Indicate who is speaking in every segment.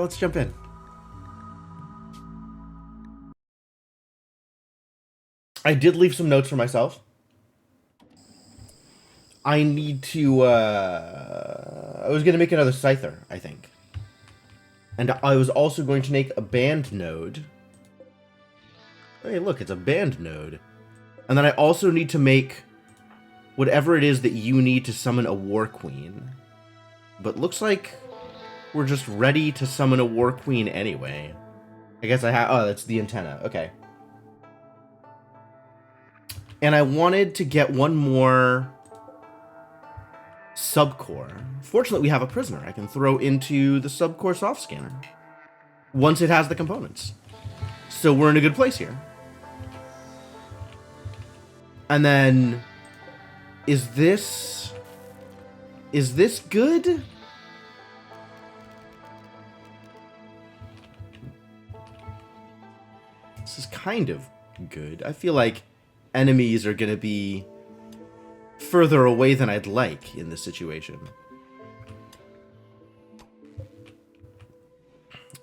Speaker 1: let's jump in. I did leave some notes for myself. I need to, I was going to make another Scyther, I think. And I was also going to make a band node. Hey, look, it's a band node. And then I also need to make whatever it is that you need to summon a War Queen. But looks like we're just ready to summon a War Queen anyway. I guess I have... Oh, that's the antenna. Okay. And I wanted to get one more subcore. Fortunately, we have a prisoner I can throw into the subcore soft scanner once it has the components. So we're in a good place here. And then, is this good? This is kind of good. I feel like enemies are going to be further away than I'd like in this situation.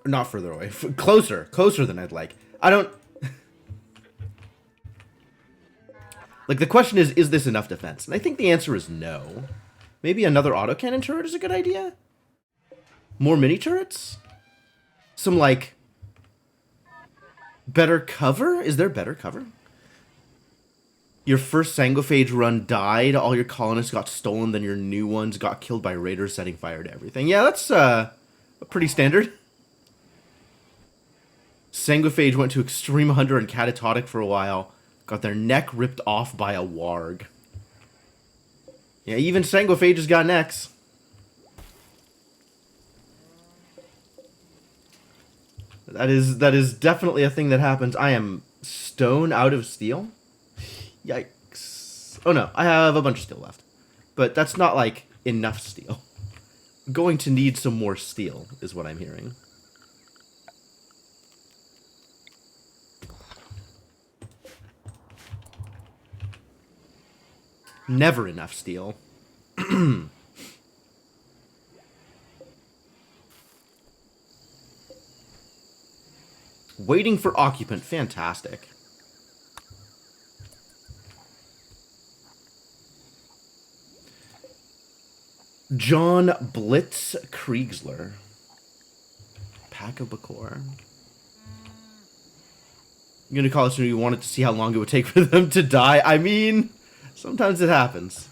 Speaker 1: Not further away. Closer than I'd like. I don't... Like, the question is this enough defense? And I think the answer is no. Maybe another autocannon turret is a good idea? More mini turrets? Some, like, better cover? Is there better cover? Your first Sangophage run died, all your colonists got stolen, then your new ones got killed by raiders setting fire to everything. Yeah, that's pretty standard. Sangophage went to Extreme Hunter and Catatotic for a while. Got their neck ripped off by a warg. Yeah, even Sangophage has got necks. That is definitely a thing that happens. I am stone out of steel. Yikes. Oh no, I have a bunch of steel left. But that's not like enough steel. I'm going to need some more steel, is what I'm hearing. Never enough steel. Waiting for occupant. Fantastic. John Blitz Kriegsler. Pack of Bakor. I'm gonna call this when you wanted to see how long it would take for them to die. I mean... Sometimes it happens.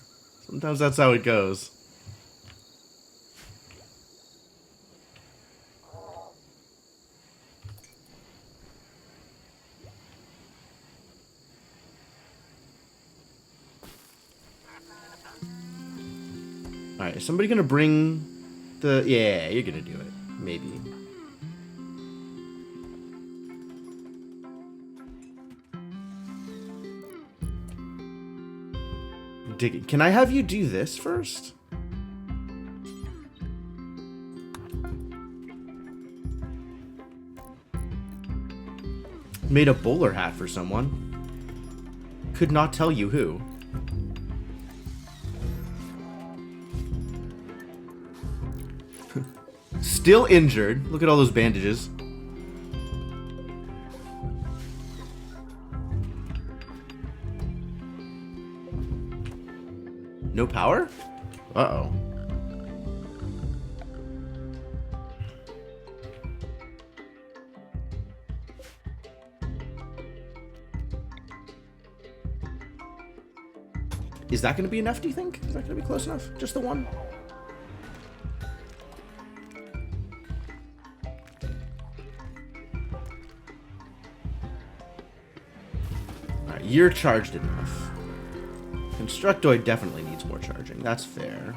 Speaker 1: Sometimes that's how it goes. Alright, is somebody gonna bring the... Yeah, you're gonna do it. Maybe. Digging. Can I have you do this first? Made a bowler hat for someone. Could not tell you who. Still injured. Look at all those bandages. No power? Uh-oh. Is that going to be enough, do you think? Is that going to be close enough? Just the one? Alright, you're charged enough. Constructoid definitely needs more charging. That's fair.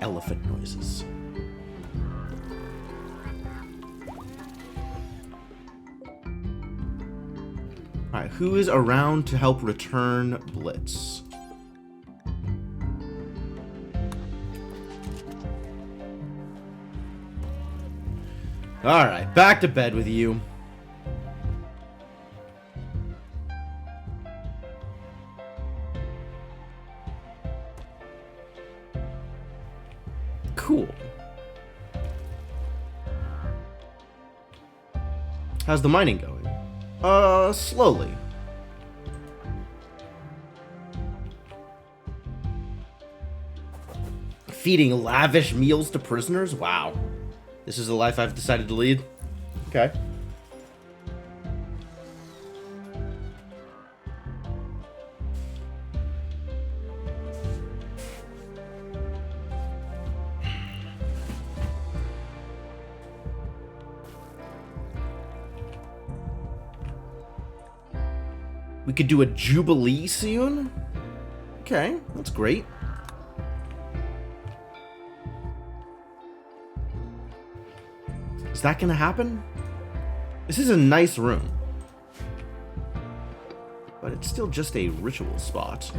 Speaker 1: Elephant noises. Alright, who is around to help return Blitz? Alright, back to bed with you. Cool. How's the mining going? Slowly. Feeding lavish meals to prisoners? Wow. This is the life I've decided to lead? Okay. We could do a jubilee soon? Okay, that's great. Is that gonna happen? This is a nice room. But it's still just a ritual spot.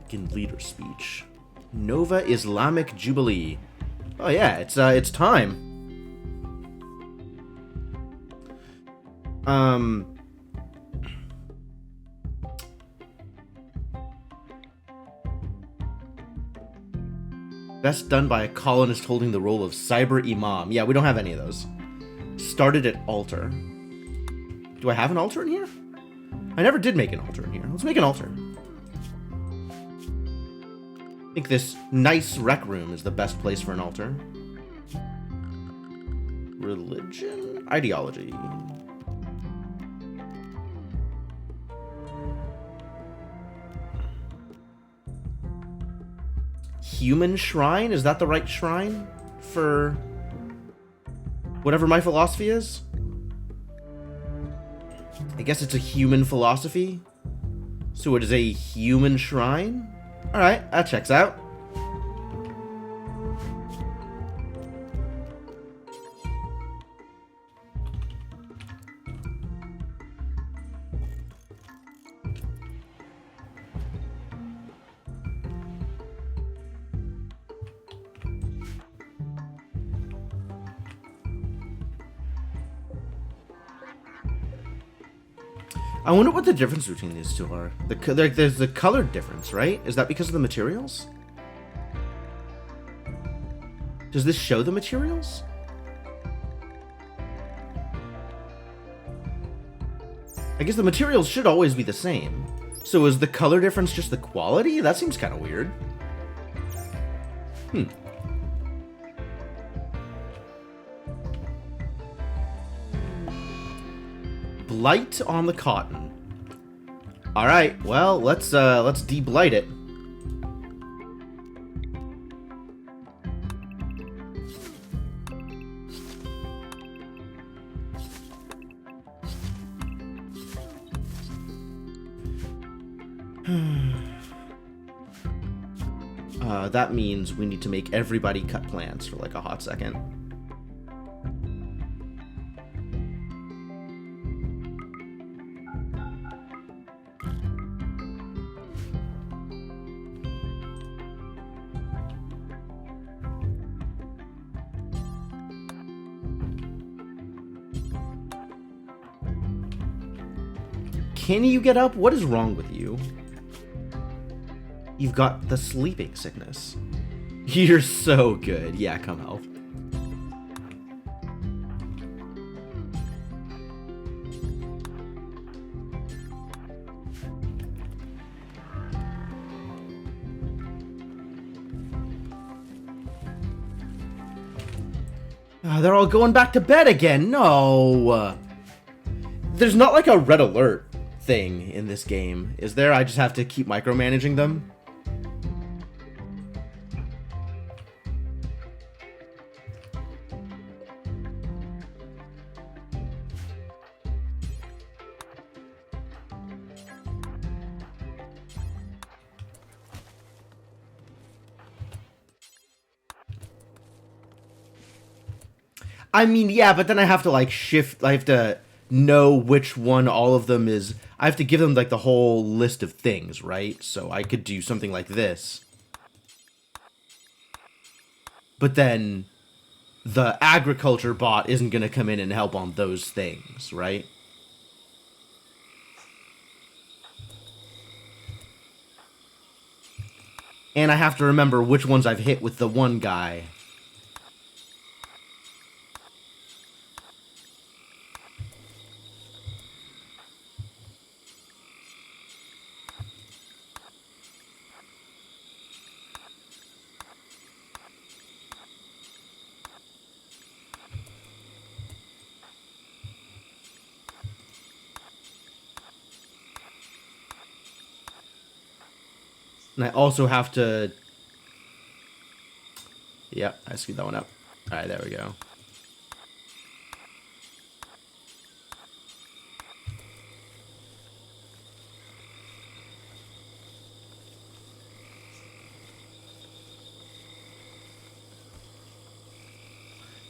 Speaker 1: Begin leader speech. Nova Islamic Jubilee. Oh yeah, it's time. Best done by a colonist holding the role of cyber imam. Yeah, we don't have any of those. Started at altar. Do I have an altar in here? I never did make an altar in here. Let's make an altar. I think this nice rec room is the best place for an altar. Religion? Ideology. Human shrine? Is that the right shrine for whatever my philosophy is? I guess it's a human philosophy. So it is a human shrine? Alright, that checks out. I wonder what the difference between these two are. There's the color difference, right? Is that because of the materials? Does this show the materials? I guess the materials should always be the same. So is the color difference just the quality? That seems kind of weird. Blight on the cotton. All right, well, let's de-blight it. That means we need to make everybody cut plants for like a hot second. Can you get up? What is wrong with you? You've got the sleeping sickness. You're so good. Yeah, come help. They're all going back to bed again. No. There's not like a red alert thing in this game, is there? I just have to keep micromanaging them. I mean, yeah, but then I have to like shift, I have to know which one all of them is. I have to give them like the whole list of things, right? So I could do something like this. But then the agriculture bot isn't going to come in and help on those things, right? And I have to remember which ones I've hit with the one guy. And I also have to... Yep, I screwed that one up. Alright, there we go.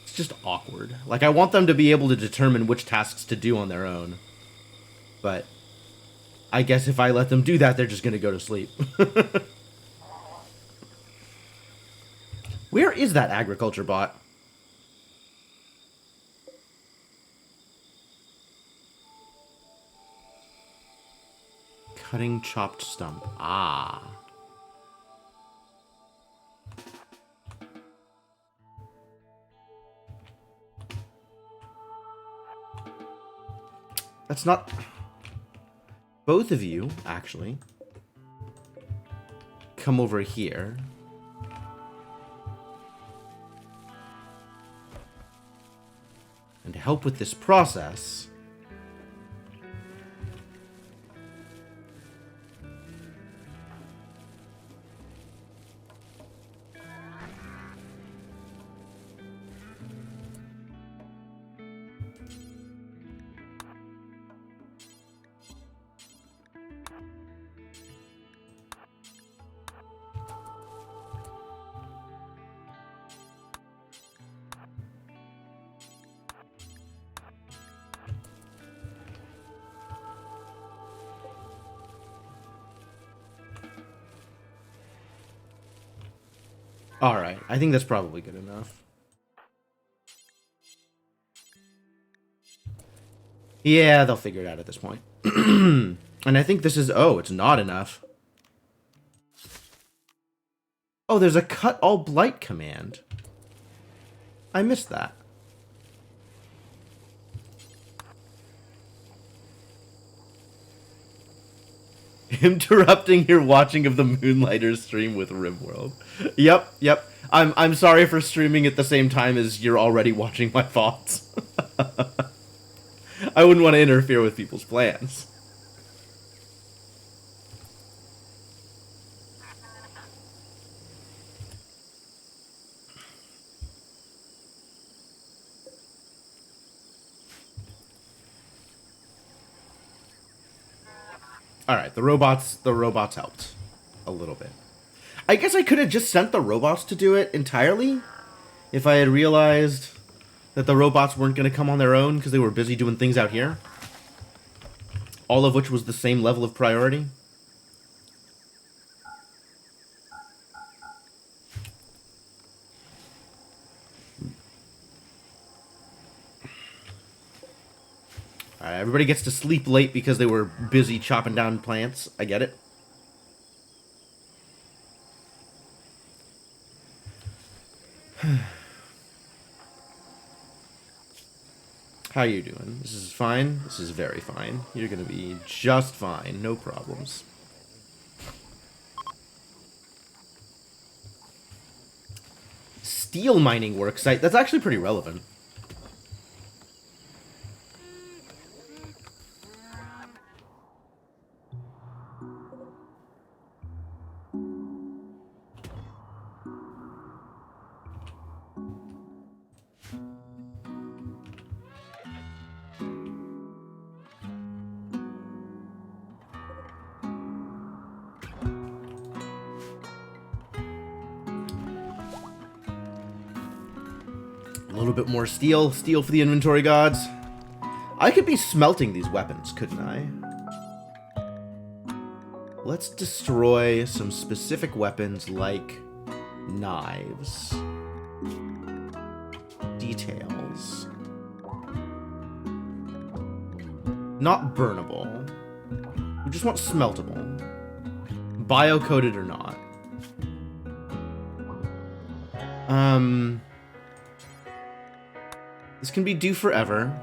Speaker 1: It's just awkward. Like, I want them to be able to determine which tasks to do on their own. But I guess if I let them do that, they're just going to go to sleep. Where is that agriculture bot? Cutting chopped stump. Ah. That's not... Both of you, actually, come over here. And to help with this process... Alright, I think that's probably good enough. Yeah, they'll figure it out at this point. And I think this is... Oh, it's not enough. Oh, there's a cut all blight command. I missed that. Interrupting your watching of the Moonlighter stream with Rimworld. Yep. I'm sorry for streaming at the same time as you're already watching my thoughts. I wouldn't want to interfere with people's plans. Alright, the robots helped. A little bit. I guess I could have just sent the robots to do it entirely. If I had realized that the robots weren't going to come on their own because they were busy doing things out here. All of which was the same level of priority. Alright, everybody gets to sleep late because they were busy chopping down plants. I get it. How you doing? This is fine? This is very fine. You're gonna be just fine. No problems. Steel mining work site. That's actually pretty relevant. A little bit more steel. Steel for the inventory gods. I could be smelting these weapons, couldn't I? Let's destroy some specific weapons like knives. Details. Not burnable. We just want smeltable. Bio-coated or not. This can be due forever.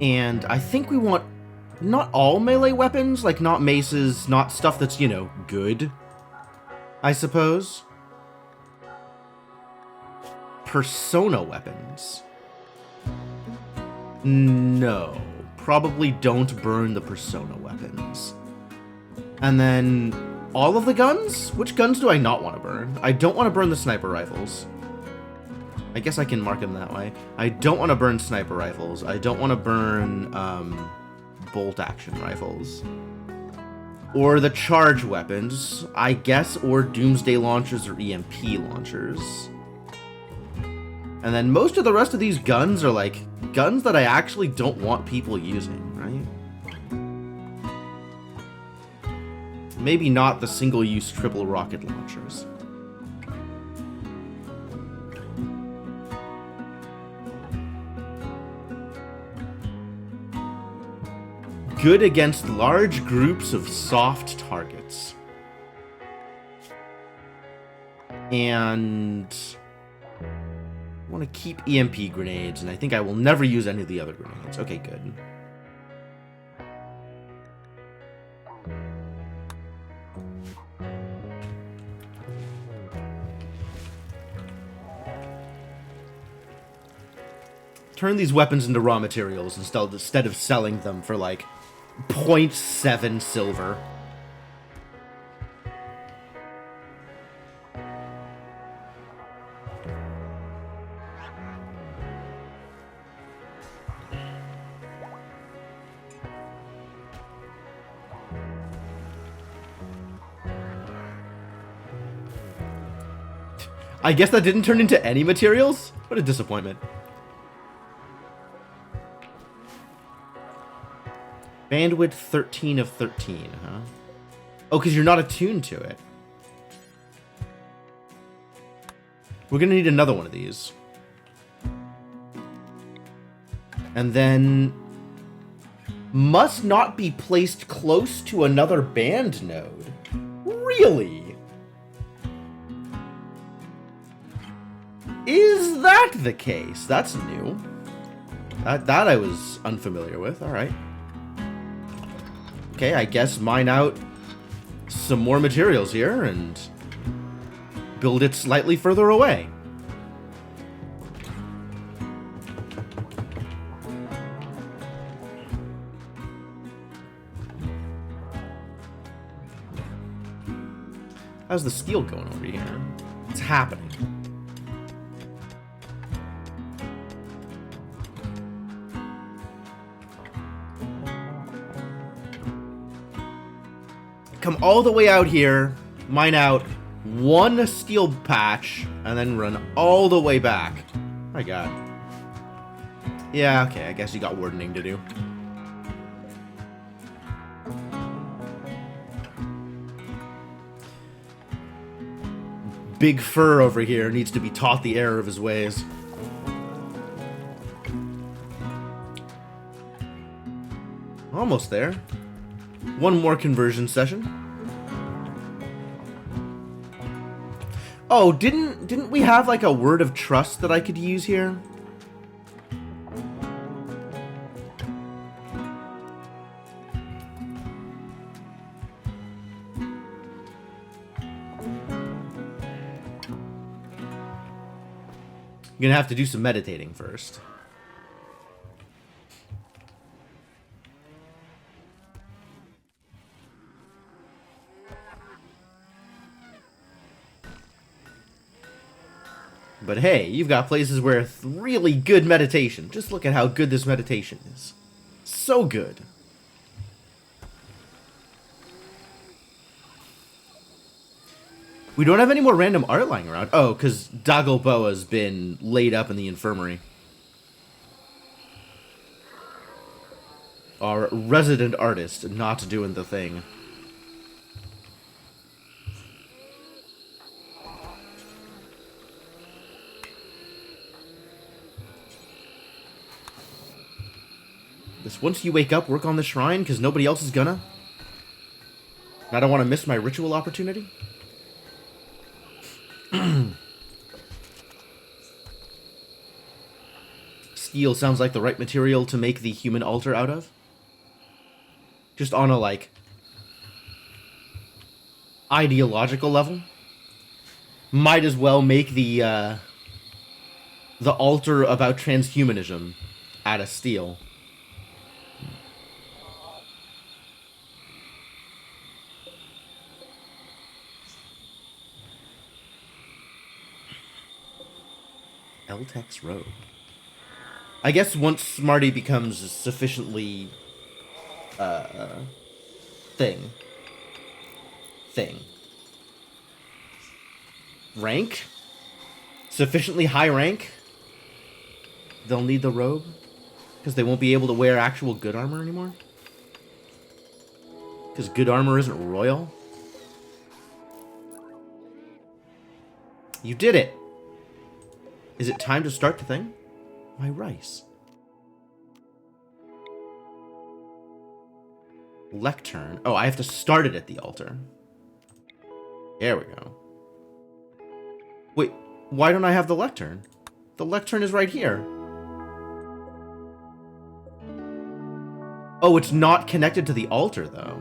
Speaker 1: And I think we want not all melee weapons, like not maces, not stuff that's, you know, good, I suppose. Persona weapons. No. Probably don't burn the persona weapons. And then all of the guns? Which guns do I not want to burn? I don't want to burn the sniper rifles. I guess I can mark them that way. I don't want to burn sniper rifles. I don't want to burn bolt action rifles. Or the charge weapons, I guess, or doomsday launchers or EMP launchers. And then most of the rest of these guns are like guns that I actually don't want people using, right? Maybe not the single-use triple rocket launchers. Good against large groups of soft targets. And I want to keep EMP grenades, and I think I will never use any of the other grenades. Okay, good. Turn these weapons into raw materials instead of selling them for like 0.7 silver. I guess that didn't turn into any materials? What a disappointment. Bandwidth 13 of 13, huh? Oh, because you're not attuned to it. We're going to need another one of these. And then must not be placed close to another band node. Really? Is that the case? That's new. That I was unfamiliar with. All right. Okay, I guess mine out some more materials here and build it slightly further away. How's the steel going over here? What's happening? Come all the way out here, mine out one steel patch, and then run all the way back. My god. Yeah, okay, I guess you got wardening to do. Big Fur over here needs to be taught the error of his ways. Almost there. One more conversion session. Oh, didn't we have like a word of trust that I could use here? You're gonna have to do some meditating first. But hey, you've got places where really good meditation. Just look at how good this meditation is. So good. We don't have any more random art lying around. Oh, because Dagoboa's been laid up in the infirmary. Our resident artist not doing the thing. please. Once you wake up, work on the shrine, because nobody else is gonna. And I don't want to miss my ritual opportunity. Steel sounds like the right material to make the human altar out of. Just on a, like, ideological level. Might as well make the altar about transhumanism out of steel. Eltech's robe. I guess once Smarty becomes sufficiently thing. Rank? Sufficiently high rank? They'll need the robe? Because they won't be able to wear actual good armor anymore? Because good armor isn't royal? You did it! Is it time to start the thing? My rice. Lectern. Oh, I have to start it at the altar. There we go. Wait, why don't I have the lectern? The lectern is right here. Oh, it's not connected to the altar, though.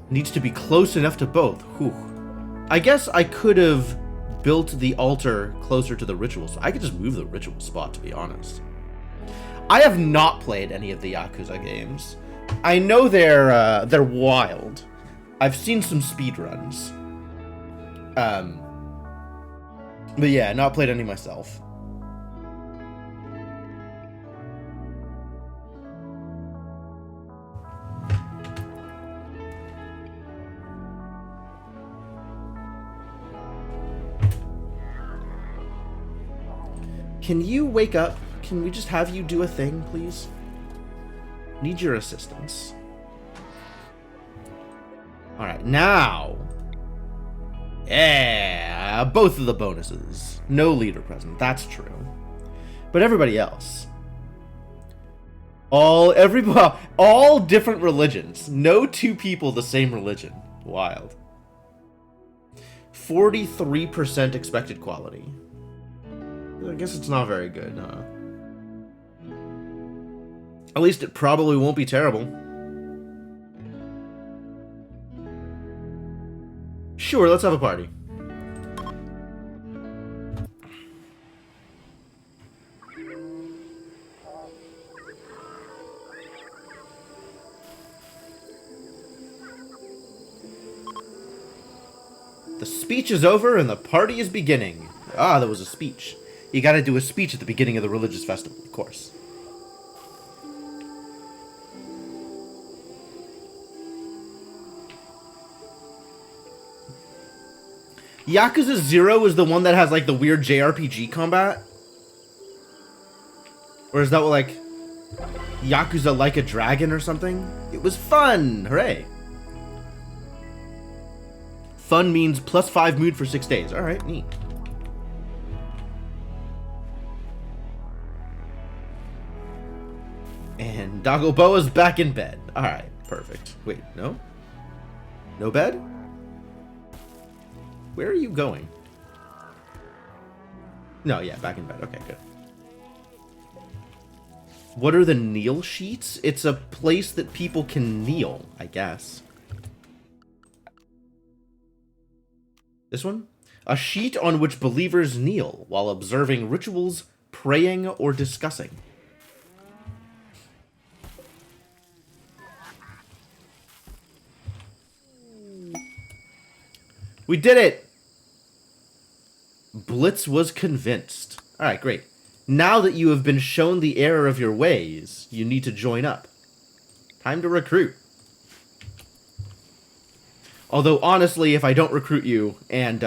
Speaker 1: Needs to be close enough to both. Whew. I guess I could have built the altar closer to the ritual. So I could just move the ritual spot, to be honest. I have not played any of the Yakuza games. I know they're wild. I've seen some speedruns. But yeah, not played any myself. Can you wake up? Can we just have you do a thing, please? Need your assistance. Alright, now. Yeah, both of the bonuses. No leader present, that's true. But everybody else. All different religions. No two people the same religion. Wild. 43% expected quality. I guess it's not very good, huh? At least it probably won't be terrible. Sure, let's have a party. The speech is over and the party is beginning. Ah, there was a speech. You gotta do a speech at the beginning of the religious festival, of course. Yakuza 0 is the one that has, like, the weird JRPG combat? Or is that what, like, Yakuza Like a Dragon or something? It was fun! Hooray! Fun means +5 mood for 6 days. Alright, neat. And Dagoboa's back in bed. Alright, perfect. Wait, no? No bed? Where are you going? No, yeah, back in bed. Okay, good. What are the kneel sheets? It's a place that people can kneel, I guess. This one? A sheet on which believers kneel while observing rituals, praying, or discussing. We did it! Blitz was convinced. Alright, great. Now that you have been shown the error of your ways, you need to join up. Time to recruit. Although, honestly, if I don't recruit you and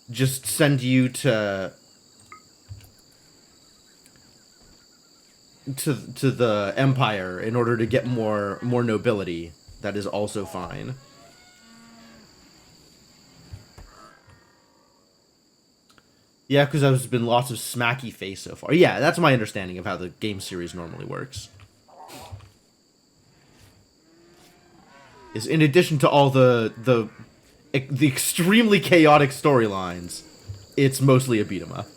Speaker 1: just send you to the Empire in order to get more nobility, that is also fine. Yeah, because there's been lots of smacky face so far. Yeah, that's my understanding of how the game series normally works. Is in addition to all the extremely chaotic storylines, it's mostly a beat 'em up.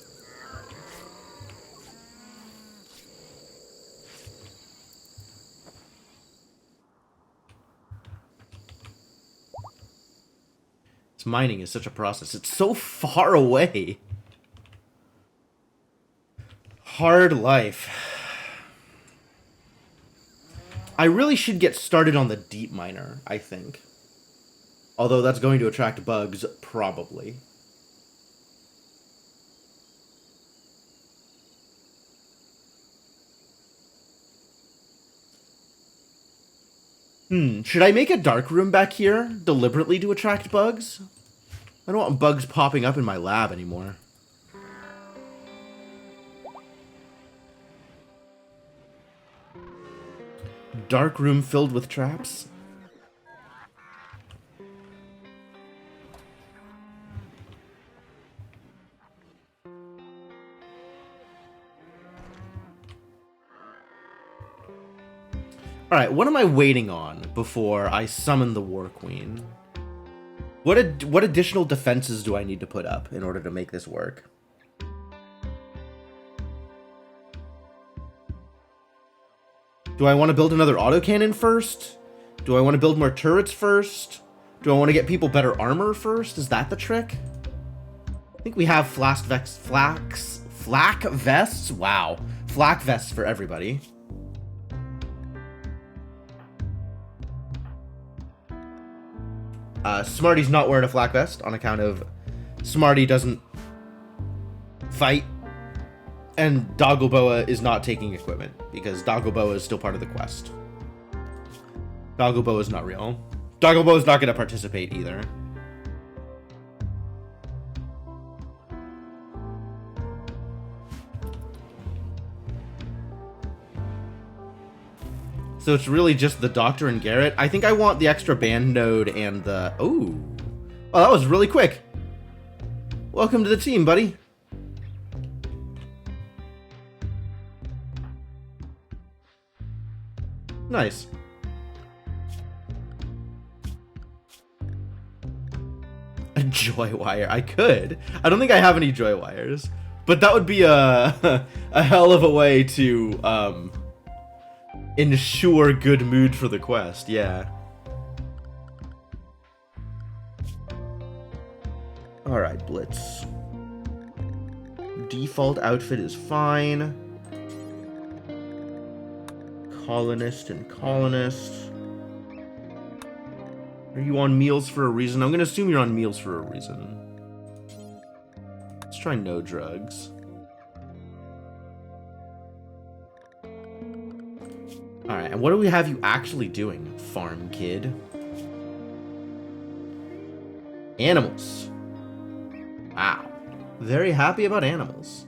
Speaker 1: This mining is such a process. It's so far away. Hard life. I really should get started on the deep miner, I think. Although that's going to attract bugs, probably. Should I make a dark room back here deliberately to attract bugs? I don't want bugs popping up in my lab anymore. Dark room filled with traps? Alright, what am I waiting on before I summon the War Queen? What additional defenses do I need to put up in order to make this work? Do I want to build another autocannon first? Do I want to build more turrets first? Do I want to get people better armor first? Is that the trick? I think we have flak vests? Wow. Flak vests for everybody. Smarty's not wearing a flak vest on account of Smarty doesn't fight, and Doggleboa is not taking equipment because Doggleboa is still part of the quest. Doggleboa is not real. Doggleboa is not going to participate either. So it's really just the Doctor and Garrett. I think I want the extra band node and the... Oh, that was really quick. Welcome to the team, buddy. Nice. A joy wire. I could. I don't think I have any joy wires. But that would be a hell of a way to... ensure good mood for the quest, yeah. Alright, Blitz. Default outfit is fine. Colonist and colonist. Are you on meals for a reason? I'm gonna assume you're on meals for a reason. Let's try no drugs. Alright, and what do we have you actually doing, farm kid? Animals. Wow. Very happy about animals.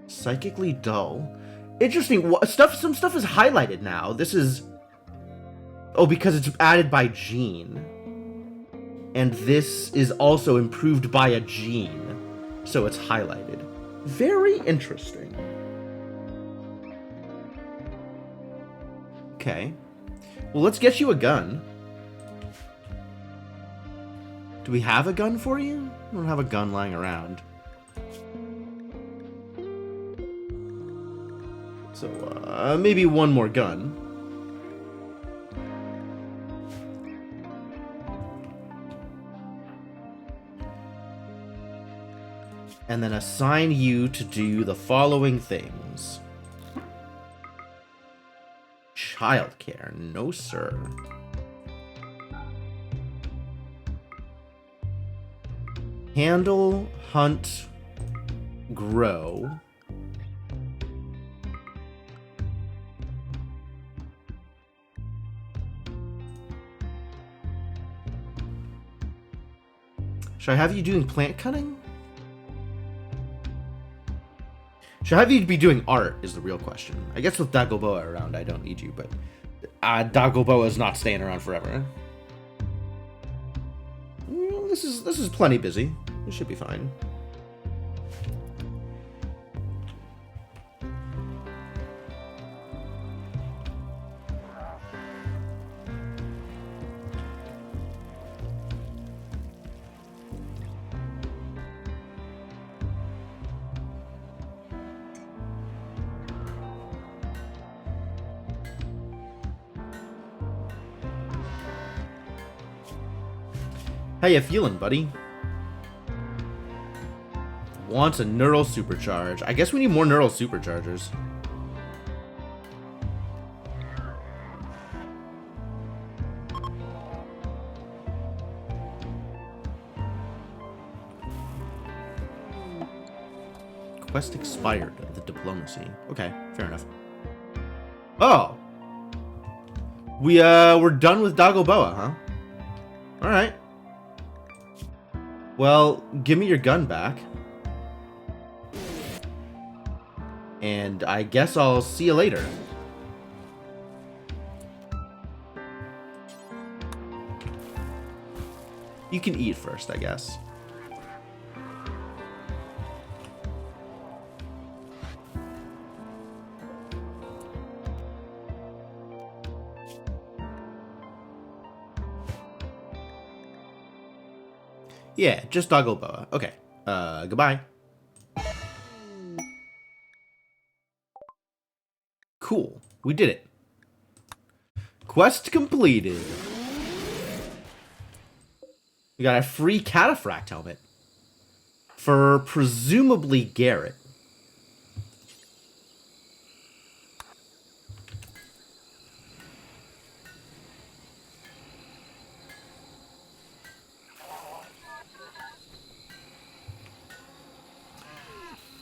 Speaker 1: Psychically dull. Interesting. Some stuff is highlighted now. This is... Oh, because it's added by gene. And this is also improved by a gene. So it's highlighted. Very interesting. Okay. Well, let's get you a gun. Do we have a gun for you? I don't have a gun lying around. So, maybe one more gun. And then assign you to do the following things. Childcare, no sir. Handle, hunt, grow. Should I have you doing plant cutting? Should I have you be doing art is the real question. I guess with Doggleboa around, I don't need you, but Doggleboa is not staying around forever. This is plenty busy. It should be fine. How you feeling, buddy? Wants a neural supercharge. I guess we need more neural superchargers. Quest expired. The diplomacy. Okay, fair enough. Oh! We're done with Dagoboa, huh? Alright. Well, give me your gun back. And I guess I'll see you later. You can eat first, I guess. Yeah, just Dagoboa. Okay. Goodbye. Cool. We did it. Quest completed. We got a free cataphract helmet. For presumably Garrett.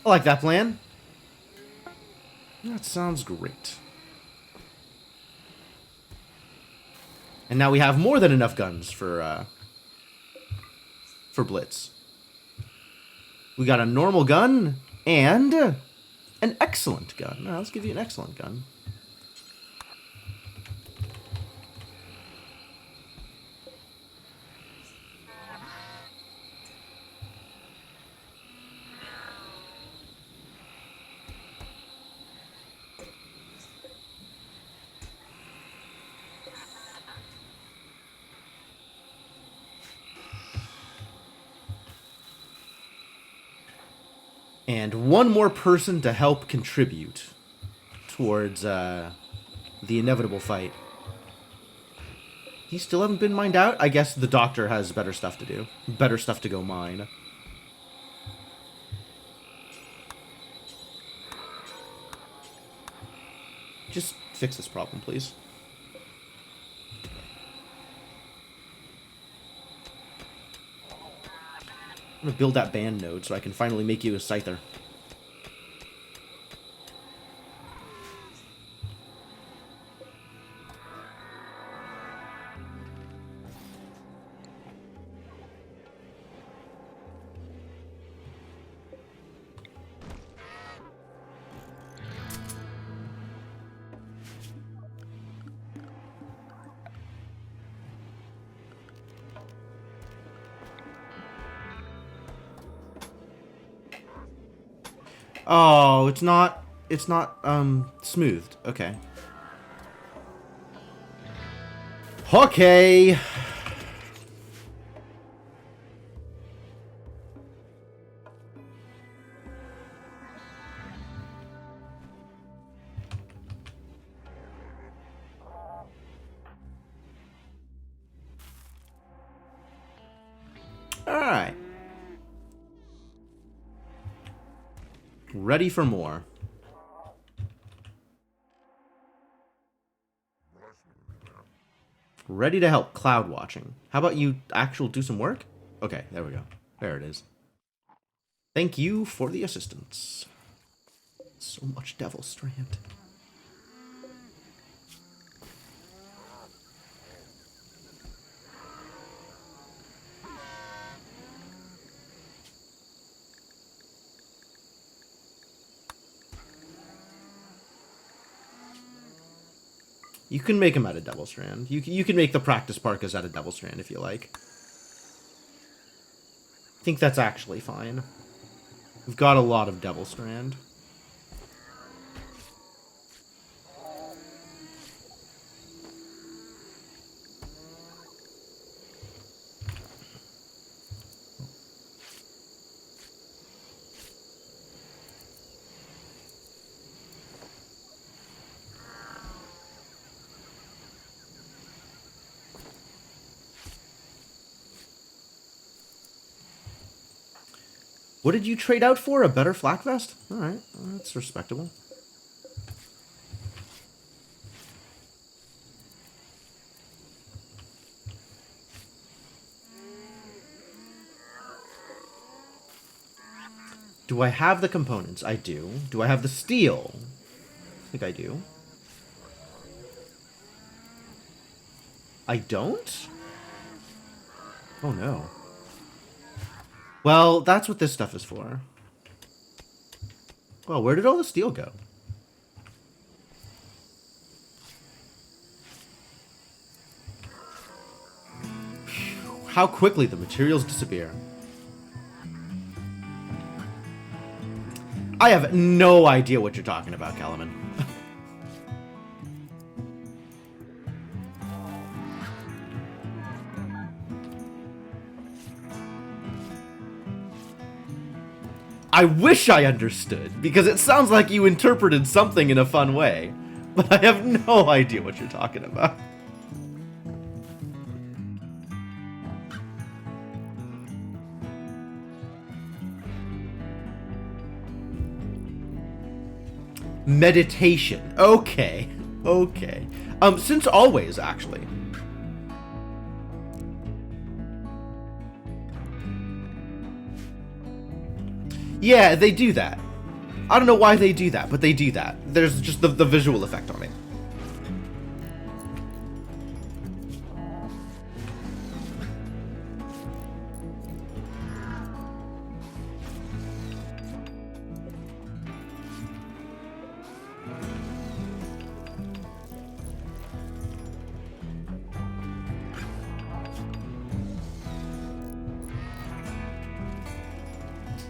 Speaker 1: I like that plan. That sounds great. And now we have more than enough guns for Blitz. We got a normal gun and an excellent gun. No, let's give you an excellent gun. And one more person to help contribute towards the inevitable fight. You still haven't been mined out? I guess the doctor has better stuff to do. Better stuff to go mine. Just fix this problem, please. I'm gonna build that band node so I can finally make you a Scyther. Oh, it's not smoothed. Okay. Okay. All right. Ready for more. Ready to help cloud watching. How about you do some work? Okay, there we go. There it is. Thank you for the assistance. So much devil strand. You can make them out of Devil Strand. You can make the practice parkas out of Devil Strand if you like. I think that's actually fine. We've got a lot of Devil Strand. What did you trade out for? A better flak vest? Alright, that's respectable. Do I have the components? I do. Do I have the steel? I think I do. I don't? Oh no. Well, that's what this stuff is for. Well, where did all the steel go? Phew, how quickly the materials disappear. I have no idea what you're talking about, Kellerman. I wish I understood, because it sounds like you interpreted something in a fun way, but I have no idea what you're talking about. Meditation. Okay. Okay. Since always, actually. Yeah, they do that. I don't know why they do that, but they do that. There's just the visual effect on it.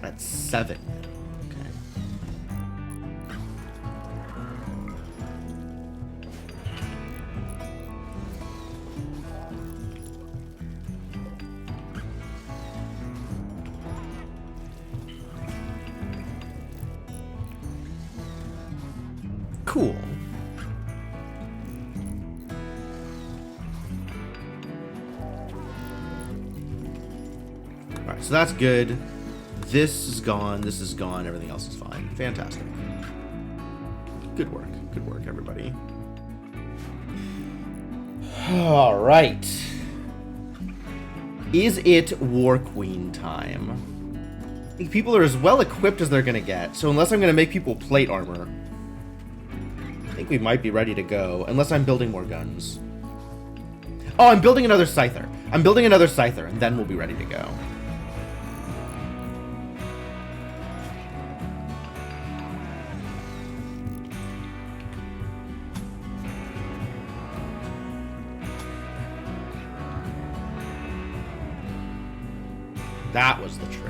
Speaker 1: That's 7. Okay. Cool. Alright, so that's good. This is gone, everything else is fine. Fantastic. Good work, everybody. Alright. Is it War Queen time? I think people are as well equipped as they're gonna get, so unless I'm gonna make people plate armor, I think we might be ready to go, unless I'm building more guns. Oh, I'm building another Scyther. I'm building another Scyther, and then we'll be ready to go. That was the trick.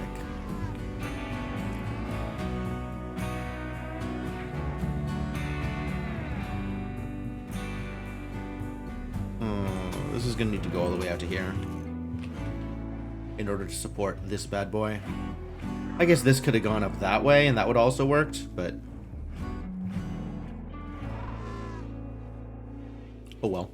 Speaker 1: This is gonna need to go all the way out to here in order to support this bad boy. I guess this could have gone up that way and that would also worked, but oh well.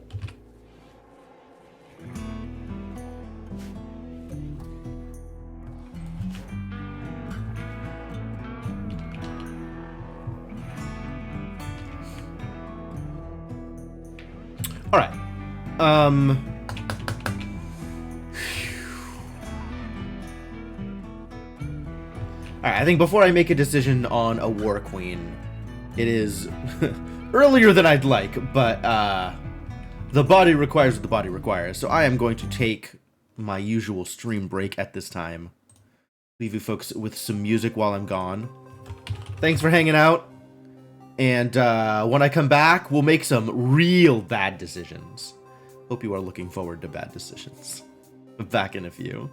Speaker 1: All right. Alright, I think before I make a decision on a War Queen, it is earlier than I'd like, but the body requires what the body requires. So I am going to take my usual stream break at this time. Leave you folks with some music while I'm gone. Thanks for hanging out. And when I come back, we'll make some real bad decisions. Hope you are looking forward to bad decisions. Back in a few.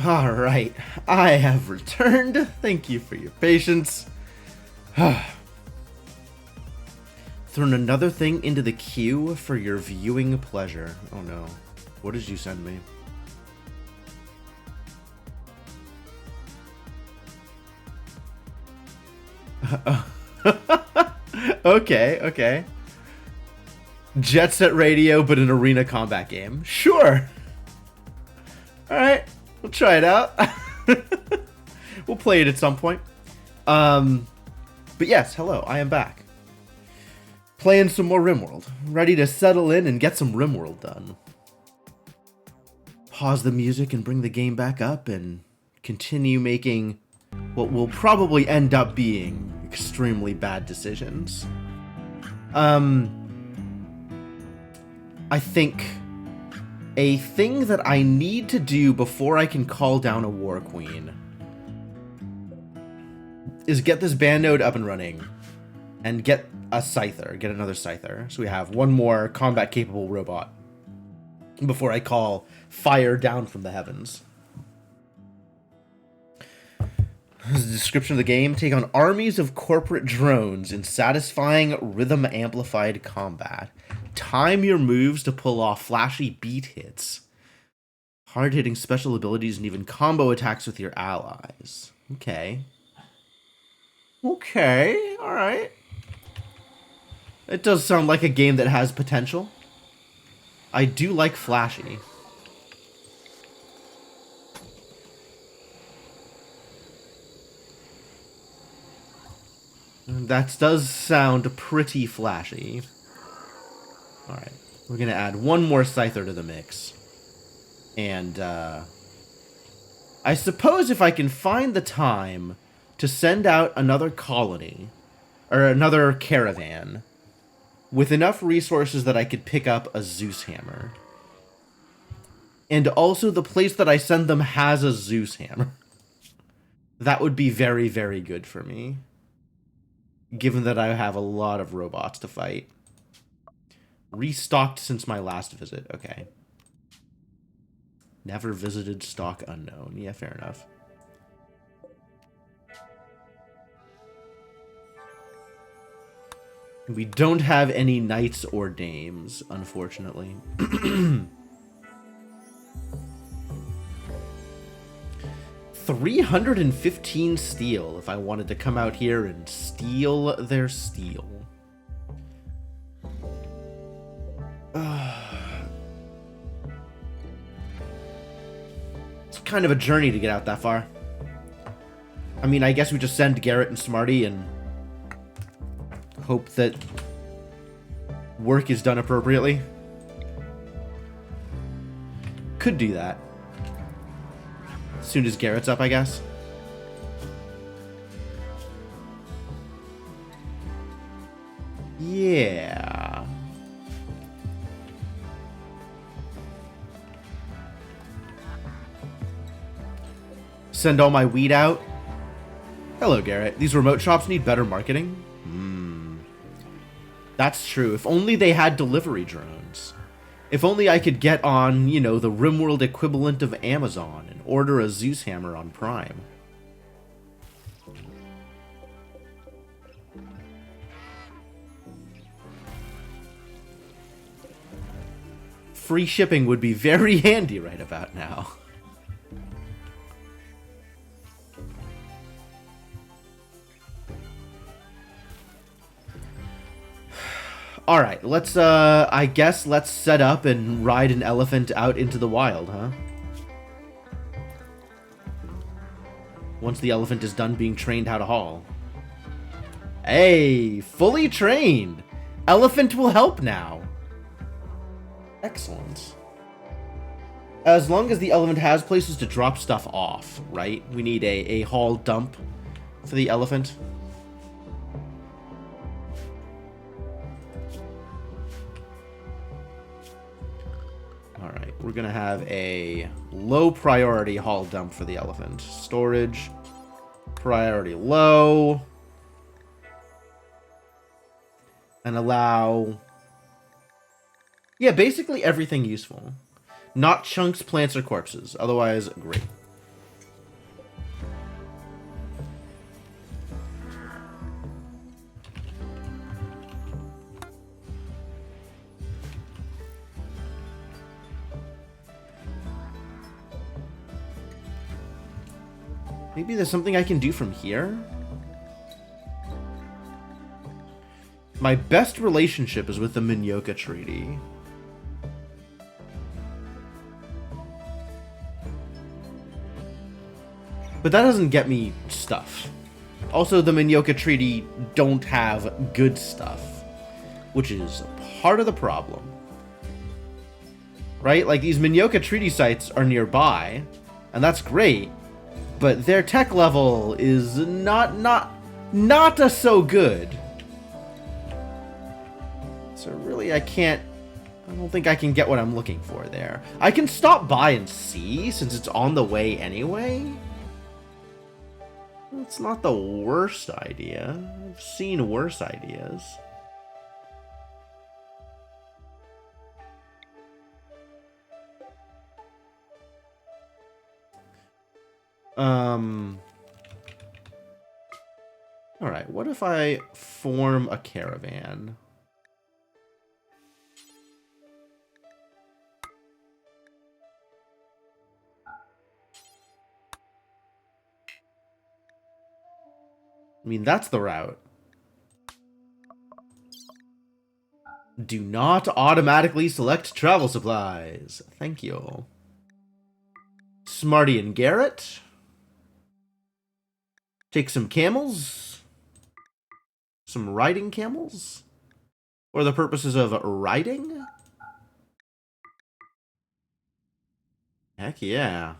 Speaker 1: Alright, I have returned. Thank you for your patience. Thrown another thing into the queue for your viewing pleasure. Oh no. What did you send me? Okay. Jet Set Radio, but an arena combat game. Sure. Alright, we'll try it out. We'll play it at some point. But yes, hello, I am back. Playing some more Rimworld. Ready to settle in and get some Rimworld done. Pause the music and bring the game back up and continue making what will probably end up being extremely bad decisions. I think a thing that I need to do before I can call down a War Queen is get this band node up and running and get a Scyther, get another Scyther. So we have one more combat capable robot before I call fire down from the heavens. This is the description of the game. Take on armies of corporate drones in satisfying rhythm-amplified combat. Time your moves to pull off flashy beat hits. Hard-hitting special abilities and even combo attacks with your allies. Okay. Okay, alright. It does sound like a game that has potential. I do like flashy. That does sound pretty flashy. Alright, we're going to add one more Scyther to the mix. And, I suppose if I can find the time to send out another colony, or another caravan, with enough resources that I could pick up a Zeus hammer. And also the place that I send them has a Zeus hammer. That would be very, very good for me. Given that I have a lot of robots to fight. Restocked since my last visit. Okay. Never visited stock unknown. Yeah, fair enough. We don't have any knights or dames, unfortunately. 315 steel if I wanted to come out here and steal their steel. It's kind of a journey to get out that far. I mean, I guess we just send Garrett and Smarty and hope that work is done appropriately. Could do that. As soon as Garrett's up, I guess. Yeah. Send all my weed out. Hello, Garrett. These remote shops need better marketing. That's true. If only they had delivery drones. If only I could get on, you know, the Rimworld equivalent of Amazon and order a Zeus hammer on Prime. Free shipping would be very handy right about now. Alright, let's, I guess let's set up and ride an elephant out into the wild, huh? Once the elephant is done being trained how to haul. Hey, fully trained! Elephant will help now. Excellent. As long as the elephant has places to drop stuff off, right? We need a haul dump for the elephant. Alright, we're gonna have a low priority haul dump for the elephant. Storage, priority low. And allow... yeah, basically everything useful. Not chunks, plants, or corpses. Otherwise, great. Maybe there's something I can do from here? My best relationship is with the Minyoka Treaty. But that doesn't get me stuff. Also, the Minyoka Treaty don't have good stuff, which is part of the problem. Right? Like, these Minyoka Treaty sites are nearby, and that's great, but their tech level is not so good. So really, I don't think I can get what I'm looking for there. I can stop by and see, since it's on the way anyway. It's not the worst idea. I've seen worse ideas. Alright, what if I form a caravan? I mean, that's the route. Do not automatically select travel supplies. Thank you. Smarty and Garrett. Take some camels. Some riding camels. For the purposes of riding? Heck yeah.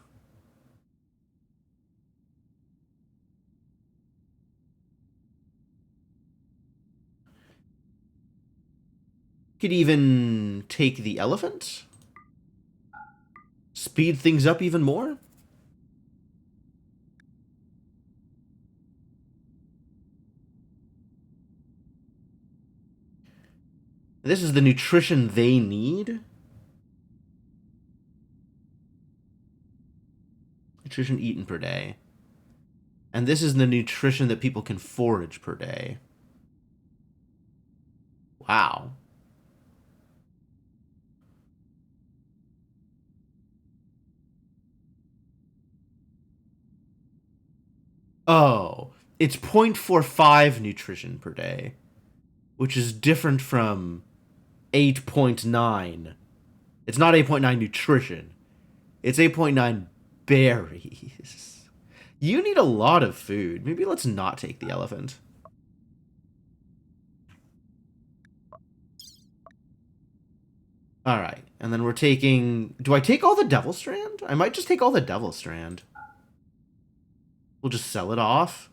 Speaker 1: Could even take the elephant. Speed things up even more. This is the nutrition they need. Nutrition eaten per day. And this is the nutrition that people can forage per day. Wow. Oh, it's 0.45 nutrition per day, which is different from 8.9. It's not 8.9 nutrition. It's 8.9 berries. You need a lot of food. Maybe let's not take the elephant. Alright, and then we're taking... Do I take all the Devil Strand? I might just take all the Devil Strand. We'll just sell it off.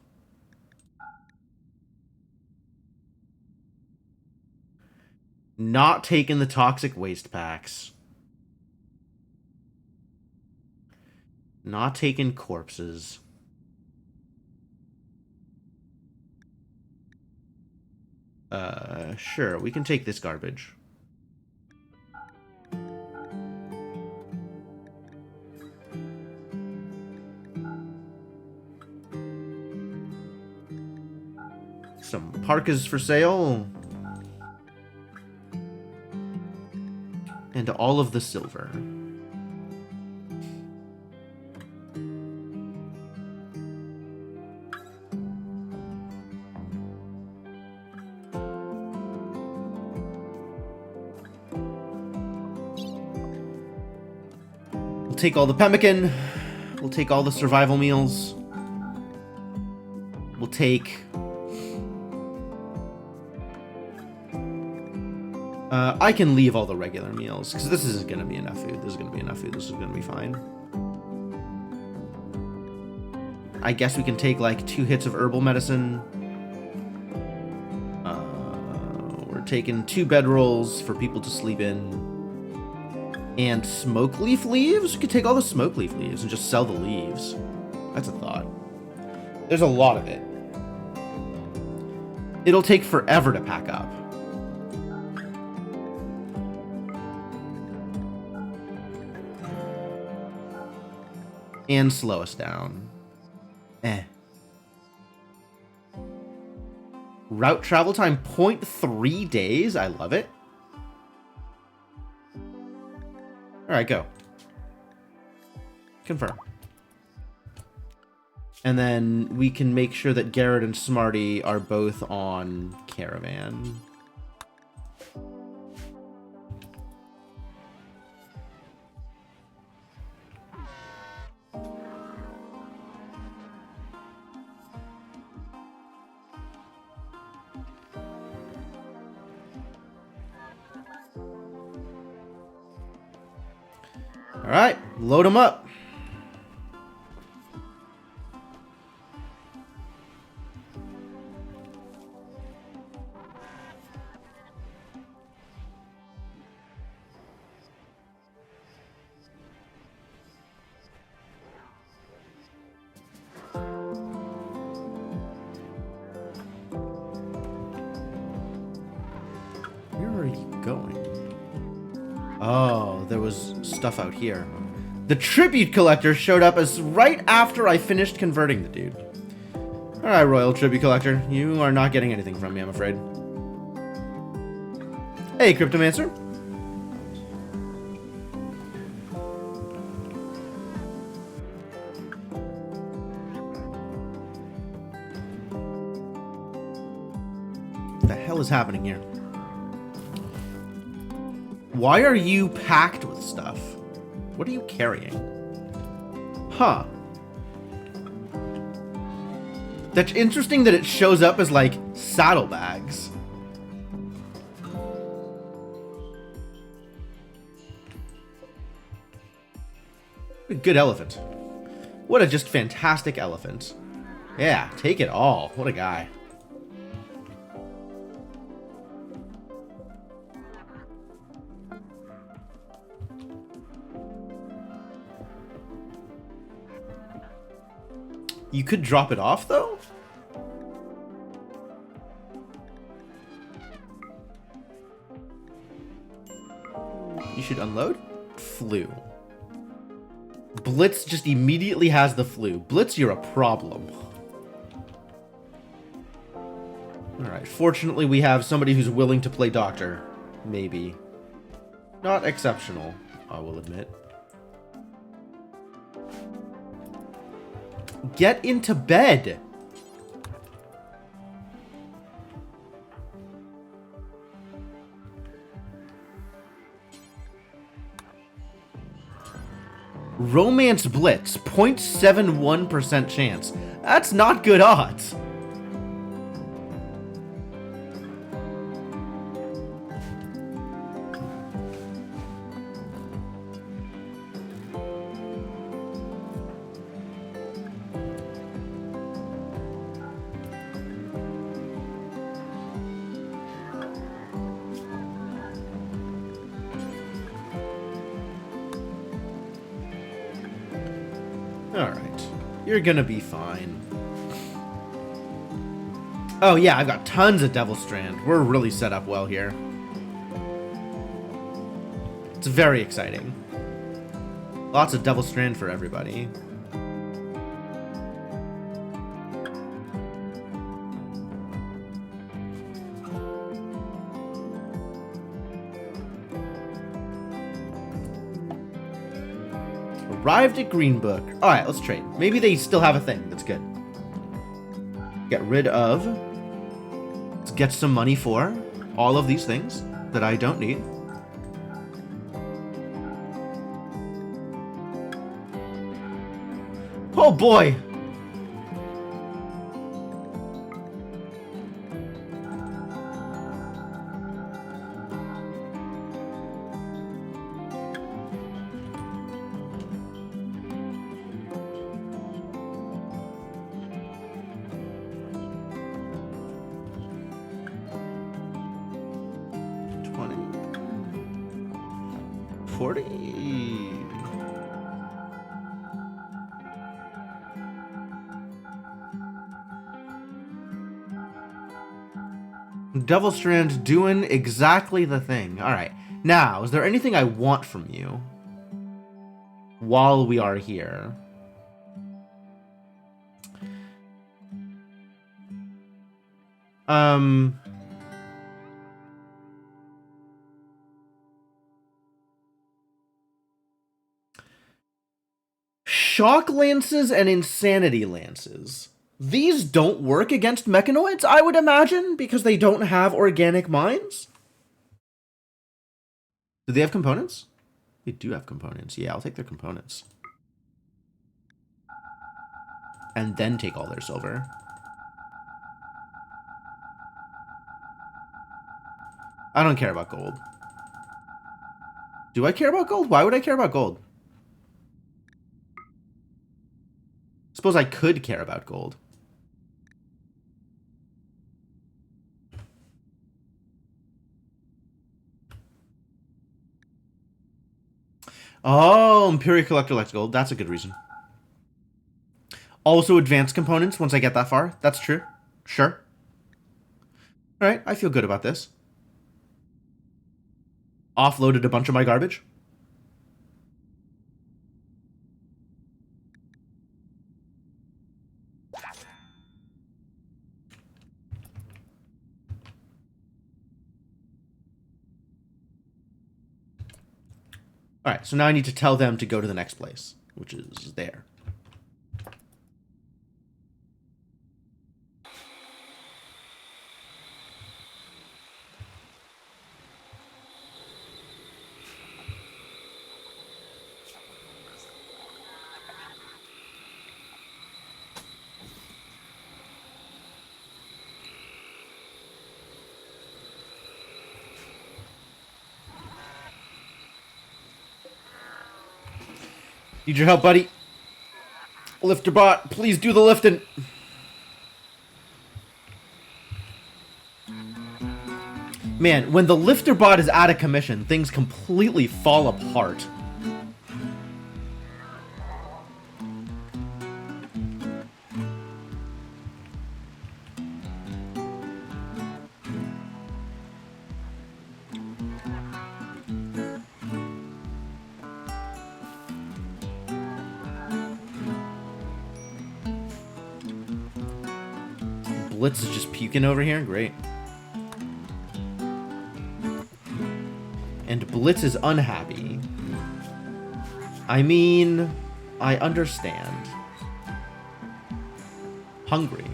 Speaker 1: Not taking the toxic waste packs. Not taking corpses. Sure, we can take this garbage. Some parkas for sale. And all of the silver. We'll take all the pemmican. We'll take all the survival meals. We'll take... I can leave all the regular meals, because this isn't going to be enough food. This is going to be enough food. This is going to be fine. I guess we can take, like, 2 hits of herbal medicine. We're taking 2 bedrolls for people to sleep in. And smoke leaf leaves? We could take all the smoke leaf leaves and just sell the leaves. That's a thought. There's a lot of it. It'll take forever to pack up. And slow us down. Route travel time 0.3 days. I love it. Alright, go. Confirm. And then we can make sure that Garrett and Smarty are both on Caravan. All right, load them up. Where are you going? Oh, there was stuff out here. The tribute collector showed up as right after I finished converting the dude. Alright, Royal Tribute Collector. You are not getting anything from me, I'm afraid. Hey, Cryptomancer. What the hell is happening here? Why are you packed with stuff? What are you carrying? Huh. That's interesting that it shows up as, like, saddlebags. A good elephant. What a just fantastic elephant. Yeah, take it all. What a guy. You could drop it off, though? You should unload? Flu. Blitz just immediately has the flu. Blitz, you're a problem. Alright, fortunately we have somebody who's willing to play doctor. Maybe. Not exceptional, I will admit. Get into bed! Romance Blitz, 0.71% chance. That's not good odds. Alright. You're gonna be fine. Oh yeah, I've got tons of Devil Strand. We're really set up well here. It's very exciting. Lots of Devil Strand for everybody. Arrived at Greenbook. Alright, let's trade. Maybe they still have a thing. That's good. Get rid of. Let's get some money for all of these things that I don't need. Oh boy! Devil Strand doing exactly the thing. Alright. Now, is there anything I want from you while we are here? shock lances and insanity lances. These don't work against mechanoids, I would imagine, because they don't have organic minds. Do they have components? They do have components. Yeah, I'll take their components. And then take all their silver. I don't care about gold. Do I care about gold? Why would I care about gold? Suppose I could care about gold. Oh, Imperial Collector likes gold. That's a good reason. Also advanced components once I get that far. That's true. Sure. Alright, I feel good about this. Offloaded a bunch of my garbage. Alright, so now I need to tell them to go to the next place, which is there. Need your help, buddy. Lifter bot, please do the lifting. Man, when the lifter bot is out of commission, things completely fall apart. Blitz is just puking over here. Great. And Blitz is unhappy. I mean, I understand. Hungry.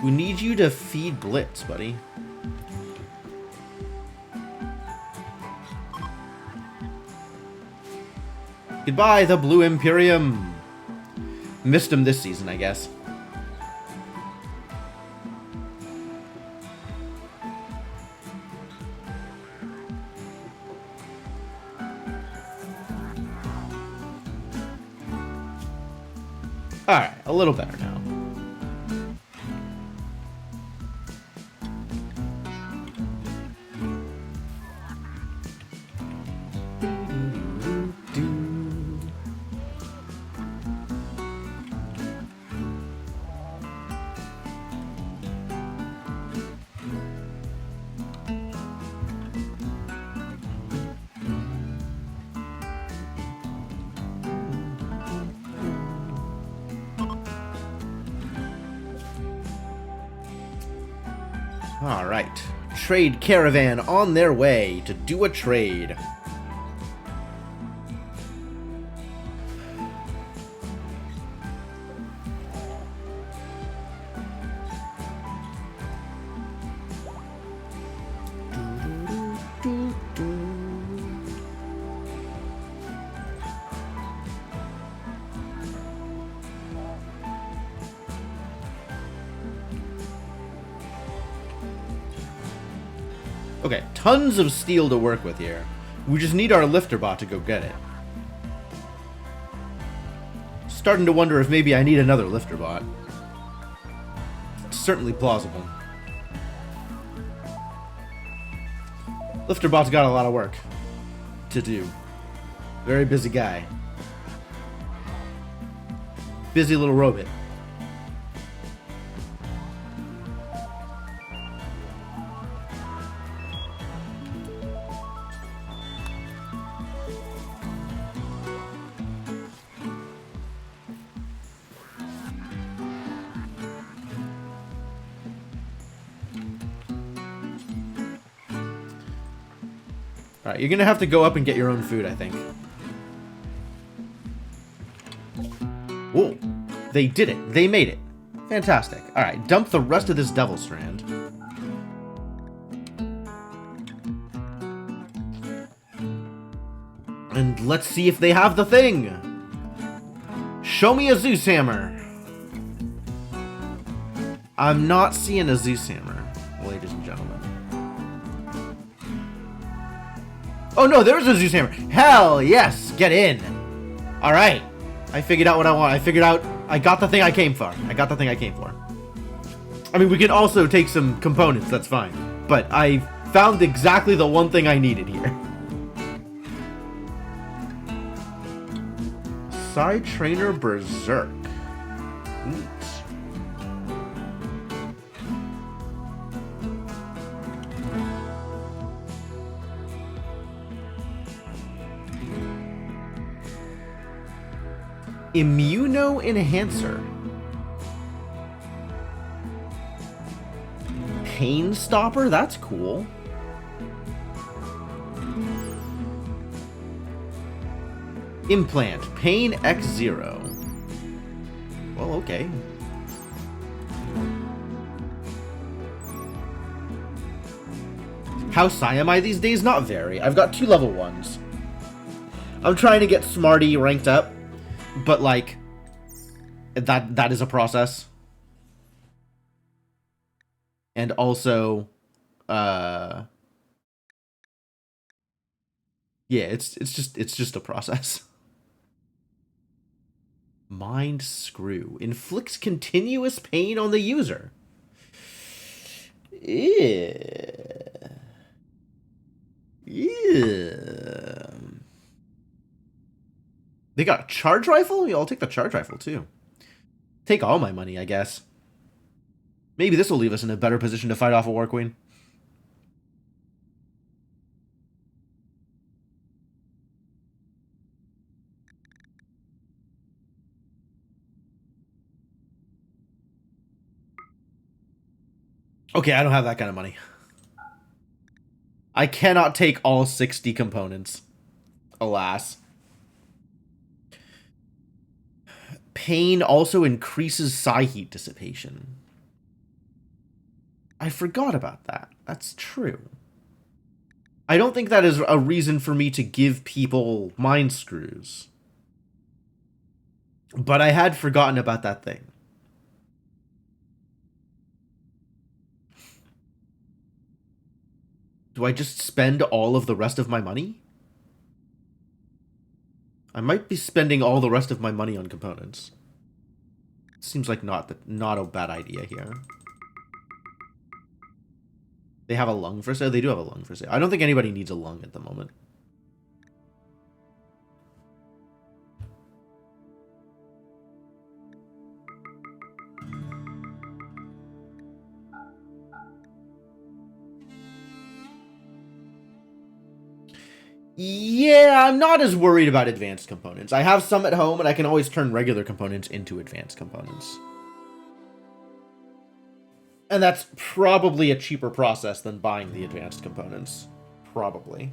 Speaker 1: We need you to feed Blitz, buddy. Goodbye, the Blue Imperium. Missed him this season, I guess. Alright, a little better now. Alright. Trade caravan on their way to do a trade. Okay, tons of steel to work with here. We just need our lifter bot to go get it. Starting to wonder if maybe I need another lifter bot. It's certainly plausible. Lifter bot's got a lot of work to do. Very busy guy. Busy little robot. Alright, you're gonna have to go up and get your own food, I think. Whoa. They did it. They made it. Fantastic. Alright, dump the rest of this devil strand. And let's see if they have the thing! Show me a Zeus hammer! I'm not seeing a Zeus hammer, ladies and gentlemen. Oh no, there's a Zeus hammer! Hell yes! Get in! Alright. I figured out what I want. I got the thing I came for. I mean, we can also take some components, that's fine. But I found exactly the one thing I needed here. Side Trainer Berserk. Neat. Immuno Enhancer. Pain Stopper? That's cool. Implant. Pain X0. Well, okay. How Psy am I these days? Not very. I've got 2 level 1s. I'm trying to get Smarty ranked up, but like, that is a process. And also, yeah, it's just a process. Mind Screw. Inflicts continuous pain on the user. Yeah. Yeah. They got a charge rifle? Yeah, I'll take the charge rifle too. Take all my money, I guess. Maybe this will leave us in a better position to fight off a War Queen. Okay, I don't have that kind of money. I cannot take all 60 components. Alas. Pain also increases psi heat dissipation. I forgot about that. That's true. I don't think that is a reason for me to give people mind screws. But I had forgotten about that thing. Do I just spend all of the rest of my money? I might be spending all the rest of my money on components. Seems like not a bad idea here. They have a lung for sale? They do have a lung for sale. I don't think anybody needs a lung at the moment. Yeah, I'm not as worried about advanced components. I have some at home, and I can always turn regular components into advanced components. And that's probably a cheaper process than buying the advanced components. Probably.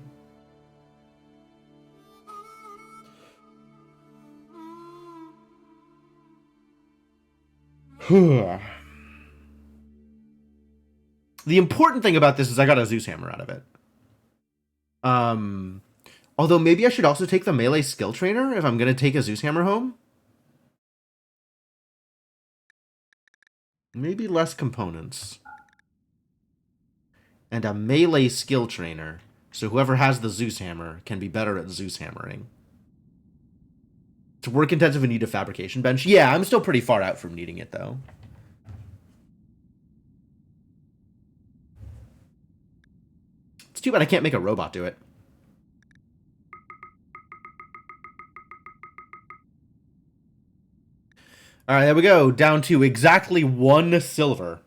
Speaker 1: The important thing about this is I got a Zeus hammer out of it. Although maybe I should also take the melee skill trainer if I'm going to take a Zeus hammer home. Maybe less components. And a melee skill trainer. So whoever has the Zeus hammer can be better at Zeus hammering. To work intensive and need a fabrication bench. Yeah, I'm still pretty far out from needing it though. It's too bad I can't make a robot do it. Alright, there we go. Down to exactly 1 silver.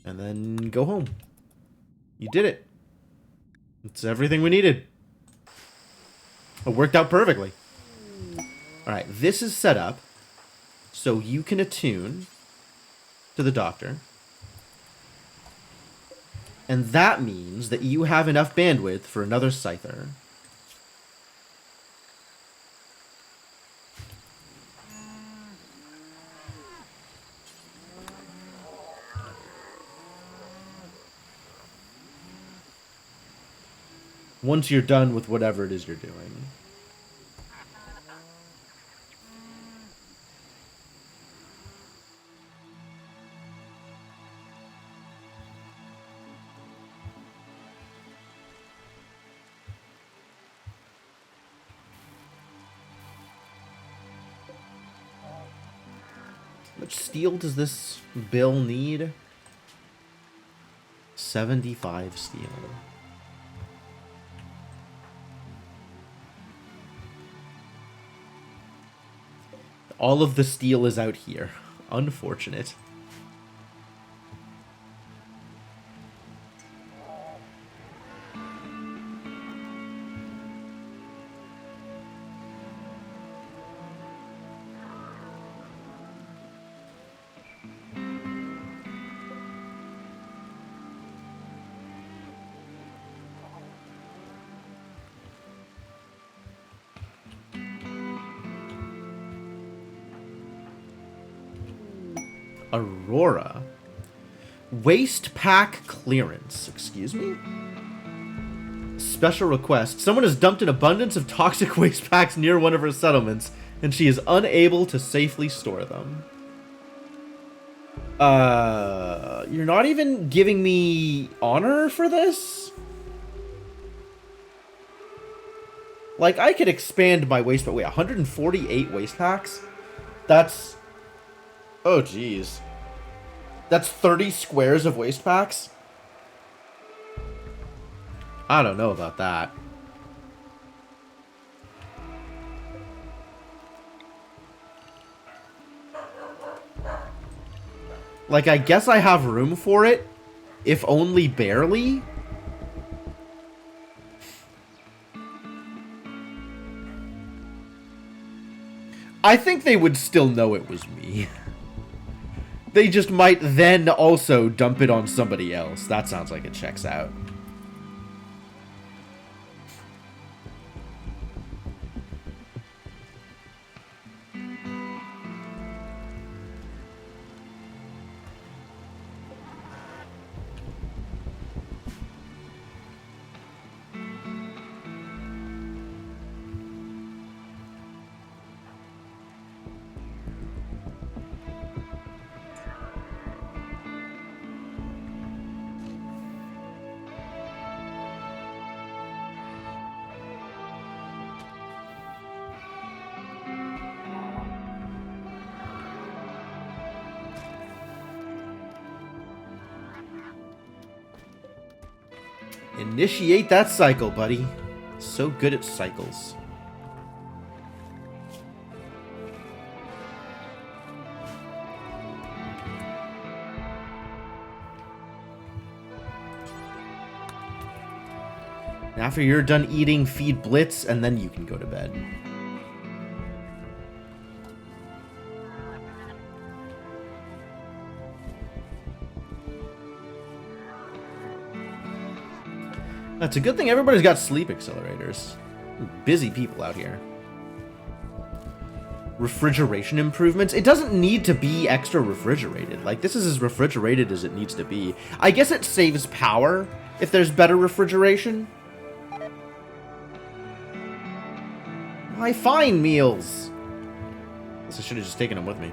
Speaker 1: And then go home. You did it. It's everything we needed. It worked out perfectly. Alright, this is set up so you can attune to the doctor. And that means that you have enough bandwidth for another Scyther. Once you're done with whatever it is you're doing. How much steel does this bill need? 75 steel. All of the steel is out here. Unfortunate. Aurora. Waste pack clearance. Excuse me? Special request. Someone has dumped an abundance of toxic waste packs near one of her settlements, and she is unable to safely store them. You're not even giving me honor for this? Like, I could expand my waste pack. Wait, 148 waste packs? That's... Oh, jeez. That's 30 squares of waste packs? I don't know about that. Like, I guess I have room for it, if only barely. I think they would still know it was me. They just might then also dump it on somebody else. That sounds like it checks out. Initiate that cycle, buddy. So good at cycles. After you're done eating, feed Blitz, and then you can go to bed. That's a good thing everybody's got sleep accelerators. Busy people out here. Refrigeration improvements. It doesn't need to be extra refrigerated. Like, this is as refrigerated as it needs to be. I guess it saves power if there's better refrigeration. Why, fine meals. Guess I should have just taken them with me.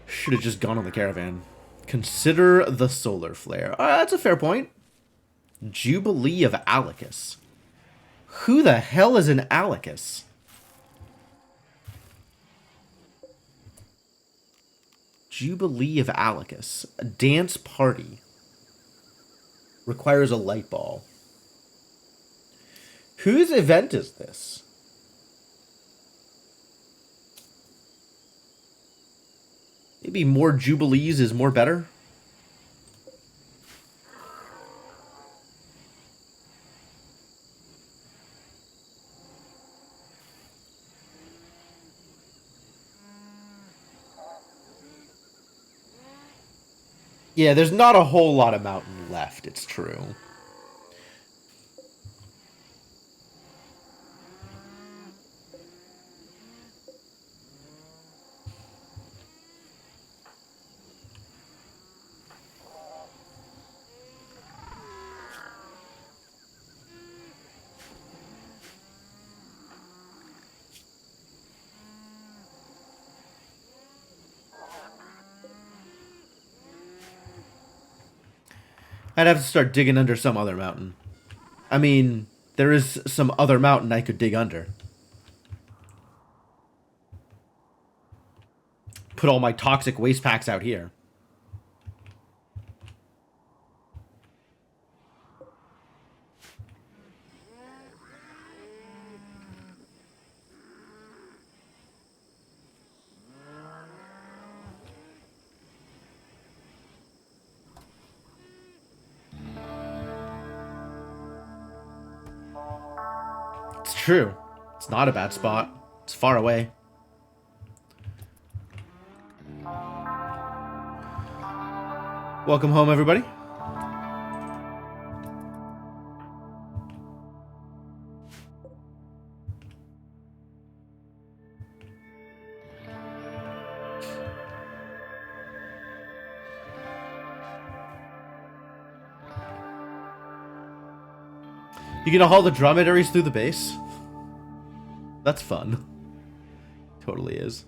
Speaker 1: Should have just gone on the caravan. Consider the solar flare. That's a fair point. Jubilee of Alicus. Who the hell is an Alicus? Jubilee of Alicus. A dance party. Requires a light ball. Whose event is this? Maybe more Jubilees is more better? Yeah, there's not a whole lot of mountain left, it's true. I'd have to start digging under some other mountain. I mean, there is some other mountain I could dig under. Put all my toxic waste packs out here. It's true. It's not a bad spot. It's far away. Welcome home, everybody. You gonna haul the dromedaries through the base? That's fun. Totally is.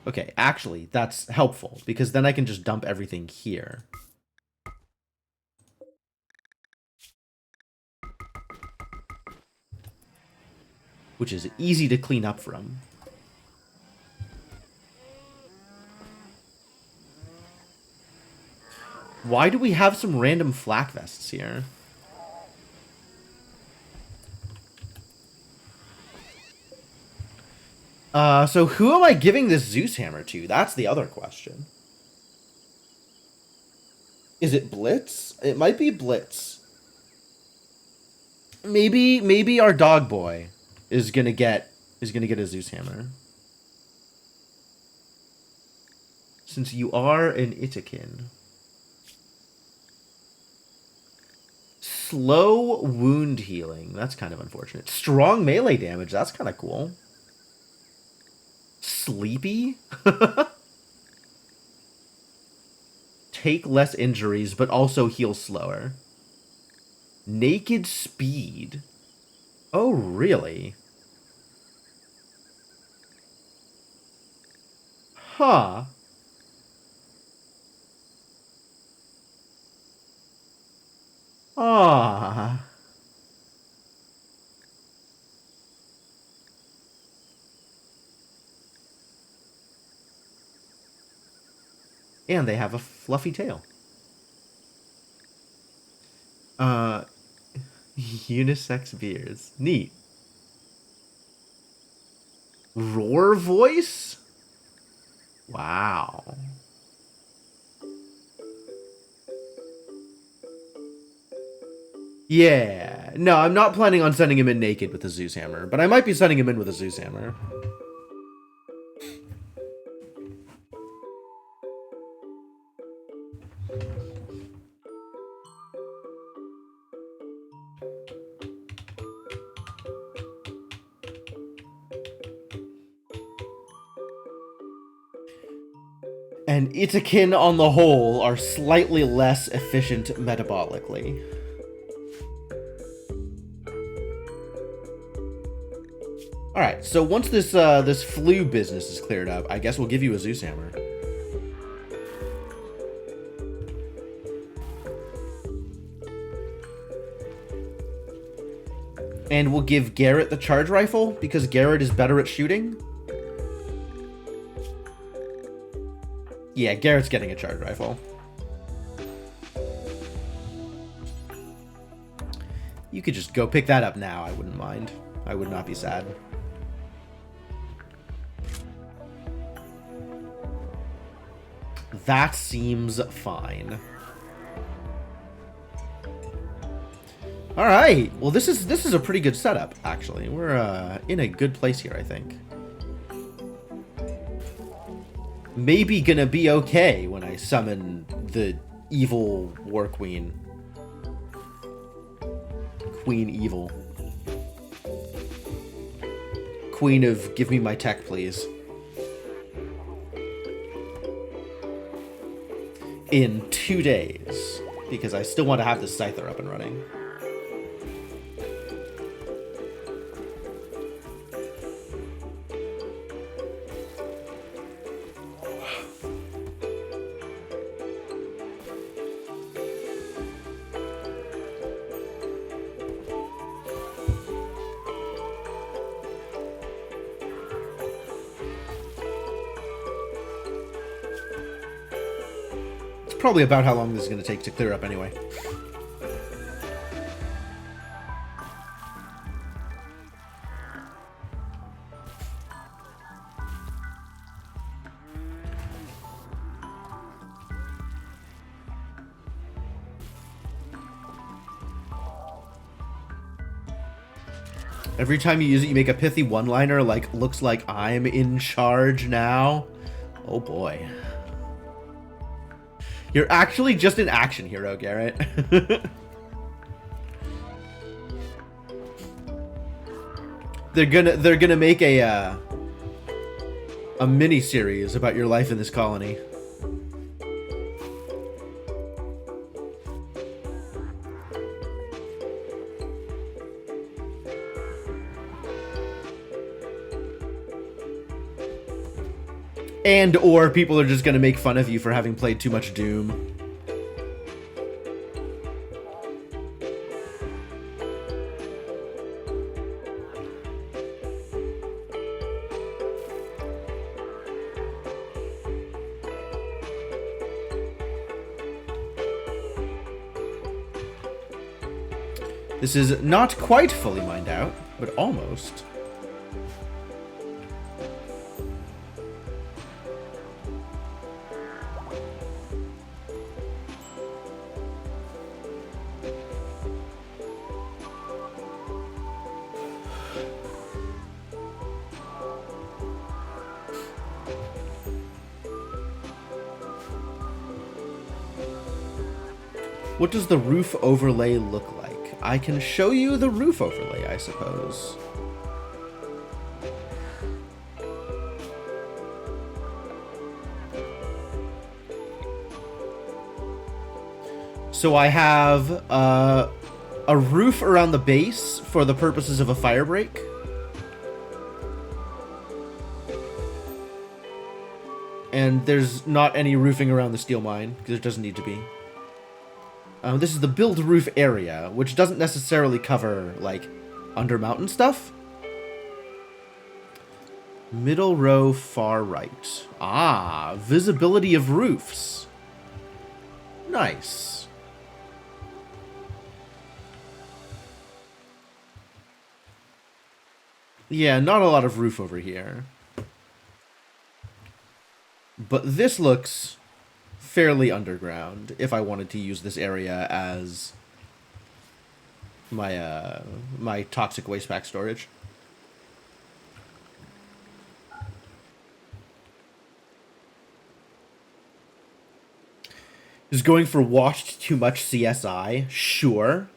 Speaker 1: Okay, actually, that's helpful, because then I can just dump everything here. Which is easy to clean up from. Why do we have some random flak vests here? So who am I giving this Zeus hammer to? That's the other question. Is it Blitz? It might be Blitz. Maybe our dog boy is gonna get a Zeus hammer. Since you are an Itakin. Slow wound healing. That's kind of unfortunate. Strong melee damage. That's kind of cool. Sleepy? Take less injuries, but also heal slower. Naked speed. Oh, really? Huh. Ah. And they have a fluffy tail. Unisex beers. Neat. Roar voice? Wow. Yeah. No, I'm not planning on sending him in naked with a Zeus hammer, but I might be sending him in with a Zeus hammer. And Itakin on the whole are slightly less efficient metabolically. Alright, so once this flu business is cleared up, I guess we'll give you a Zeus hammer. And we'll give Garrett the charge rifle, because Garrett is better at shooting. Yeah, Garrett's getting a charge rifle. You could just go pick that up now, I wouldn't mind. I would not be sad. That seems fine. All right. Well, this is a pretty good setup, actually. We're in a good place here, I think. maybe gonna be okay when I summon the evil War Queen. Queen Evil. Queen of give me my tech, please. In 2 days. Because I still want to have this Scyther up and running. Probably about how long this is going to take to clear up anyway. Every time you use it, you make a pithy one-liner like, looks like I'm in charge now. Oh boy. You're actually just an action hero, Garrett. They're gonna make a mini series about your life in this colony. And or people are just gonna make fun of you for having played too much Doom. This is not quite fully mined out, but almost. What does the roof overlay look like? I can show you the roof overlay, I suppose. So I have a roof around the base for the purposes of a fire break. And there's not any roofing around the steel mine, because it doesn't need to be. This is the build roof area, which doesn't necessarily cover, like, under mountain stuff. Middle row, far right. Ah, visibility of roofs. Nice. Yeah, not a lot of roof over here. But this looks fairly underground if I wanted to use this area as my my toxic waste pack storage. Is going for watched too much CSI? Sure.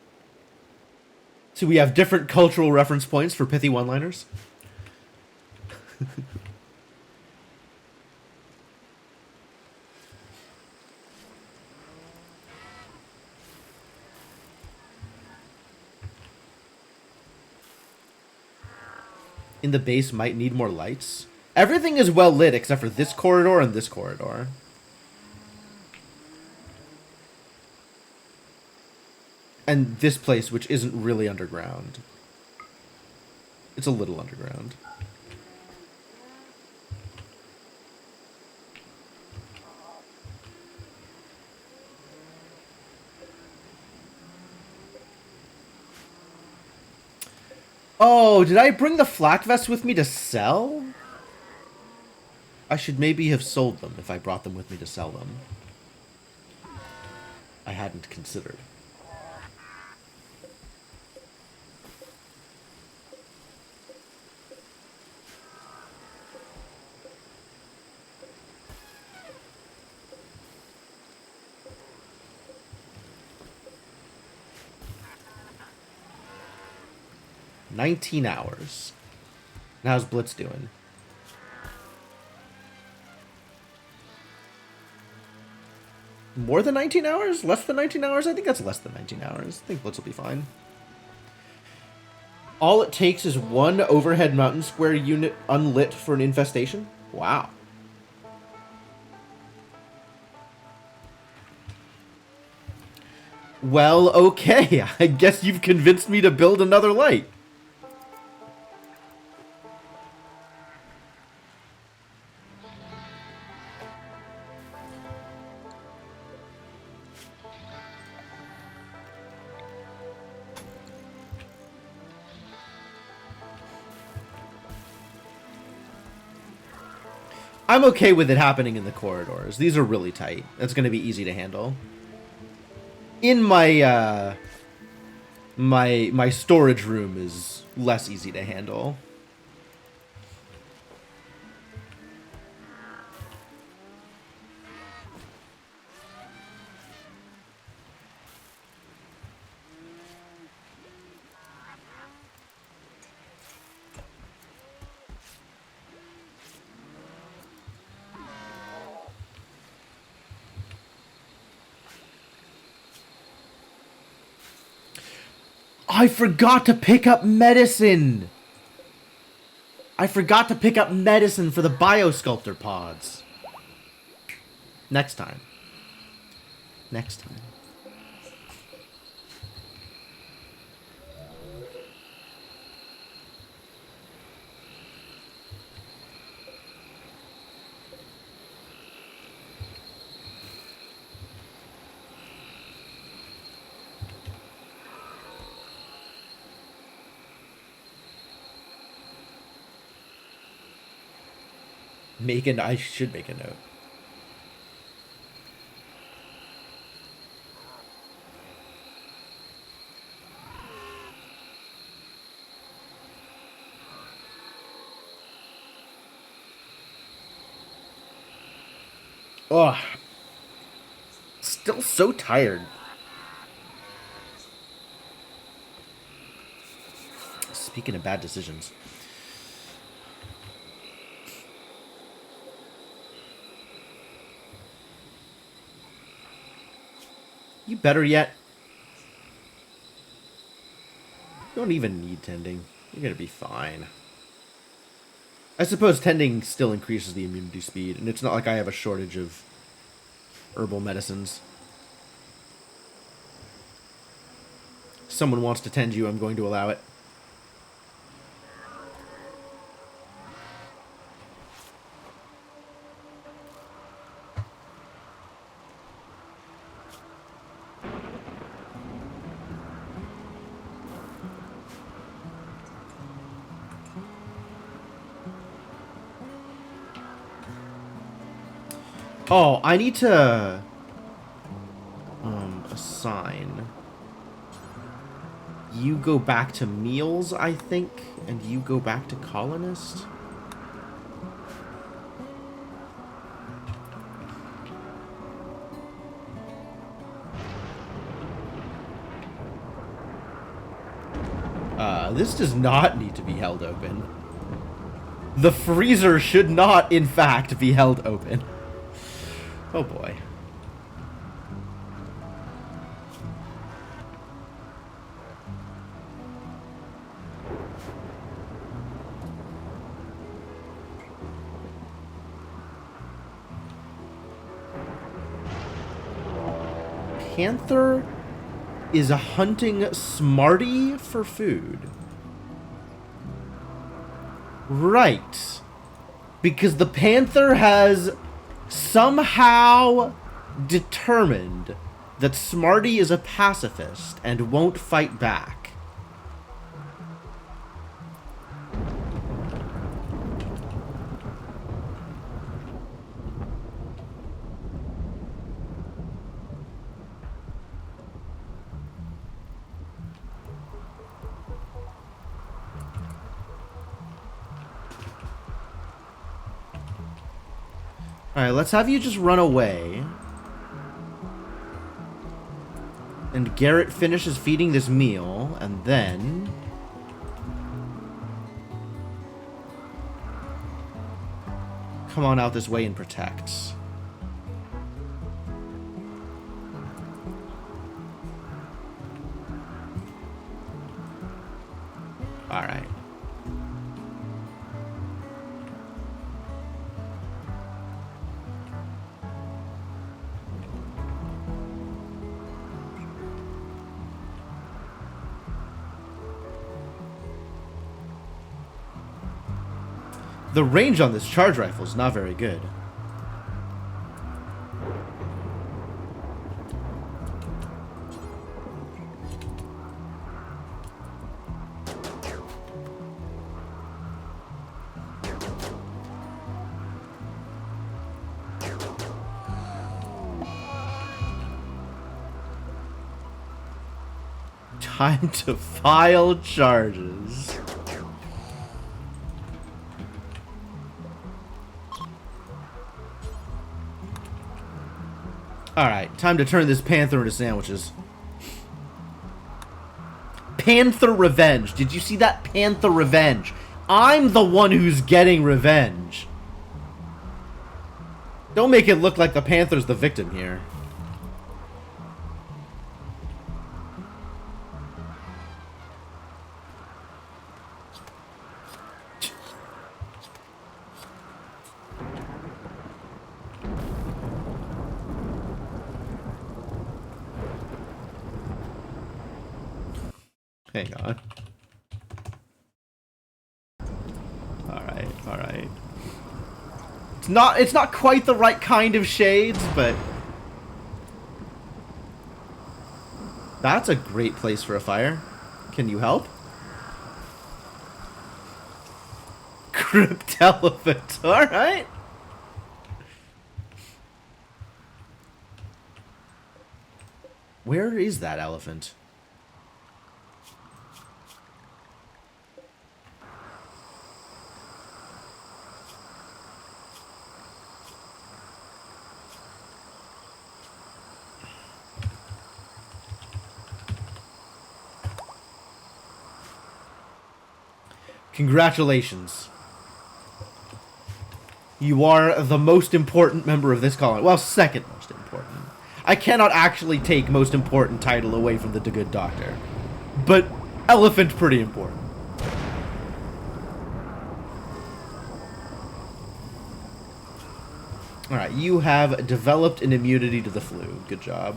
Speaker 1: So we have different cultural reference points for pithy one-liners. In the base might need more lights. Everything is well lit except for this corridor and this corridor. And this place, which isn't really underground. It's a little underground. Oh, did I bring the flak vest with me to sell? I should maybe have sold them if I brought them with me to sell them. I hadn't considered. 19 hours. And how's Blitz doing? More than 19 hours? Less than 19 hours? I think that's less than 19 hours. I think Blitz will be fine. All it takes is one overhead mountain square unit unlit for an infestation? Wow. Well, okay. I guess you've convinced me to build another light. I'm okay with it happening in the corridors. These are really tight. That's going to be easy to handle. In my my storage room is less easy to handle. I forgot to pick up medicine! I forgot to pick up medicine for the Biosculptor pods. Next time. Next time. I should make a note. Oh, still so tired. Speaking of bad decisions. You better yet. You don't even need tending. You're gonna be fine. I suppose tending still increases the immunity speed, and it's not like I have a shortage of herbal medicines. Someone wants to tend you, I'm going to allow it. Oh, I need to assign. You go back to meals, I think, and you go back to colonist. This does not need to be held open. The freezer should not, in fact, be held open. Oh boy. Panther is hunting Smarty for food. Right. Because the Panther has somehow determined that Smarty is a pacifist and won't fight back. Alright, let's have you just run away. And Garrett finishes feeding this meal, and then come on out this way and protect. Alright. The range on this charge rifle is not very good. Time to file charges. Alright, time to turn this panther into sandwiches. Panther revenge. Did you see that? Panther revenge. I'm the one who's getting revenge. Don't make it look like the panther's the victim here. Hang on. Alright, alright. It's not quite the right kind of shades, but that's a great place for a fire. Can you help? Crypt elephant, alright. Where is that elephant? Congratulations. You are the most important member of this colony. Well, second most important. I cannot actually take most important title away from the good doctor. But elephant pretty important. Alright, you have developed an immunity to the flu. Good job.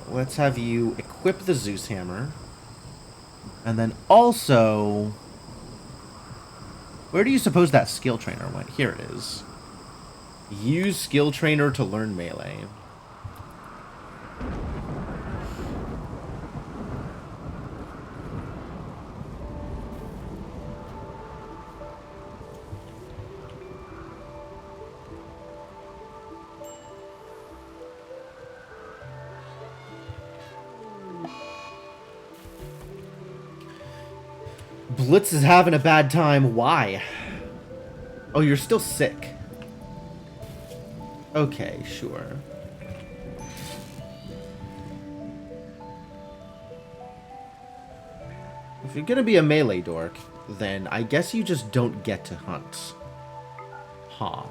Speaker 1: Let's have you equip the Zeus hammer. And then also... Where do you suppose that skill trainer went? Here it is. Use skill trainer to learn melee. Blitz is having a bad time. Why? Oh, you're still sick. Okay, sure. If you're gonna be a melee dork, then I guess you just don't get to hunt. Huh.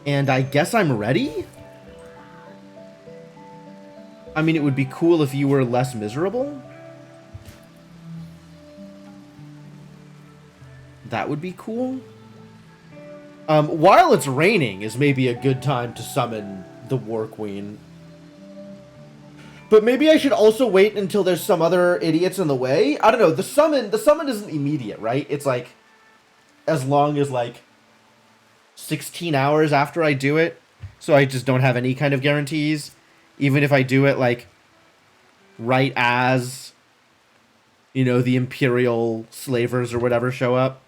Speaker 1: And I guess I'm ready? I mean, it would be cool if you were less miserable. That would be cool. While it's raining is maybe a good time to summon the War Queen. But maybe I should also wait until there's some other idiots in the way. I don't know. The summon isn't immediate, right? It's like as long as like 16 hours after I do it. So I just don't have any kind of guarantees. Even if I do it, like, right as, you know, the Imperial slavers or whatever show up.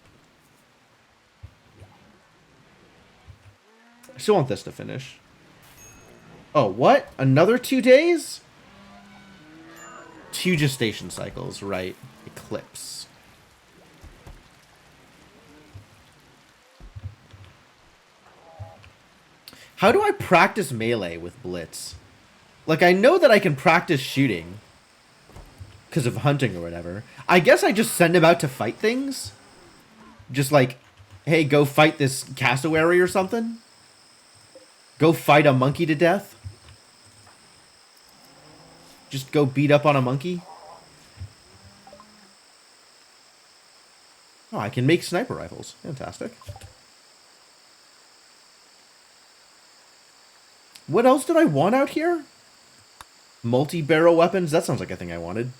Speaker 1: I still want this to finish. Oh, what? Another 2 days? 2 gestation cycles, right. Eclipse. How do I practice melee with Blitz? Like, I know that I can practice shooting because of hunting or whatever. I guess I just send him out to fight things. Just like, hey, go fight this cassowary or something. Go fight a monkey to death. Just go beat up on a monkey. Oh, I can make sniper rifles. Fantastic. What else did I want out here? Multi-barrel weapons? That sounds like a thing I wanted.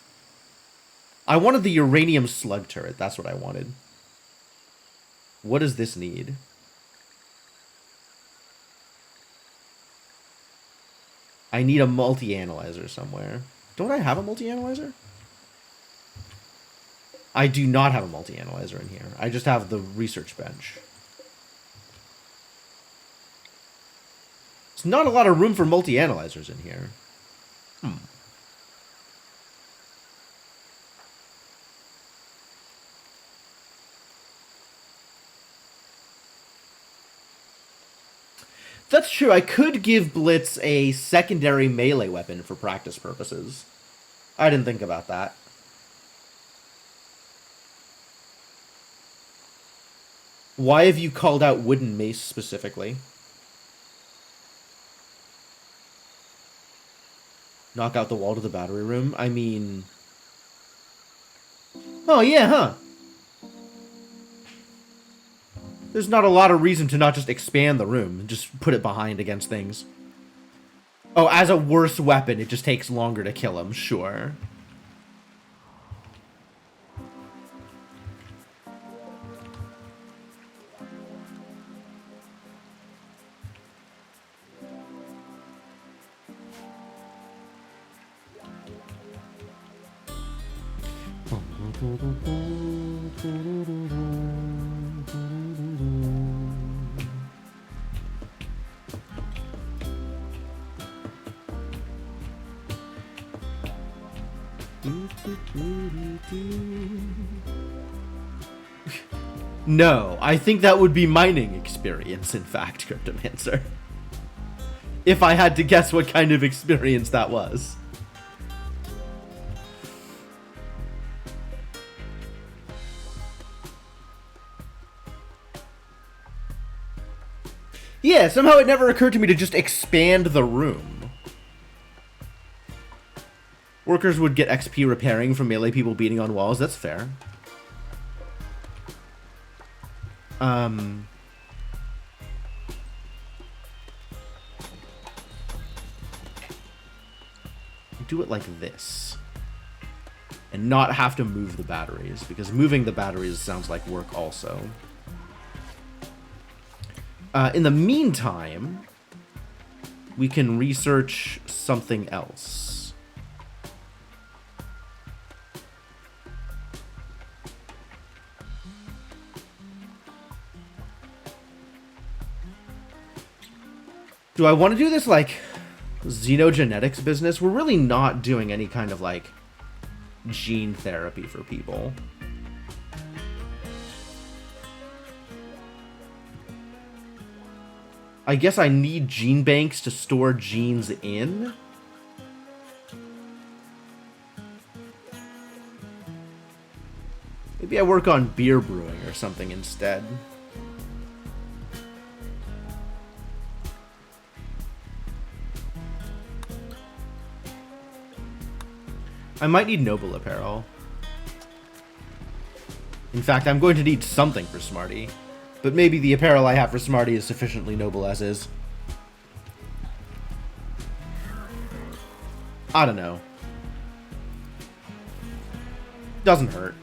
Speaker 1: I wanted the uranium slug turret. That's what I wanted. What does this need? I need a multi-analyzer somewhere. Don't I have a multi-analyzer? I do not have a multi-analyzer in here. I just have the research bench. There's not a lot of room for multi-analyzers in here. That's true. I could give Blitz a secondary melee weapon for practice purposes. I didn't think about that. Why have you called out wooden mace specifically? Knock out the wall to the battery room? I mean... Oh, yeah, huh? There's not a lot of reason to not just expand the room and just put it behind against things. Oh, as a worse weapon, it just takes longer to kill him, sure. No, I think that would be mining experience, in fact, Cryptomancer. If I had to guess what kind of experience that was. Yeah, somehow it never occurred to me to just expand the room. Workers would get XP repairing from melee people beating on walls, that's fair. Do it like this. And not have to move the batteries, because moving the batteries sounds like work also. In the meantime, we can research something else. Do I want to do this, like, xenogenetics business? We're really not doing any kind of, like, gene therapy for people. I guess I need gene banks to store genes in. Maybe I work on beer brewing or something instead. I might need noble apparel. In fact, I'm going to need something for Smarty. But maybe the apparel I have for Smarty is sufficiently noble as is. I don't know. Doesn't hurt.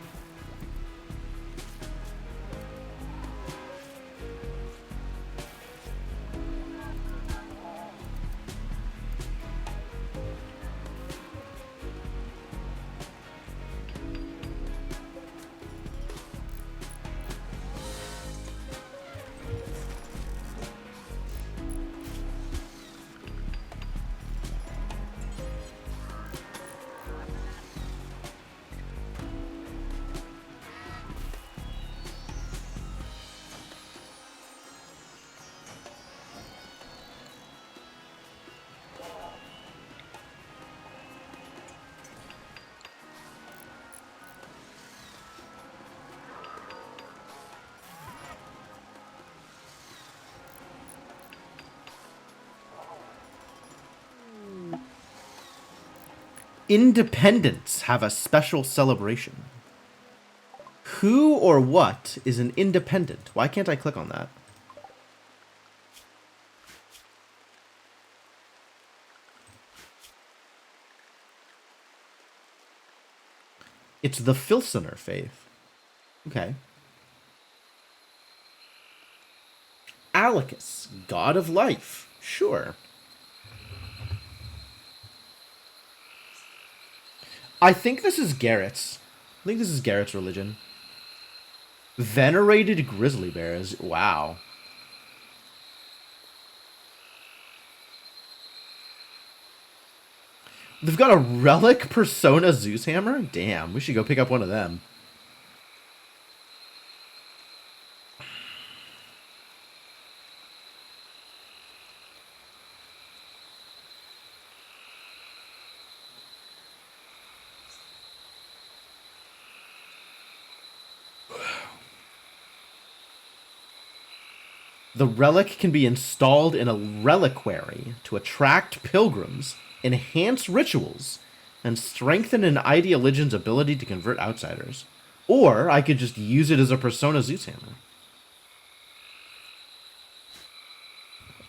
Speaker 1: Independents have a special celebration. Who or what is an independent? Why can't I click on that? It's the Filsener faith. Okay. Alicus, god of life. Sure. I think this is Garrett's. I think this is Garrett's religion. Venerated grizzly bears. Wow. They've got a relic Persona Zeus hammer? Damn, we should go pick up one of them. The relic can be installed in a reliquary to attract pilgrims, enhance rituals, and strengthen an ideoligion's ability to convert outsiders. Or I could just use it as a Persona Zeus hammer.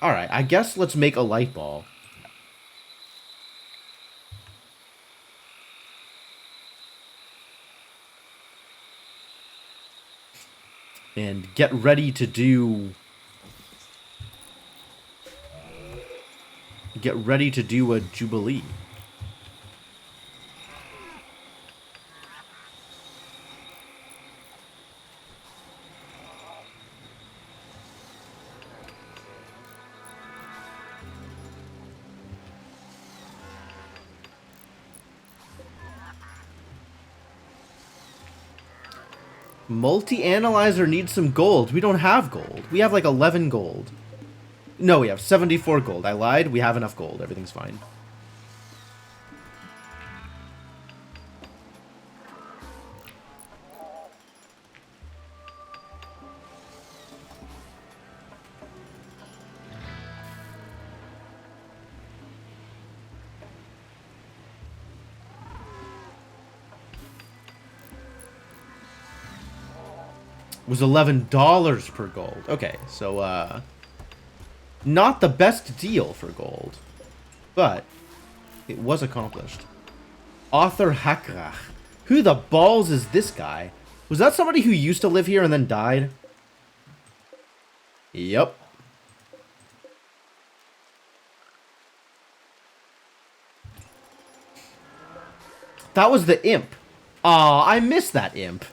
Speaker 1: Alright, I guess let's make a light ball. And get ready to do... Get ready to do a Jubilee. Multi-analyzer needs some gold. We don't have gold. We have like 11 gold. No, we have 74 gold. I lied. We have enough gold. Everything's fine. It was $11 per gold. Okay, so, not the best deal for gold, but it was accomplished. Author Hakrach. Who the balls is this guy? Was that somebody who used to live here and then died? Yep. That was the imp. Aw, I missed that imp.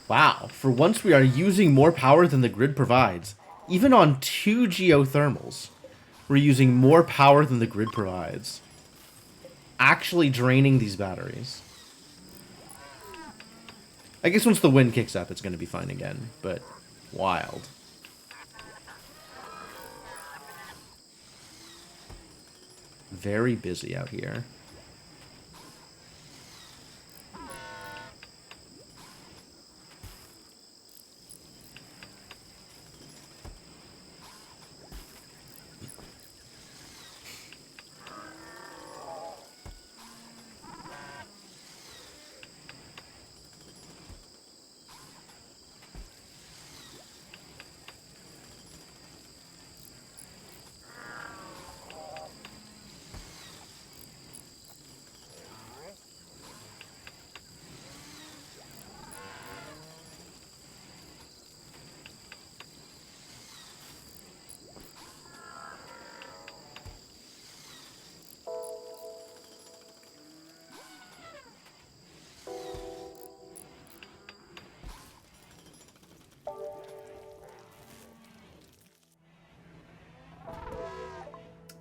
Speaker 1: Wow, for once we are using more power than the grid provides. Even on 2 geothermals, we're using more power than the grid provides. Actually draining these batteries. I guess once the wind kicks up, it's going to be fine again, but wild. Very busy out here.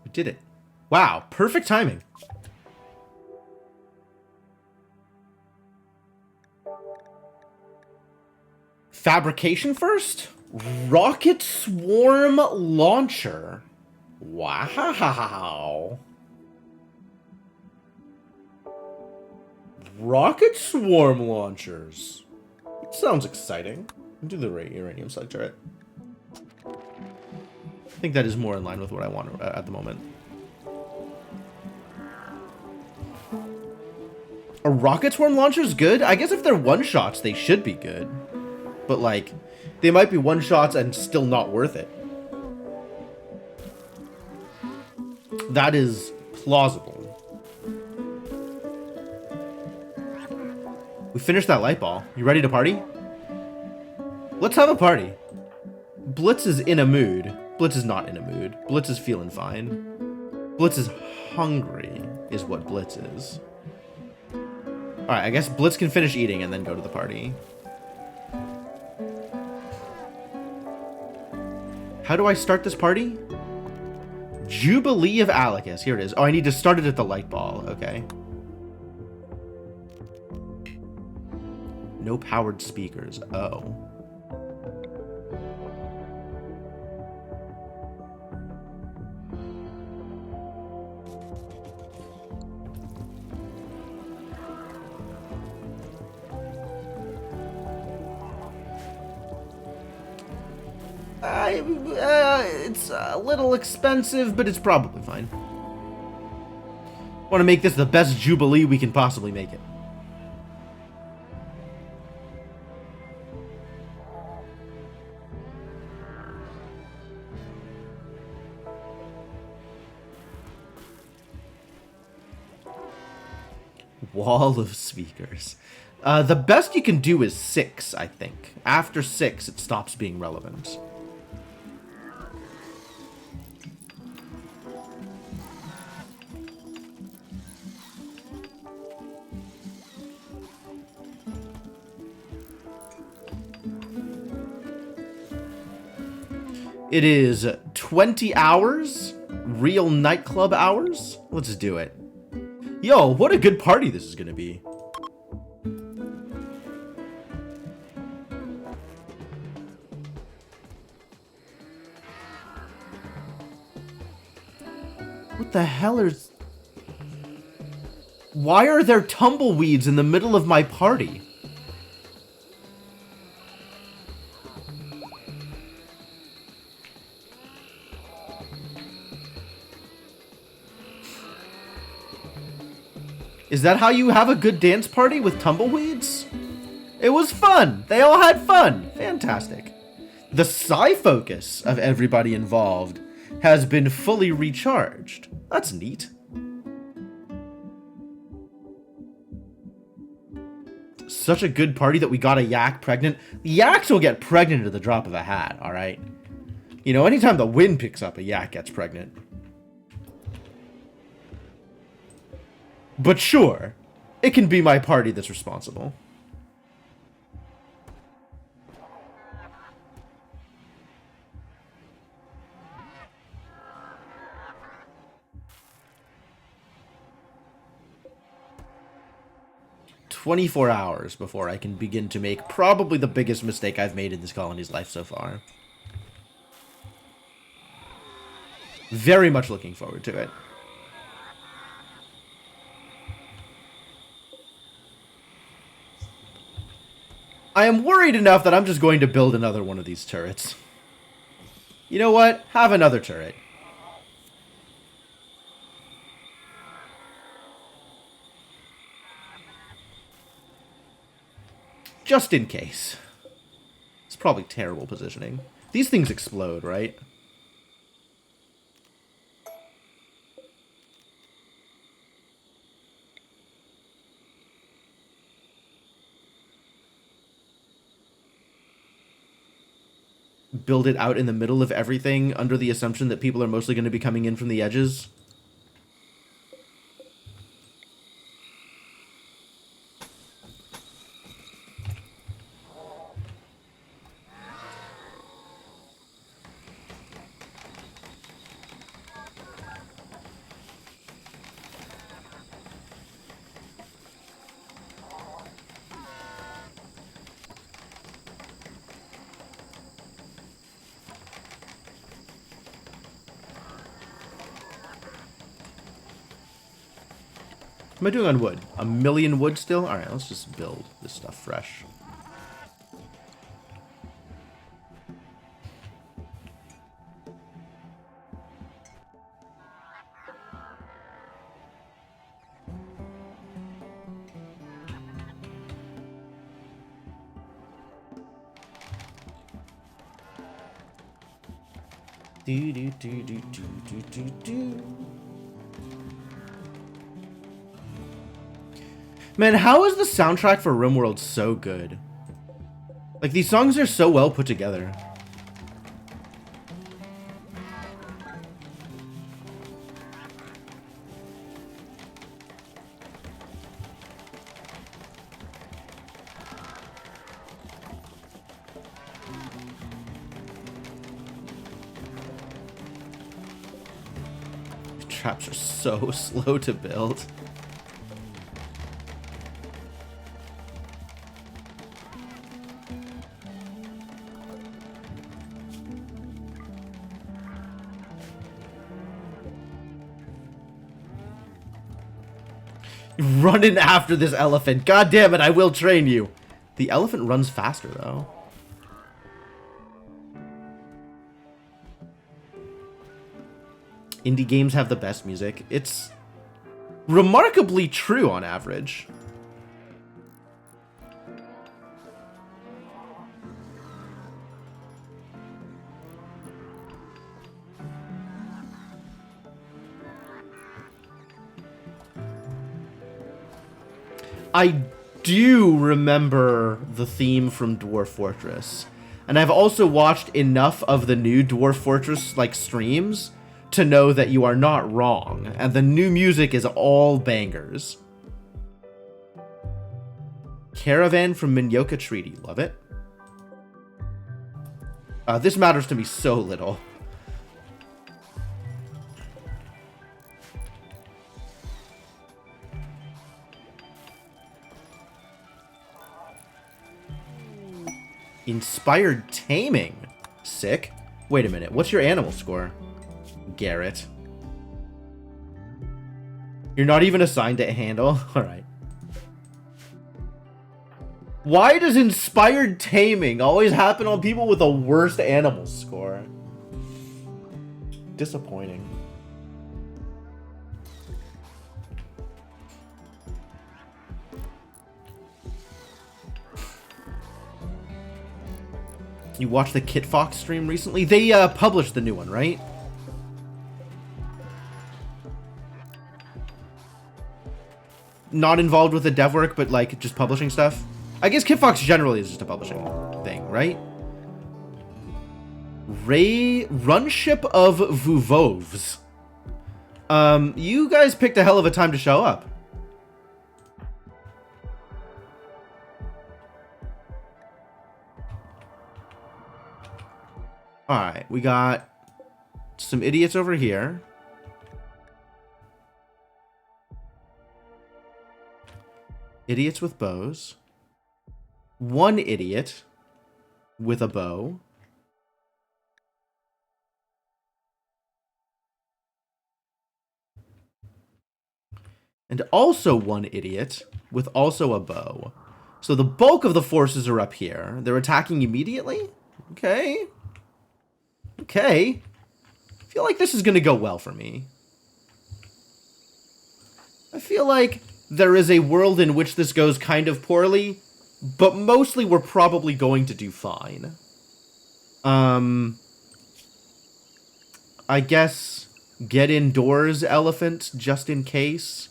Speaker 1: We did it. Wow, perfect timing. Fabrication first? Rocket Swarm Launcher. Wow. Rocket Swarm Launchers. It sounds exciting. Do the uranium slug turret. I think that is more in line with what I want at the moment. A rocket swarm launcher is good? I guess if they're one-shots, they should be good. But, like, they might be one-shots and still not worth it. That is plausible. We finished that light ball. You ready to party? Let's have a party. Blitz is in a mood. Blitz is not in a mood. Blitz is feeling fine. Blitz is hungry, is what Blitz is. Alright, I guess Blitz can finish eating and then go to the party. How do I start this party? Jubilee of Alicus. Here it is. Oh, I need to start it at the light ball. Okay. No powered speakers. Oh. It's a little expensive, but it's probably fine. Want to make this the best Jubilee we can possibly make it. Wall of speakers. The best you can do is 6, I think. After 6, it stops being relevant. It is 20 hours? Real nightclub hours? Let's do it. Yo, what a good party this is gonna be. What the hell is... Why are there tumbleweeds in the middle of my party? Is that how you have a good dance party with tumbleweeds? It was fun. They all had fun. Fantastic. The psi focus of everybody involved has been fully recharged. That's neat. Such a good party that we got a yak pregnant. Yaks will get pregnant at the drop of a hat, alright? You know, anytime the wind picks up, a yak gets pregnant. But sure, it can be my party that's responsible. "24 hours before I can begin to make probably the biggest mistake I've made in this colony's life so far. Very much looking forward to it. I am worried enough that I'm just going to build another one of these turrets. You know what? Have another turret. Just in case. It's probably terrible positioning. These things explode, right? Build it out in the middle of everything under the assumption that people are mostly going to be coming in from the edges. What am I doing on wood? 1,000,000 wood still? Alright, let's just build this stuff fresh. Do, do, do, do, do, do, do, do. Man, how is the soundtrack for Rimworld so good? Like, these songs are so well put together. Traps are so slow to build. Running after this elephant. God damn it, I will train you. The elephant runs faster though. Indie games have the best music. It's remarkably true on average. I do remember the theme from Dwarf Fortress. And I've also watched enough of the new Dwarf Fortress like streams to know that you are not wrong, and the new music is all bangers. Caravan from Minyoka Treaty, love it. This matters to me so little. Inspired taming, sick. Wait a minute, what's your animal score? Garrett. You're not even assigned to handle? Alright. Why does inspired taming always happen on people with the worst animal score? Disappointing. You watched the Kit Fox stream recently? They published the new one, right? Not involved with the dev work, but like just publishing stuff. I guess Kit Fox generally is just a publishing thing, right? Runship of Vuvovs. You guys picked a hell of a time to show up. Alright, we got some idiots over here. Idiots with bows. One idiot with a bow. And also one idiot with also a bow. So the bulk of the forces are up here. They're attacking immediately? Okay. Okay. I feel like this is going to go well for me. I feel like there is a world in which this goes kind of poorly, but mostly we're probably going to do fine. I guess get indoors, elephant, just in case.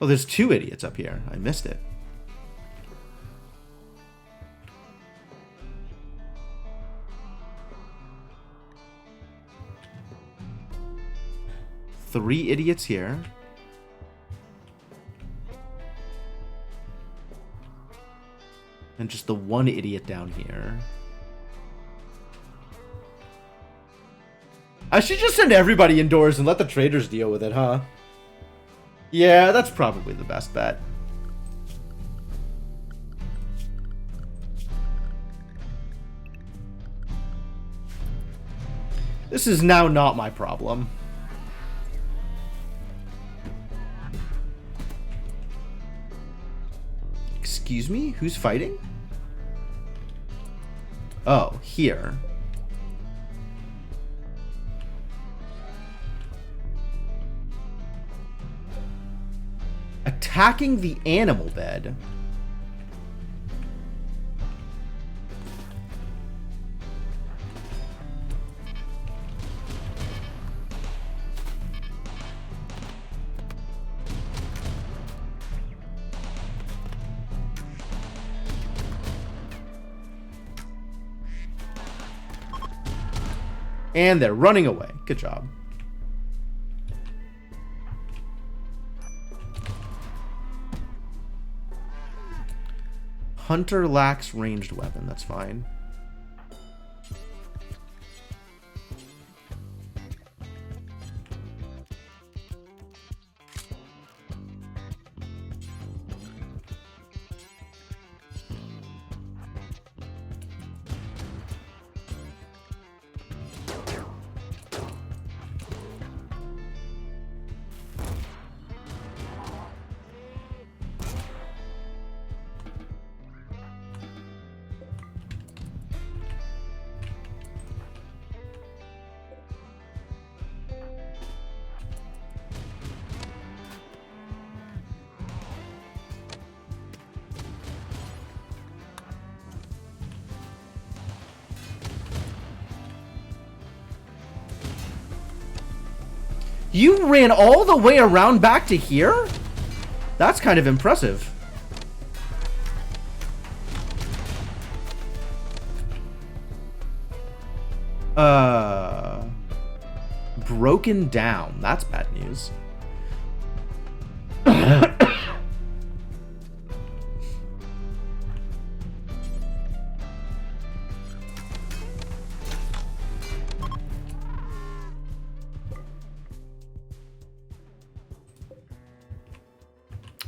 Speaker 1: Oh, there's two idiots up here. I missed it. Three idiots here. And just the one idiot down here. I should just send everybody indoors and let the traders deal with it, huh? Yeah, that's probably the best bet. This is now not my problem. Excuse me? Who's fighting? Oh, here. Attacking the animal bed. And they're running away. Good job. Hunter lacks ranged weapon. That's fine. You ran all the way around back to here? That's kind of impressive. Broken down. That's bad news.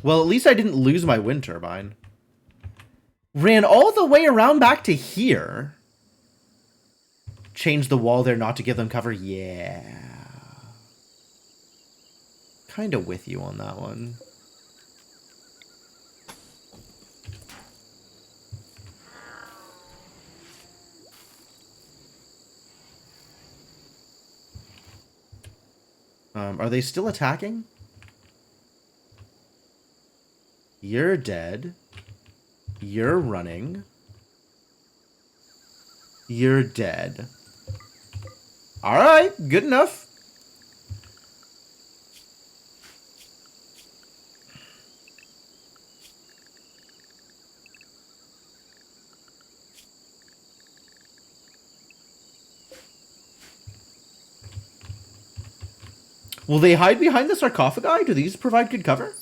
Speaker 1: Well, at least I didn't lose my wind turbine. Ran all the way around back to here. Changed the wall there not to give them cover. Yeah. Kind of with you on that one. Are they still attacking? You're dead. You're running. You're dead. Alright, good enough. Will they hide behind the sarcophagi? Do these provide good cover?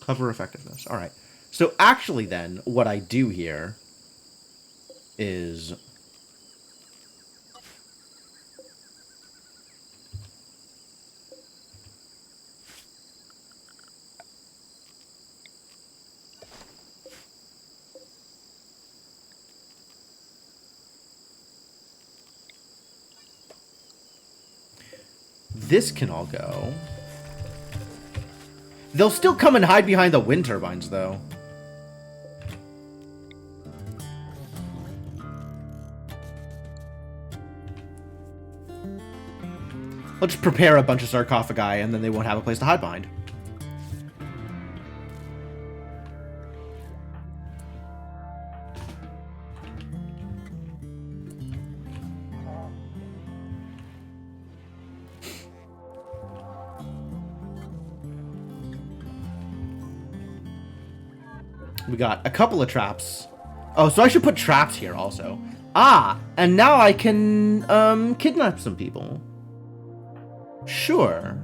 Speaker 1: Cover effectiveness. All right. So actually then, what I do here is... this can all go. They'll still come and hide behind the wind turbines, though. I'll just prepare a bunch of sarcophagi, and then they won't have a place to hide behind. We got a couple of traps. Oh, so I should put traps here also. Ah, and now I can, kidnap some people. Sure.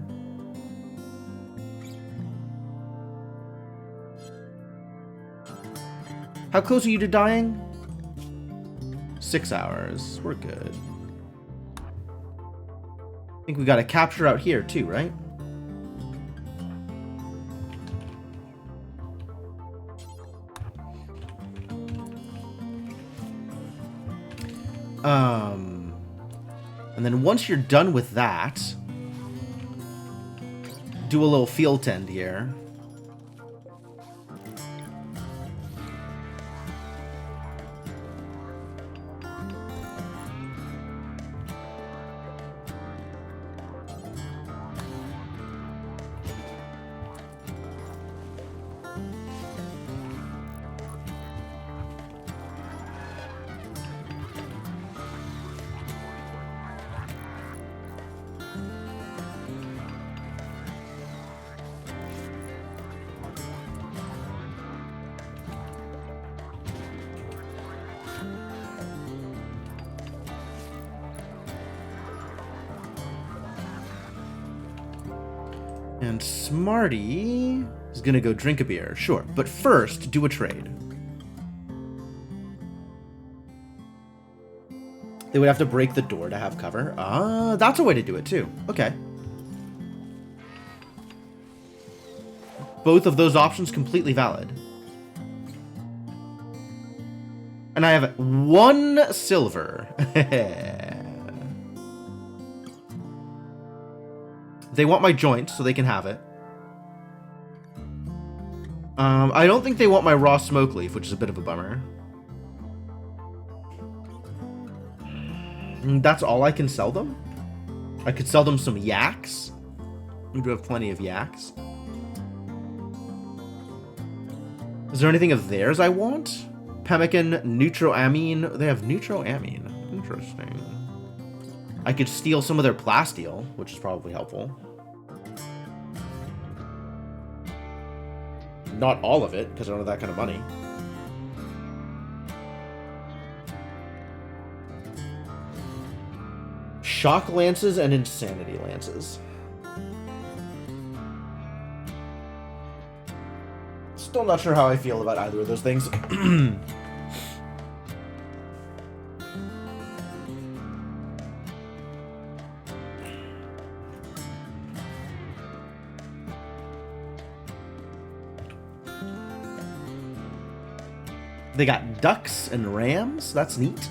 Speaker 1: How close are you to dying? 6 hours. We're good. think we got a capture out here too, right? And then once you're done with that, do a little field tend here. And Smarty is gonna go drink a beer, sure. But first, do a trade. They would have to break the door to have cover. Ah, that's a way to do it too. Okay. Both of those options completely valid. And I have 1 silver. They want my joint, so they can have it. I don't think they want my raw smoke leaf, which is a bit of a bummer. That's all I can sell them? I could sell them some yaks. We do have plenty of yaks. Is there anything of theirs I want? Pemmican, neutroamine. They have neutroamine. Interesting. I could steal some of their plasteel, which is probably helpful. Not all of it, because I don't have that kind of money. Shock lances and insanity lances. Still not sure how I feel about either of those things. They got ducks and rams. That's neat.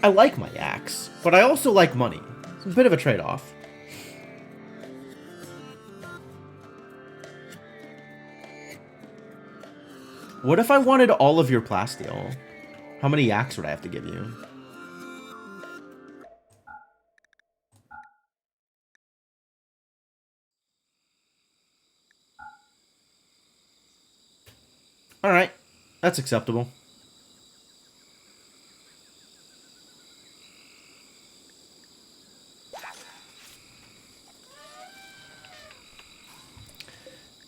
Speaker 1: I like my axe, but I also like money. It's a bit of a trade-off. What if I wanted all of your plasteel? How many yaks would I have to give you? Alright, that's acceptable.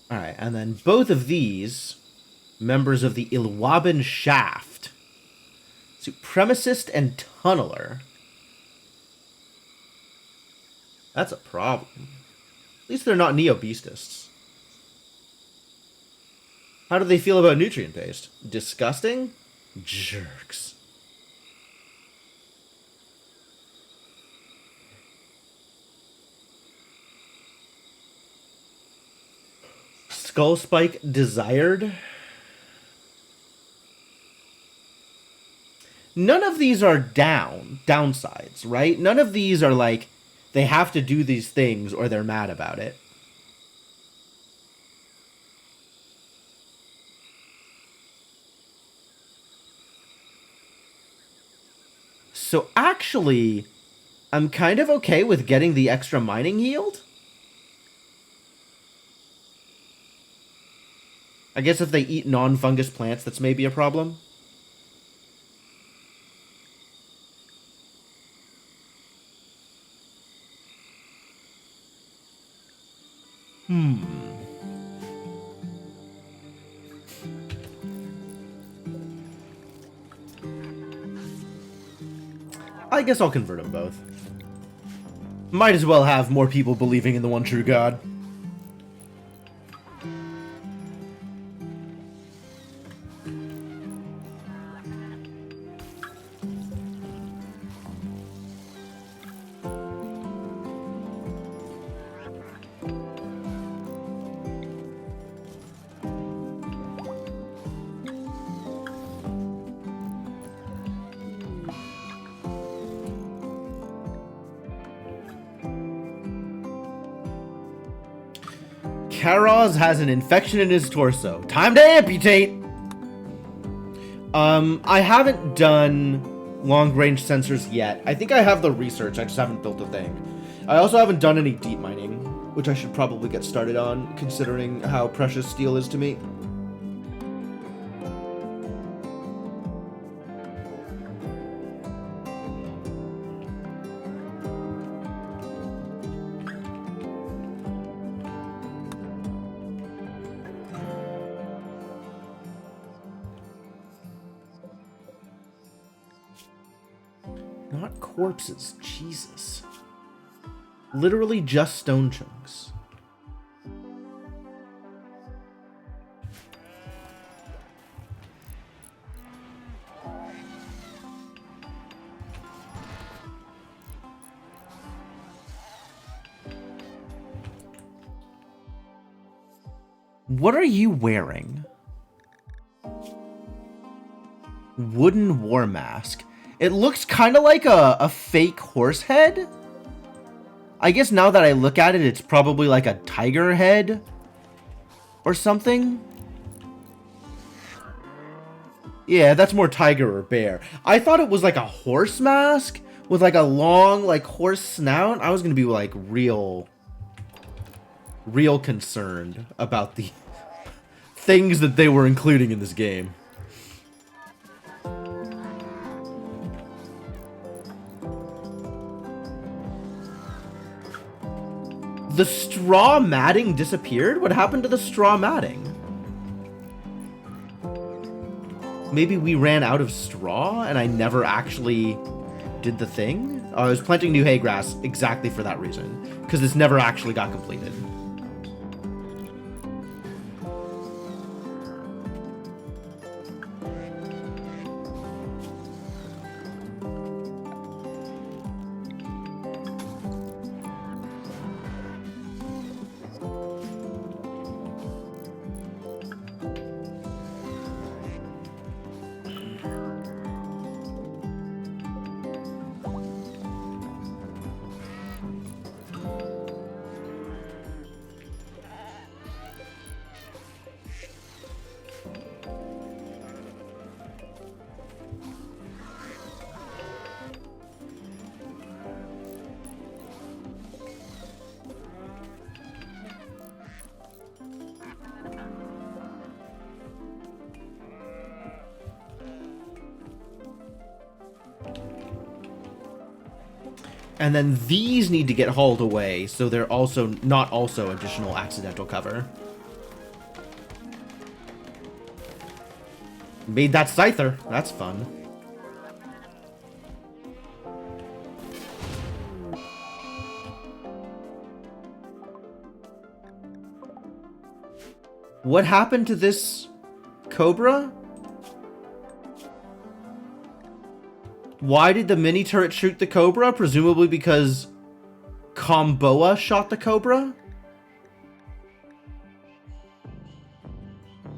Speaker 1: Alright, and then both of these members of the Ilwaben Shaft. Supremacist and Tunneler. That's a problem. At least they're not Neo-Beastists. How do they feel about nutrient paste? Disgusting? Jerks. Skull Spike desired? None of these are downsides, right? None of these are like, they have to do these things or they're mad about it. So actually, I'm kind of okay with getting the extra mining yield. I guess if they eat non-fungus plants, that's maybe a problem. I guess I'll convert them both. Might as well have more people believing in the one true God. Karaz has an infection in his torso. Time to amputate! I haven't done long-range sensors yet. I think I have the research, I just haven't built a thing. I also haven't done any deep mining, which I should probably get started on, considering how precious steel is to me. Not corpses, Jesus. Literally just stone chunks. What are you wearing? Wooden war mask. It looks kind of like a fake horse head. I guess now that I look at it, it's probably like a tiger head or something. Yeah, that's more tiger or bear. I thought it was like a horse mask with like a long like horse snout. I was gonna be like real concerned about the things that they were including in this game. The straw matting disappeared? What happened to the straw matting? Maybe we ran out of straw and I never actually did the thing? Oh, I was planting new hay grass exactly for that reason. Because this never actually got completed. And then these need to get hauled away, so they're also not also additional accidental cover. Made that scyther. That's fun. What happened to this cobra? Why did the mini turret shoot the cobra? Presumably because Comboa shot the cobra?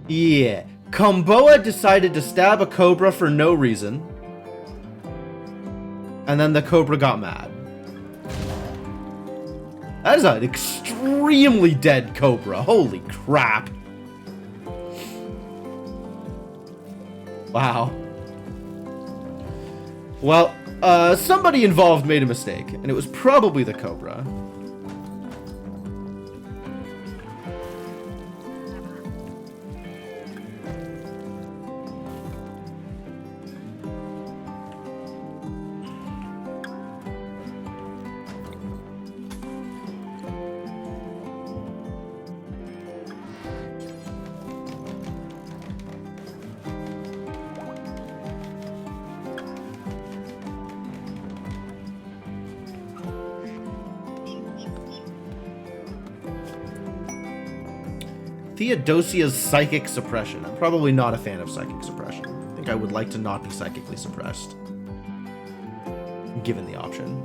Speaker 1: Yeah. Comboa decided to stab a cobra for no reason. And then the cobra got mad. That is an extremely dead cobra. Holy crap. Wow. Well, somebody involved made a mistake, and it was probably the cobra. Theodosia's Psychic Suppression. I'm probably not a fan of Psychic Suppression. I think I would like to not be psychically suppressed, given the option.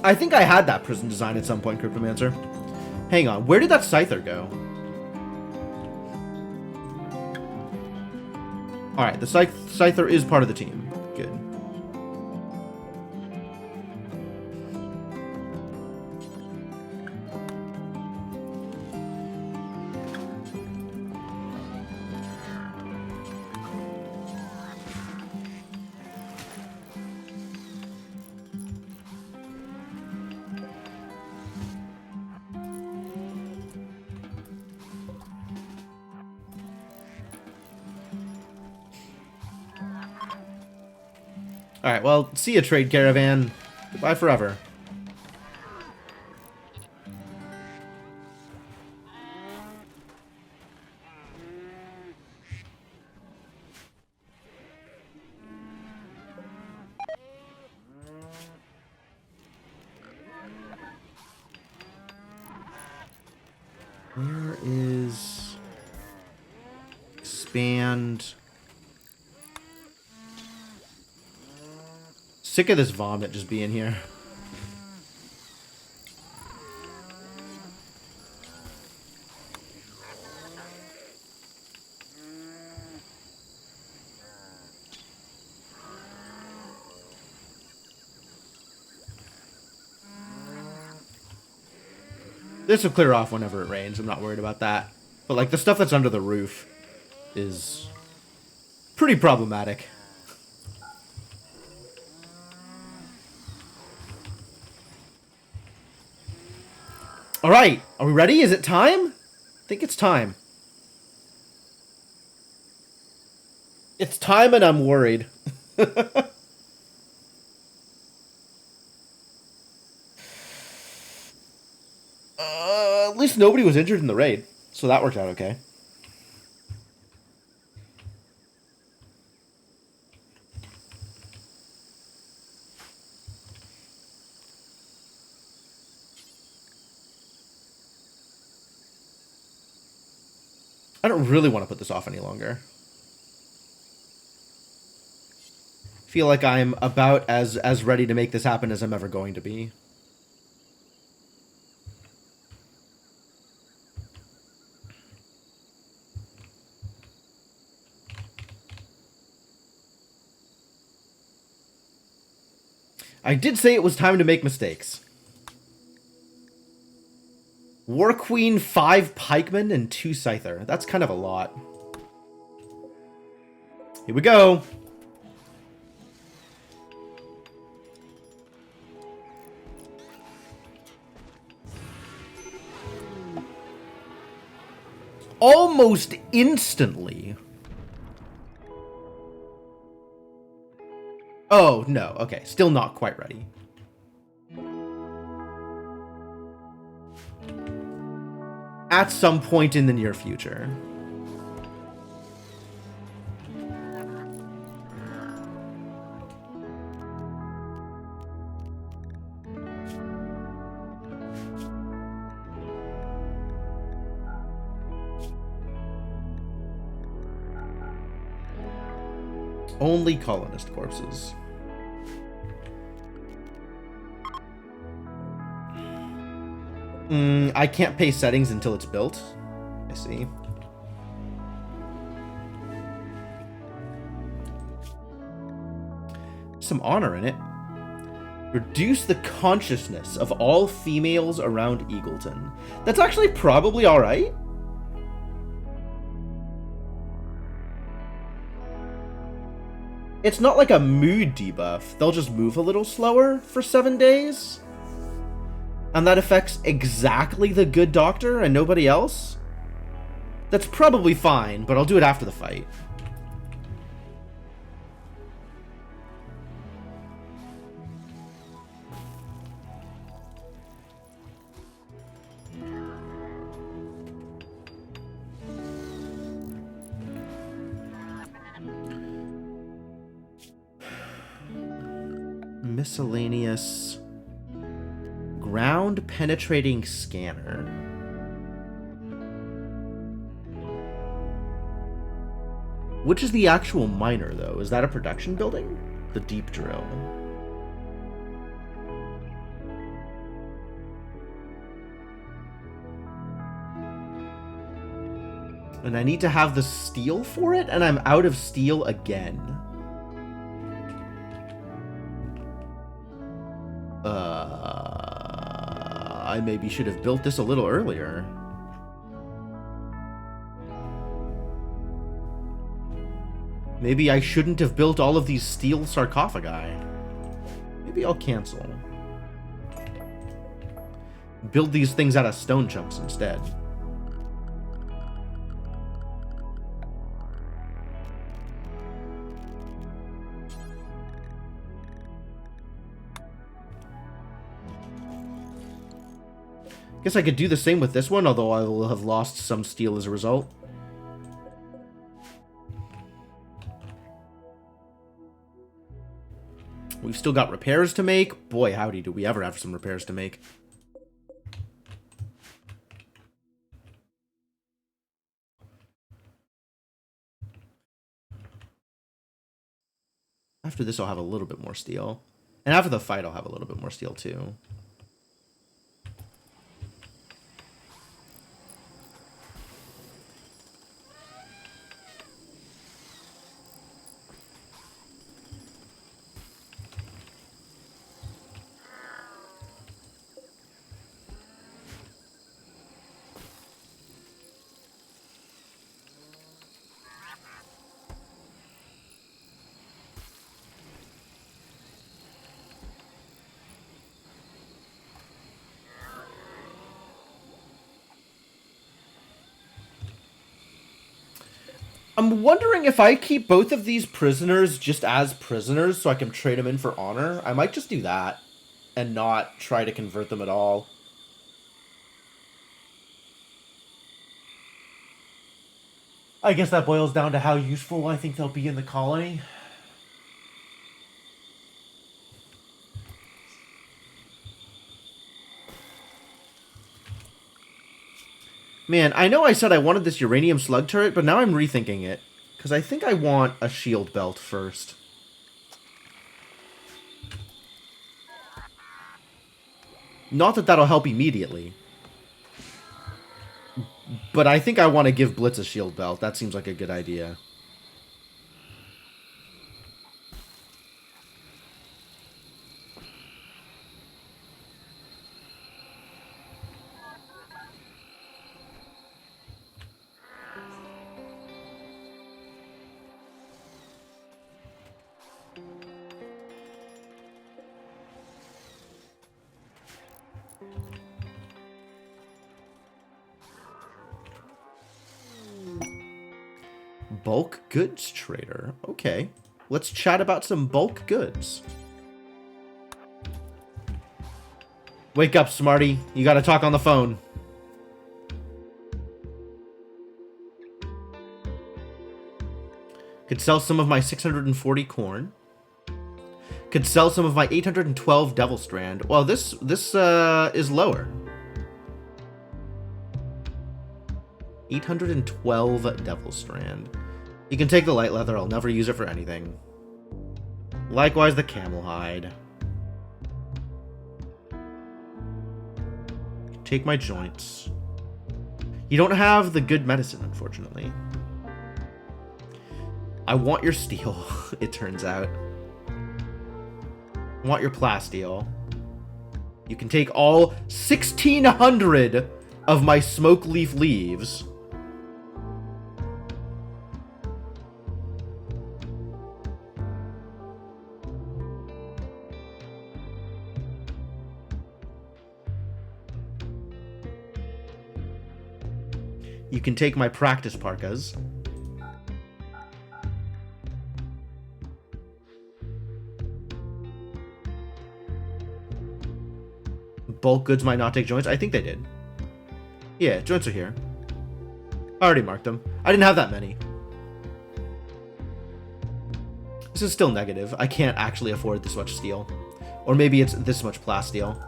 Speaker 1: I think I had that prison design at some point, Cryptomancer. Hang on, where did that Scyther go? Alright, the Scyther is part of the team. Good. Alright, well, see ya, Trade Caravan. Goodbye forever. Where is... Expand... Sick of this vomit just being here. This will clear off whenever it rains. I'm not worried about that. But like the stuff that's under the roof is pretty problematic. All right, are we ready? Is it time? I think it's time. It's time and I'm worried. At least nobody was injured in the raid, so that worked out okay. I don't really want to put this off any longer. Feel like I'm about as ready to make this happen as I'm ever going to be. I did say it was time to make mistakes. War Queen, 5 Pikemen, and 2 Scyther. That's kind of a lot. Here we go. Almost instantly. Oh, no. Okay, still not quite ready. At some point in the near future. Only colonist corpses. I can't pay settings until it's built. I see. Some honor in it. Reduce the consciousness of all females around Eagleton. That's actually probably alright. It's not like a mood debuff. They'll just move a little slower for 7 days. And that affects exactly the good doctor and nobody else? That's probably fine, but I'll do it after the fight. Miscellaneous ground penetrating scanner. Which is the actual miner, though? Is that a production building? The deep drill. And I need to have the steel for it, and I'm out of steel again. I maybe should have built this a little earlier. Maybe I shouldn't have built all of these steel sarcophagi. Maybe I'll cancel. Build these things out of stone chunks instead. Guess I could do the same with this one, although I will have lost some steel as a result. We've still got repairs to make. Boy, howdy, do we ever have some repairs to make. After this, I'll have a little bit more steel. And after the fight, I'll have a little bit more steel, too. I'm wondering if I keep both of these prisoners just as prisoners so I can trade them in for honor. I might just do that and not try to convert them at all. I guess that boils down to how useful I think they'll be in the colony. Man, I know I said I wanted this uranium slug turret, but now I'm rethinking it. Because I think I want a shield belt first. Not that that'll help immediately. But I think I want to give Blitz a shield belt. That seems like a good idea. Bulk goods trader. Okay. Let's chat about some bulk goods. Wake up, smarty. You gotta talk on the phone. Could sell some of my 640 corn. Could sell some of my 812 devil strand. Well, this is lower. 812 devil strand. You can take the light leather, I'll never use it for anything. Likewise the camel hide. Take my joints. You don't have the good medicine, unfortunately. I want your steel, it turns out. I want your plasteel. You can take all 1,600 of my smoke leaf leaves. You can take my practice parkas. Bulk goods might not take joints. I think they did. Yeah, joints are here. I already marked them. I didn't have that many. This is still negative. I can't actually afford this much steel. Or maybe it's this much plasteel.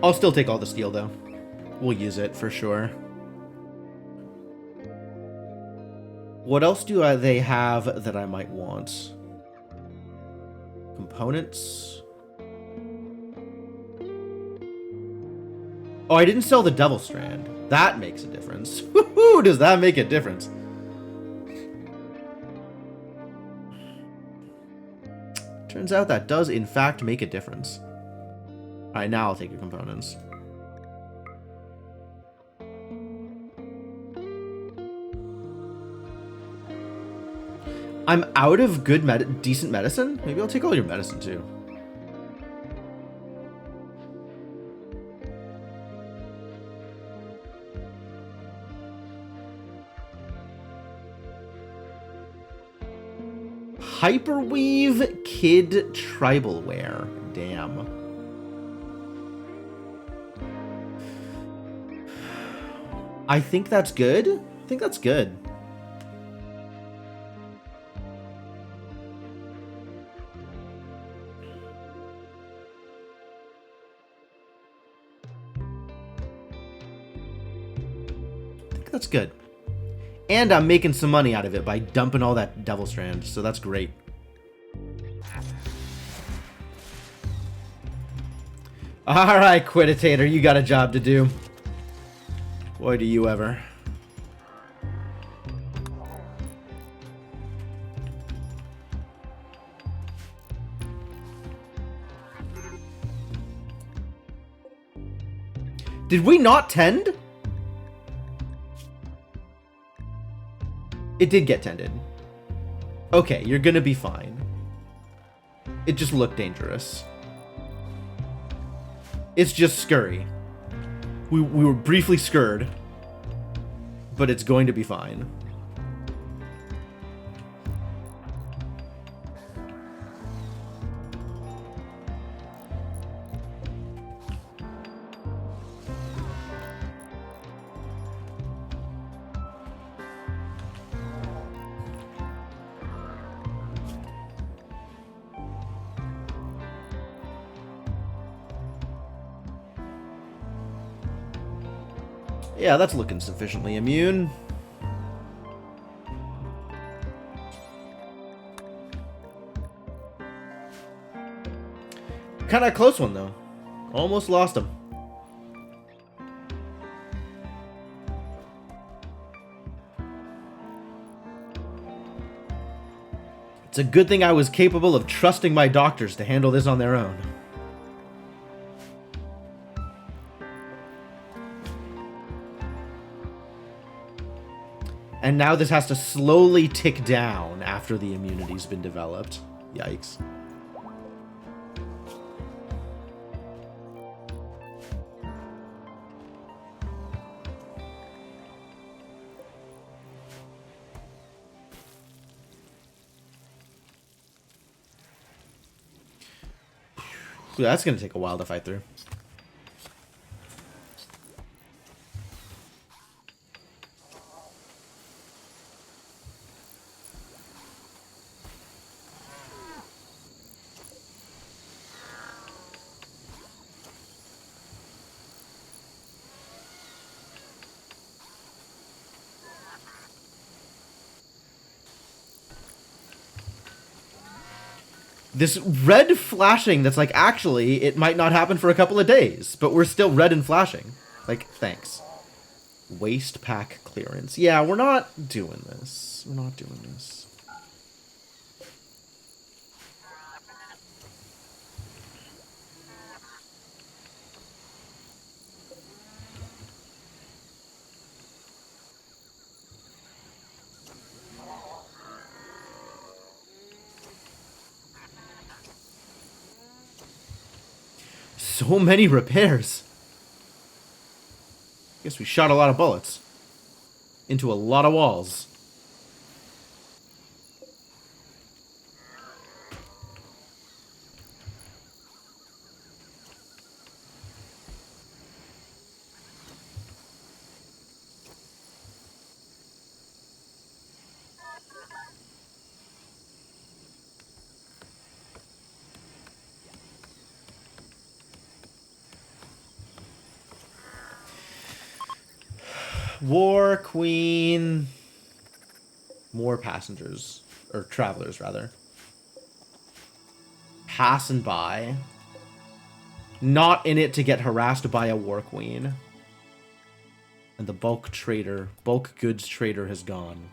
Speaker 1: I'll still take all the steel, though. We'll use it for sure. What else do they have that I might want? Components? Oh, I didn't sell the Devil Strand. That makes a difference. Woohoo! Does that make a difference? Turns out that does, in fact, make a difference. Alright, now I'll take your components. I'm out of good decent medicine? Maybe I'll take all your medicine, too. Hyperweave Kid Tribal Wear. Damn. I think that's good. I think that's good. I think that's good. And I'm making some money out of it by dumping all that Devil Strand, so that's great. Alright, Quiditator, you got a job to do. Boy, do you ever. Did we not tend? It did get tended. Okay, you're gonna be fine. It just looked dangerous. It's just scurry. We were briefly scurred, but it's going to be fine. Yeah, that's looking sufficiently immune. Kind of a close one, though. Almost lost him. It's a good thing I was capable of trusting my doctors to handle this on their own. And now this has to slowly tick down after the immunity's been developed. Yikes. That's going to take a while to fight through. This red flashing that's like, actually, it might not happen for a couple of days, but we're still red and flashing. Like, thanks. Waste pack clearance. Yeah, we're not doing this. We're not doing this. So many repairs. Guess we shot a lot of bullets into a lot of walls. War Queen. More passengers. Or travelers, rather. Passing by. Not in it to get harassed by a War Queen. And the bulk goods trader has gone.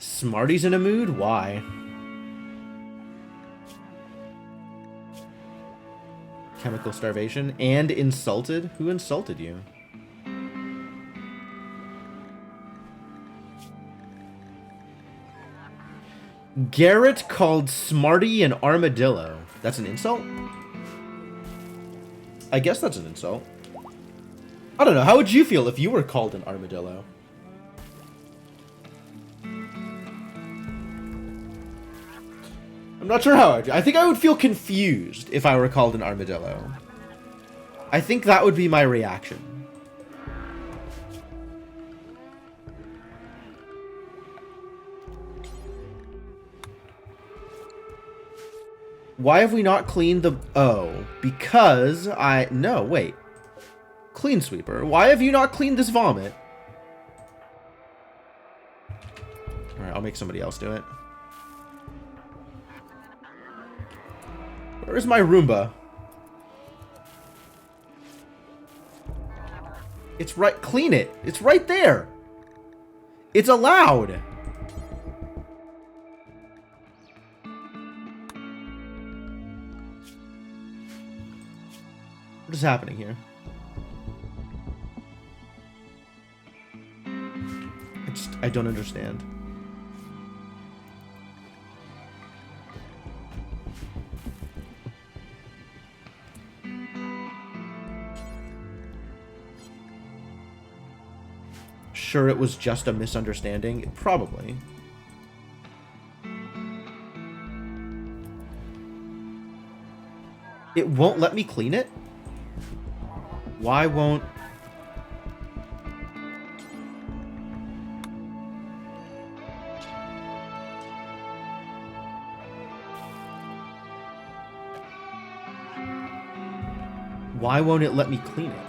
Speaker 1: Smarty's in a mood? Why? Chemical starvation and insulted? Who insulted you? Garrett called Smarty an armadillo. That's an insult? I guess that's an insult. I don't know. How would you feel if you were called an armadillo? I'm not sure how I think I would feel confused if I were called an armadillo. I think that would be my reaction. Why have we not cleaned the... Oh, because I... No, wait. Clean sweeper. Why have you not cleaned this vomit? Alright, I'll make somebody else do it. Where's my Roomba? It's right... Clean it. It's right there. It's allowed. What is happening here? I don't understand. Sure, it was just a misunderstanding? Probably. It won't let me clean it? Why won't... Why won't it let me clean it?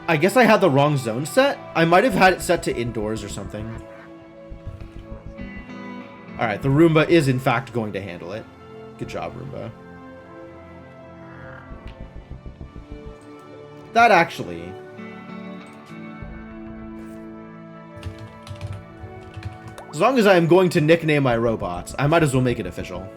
Speaker 1: I guess I had the wrong zone set. I might have had it set to indoors or something. Alright, the Roomba is in fact going to handle it. Good job, Roomba. That actually... As long as I am going to nickname my robots, I might as well make it official.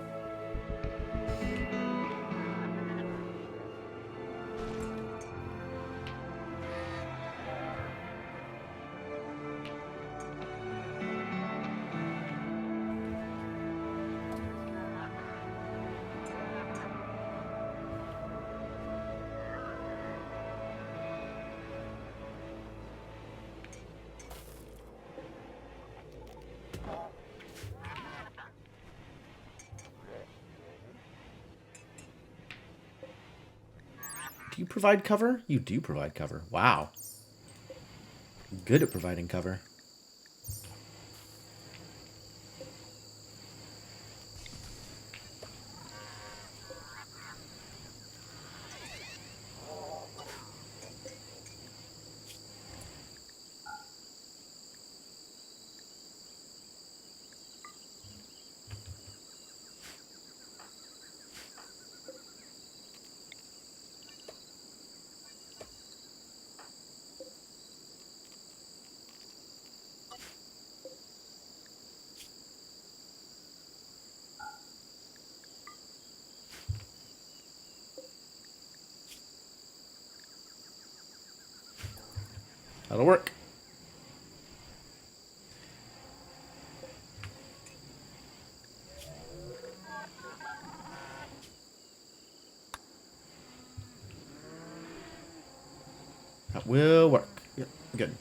Speaker 1: Do you provide cover? You do provide cover. Wow. Good at providing cover. That'll work. Good.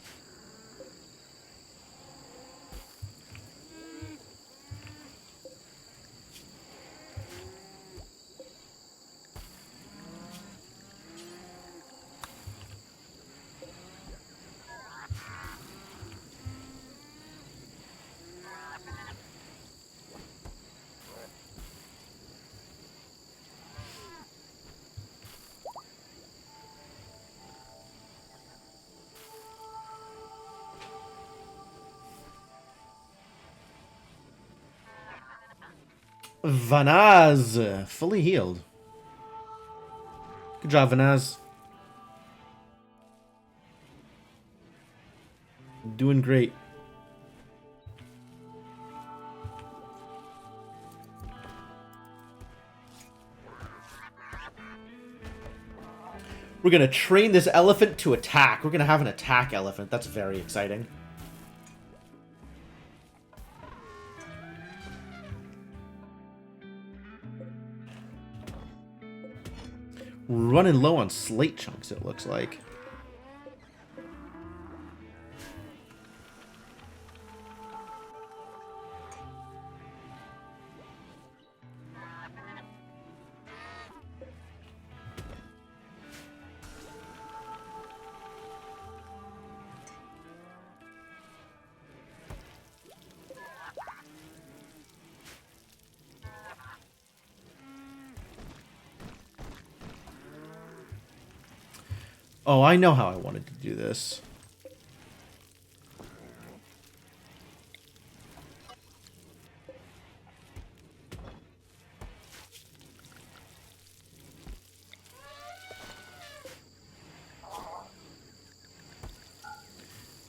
Speaker 1: Vanaz, fully healed. Good job, Vanaz. Doing great. We're gonna train this elephant to attack. We're gonna have an attack elephant. That's very exciting. Running low on slate chunks, it looks like. Oh, I know how I wanted to do this.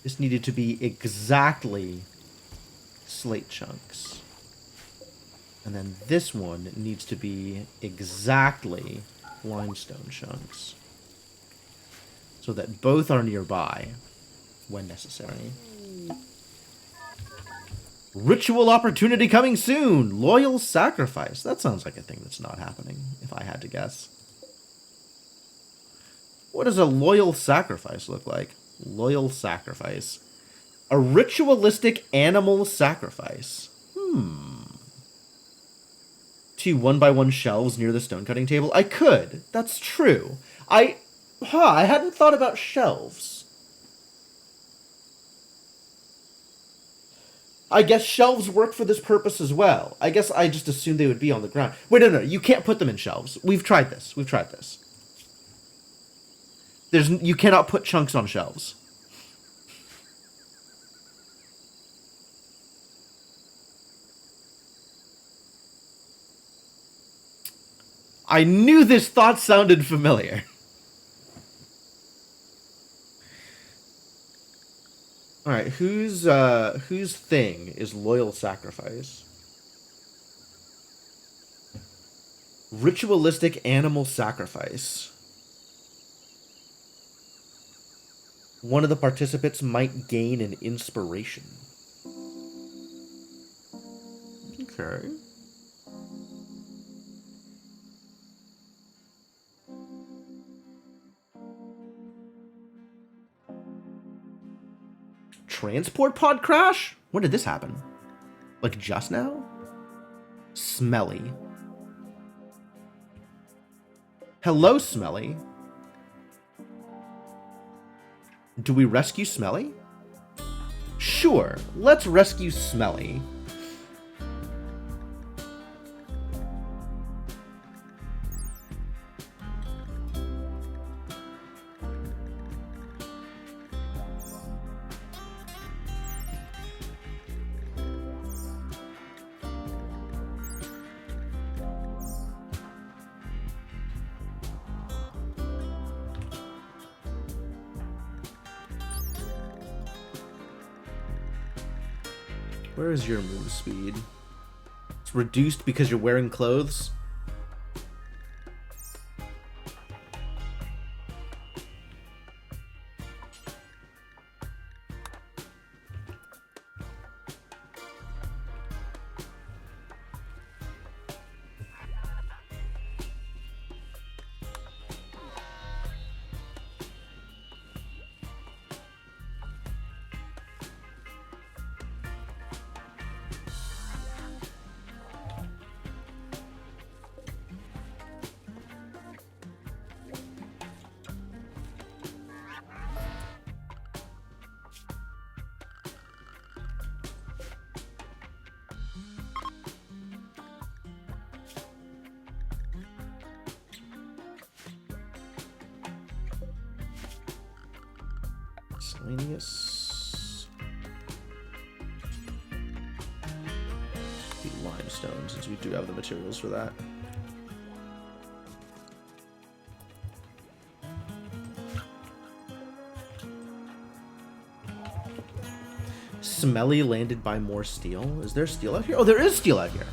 Speaker 1: This needed to be exactly slate chunks. And then this one needs to be exactly limestone chunks. So that both are nearby when necessary. Ritual opportunity coming soon! Loyal sacrifice. That sounds like a thing that's not happening, if I had to guess. What does a loyal sacrifice look like? Loyal sacrifice. A ritualistic animal sacrifice. 2 1x1 shelves near the stone cutting table. I could. That's true. I hadn't thought about shelves. I guess shelves work for this purpose as well. I guess I just assumed they would be on the ground. Wait, no, you can't put them in shelves. We've tried this. You cannot put chunks on shelves. I knew this thought sounded familiar. All right, whose thing is loyal sacrifice? Ritualistic animal sacrifice. One of the participants might gain an inspiration. Okay. Transport pod crash? When did this happen? Like just now? Smelly. Hello, Smelly. Do we rescue Smelly? Sure, let's rescue Smelly. Where is your move speed? It's reduced because you're wearing clothes? Miscellaneous. Be limestone, since we do have the materials for that. Smelly landed by more steel. Is there steel out here? Oh, there is steel out here.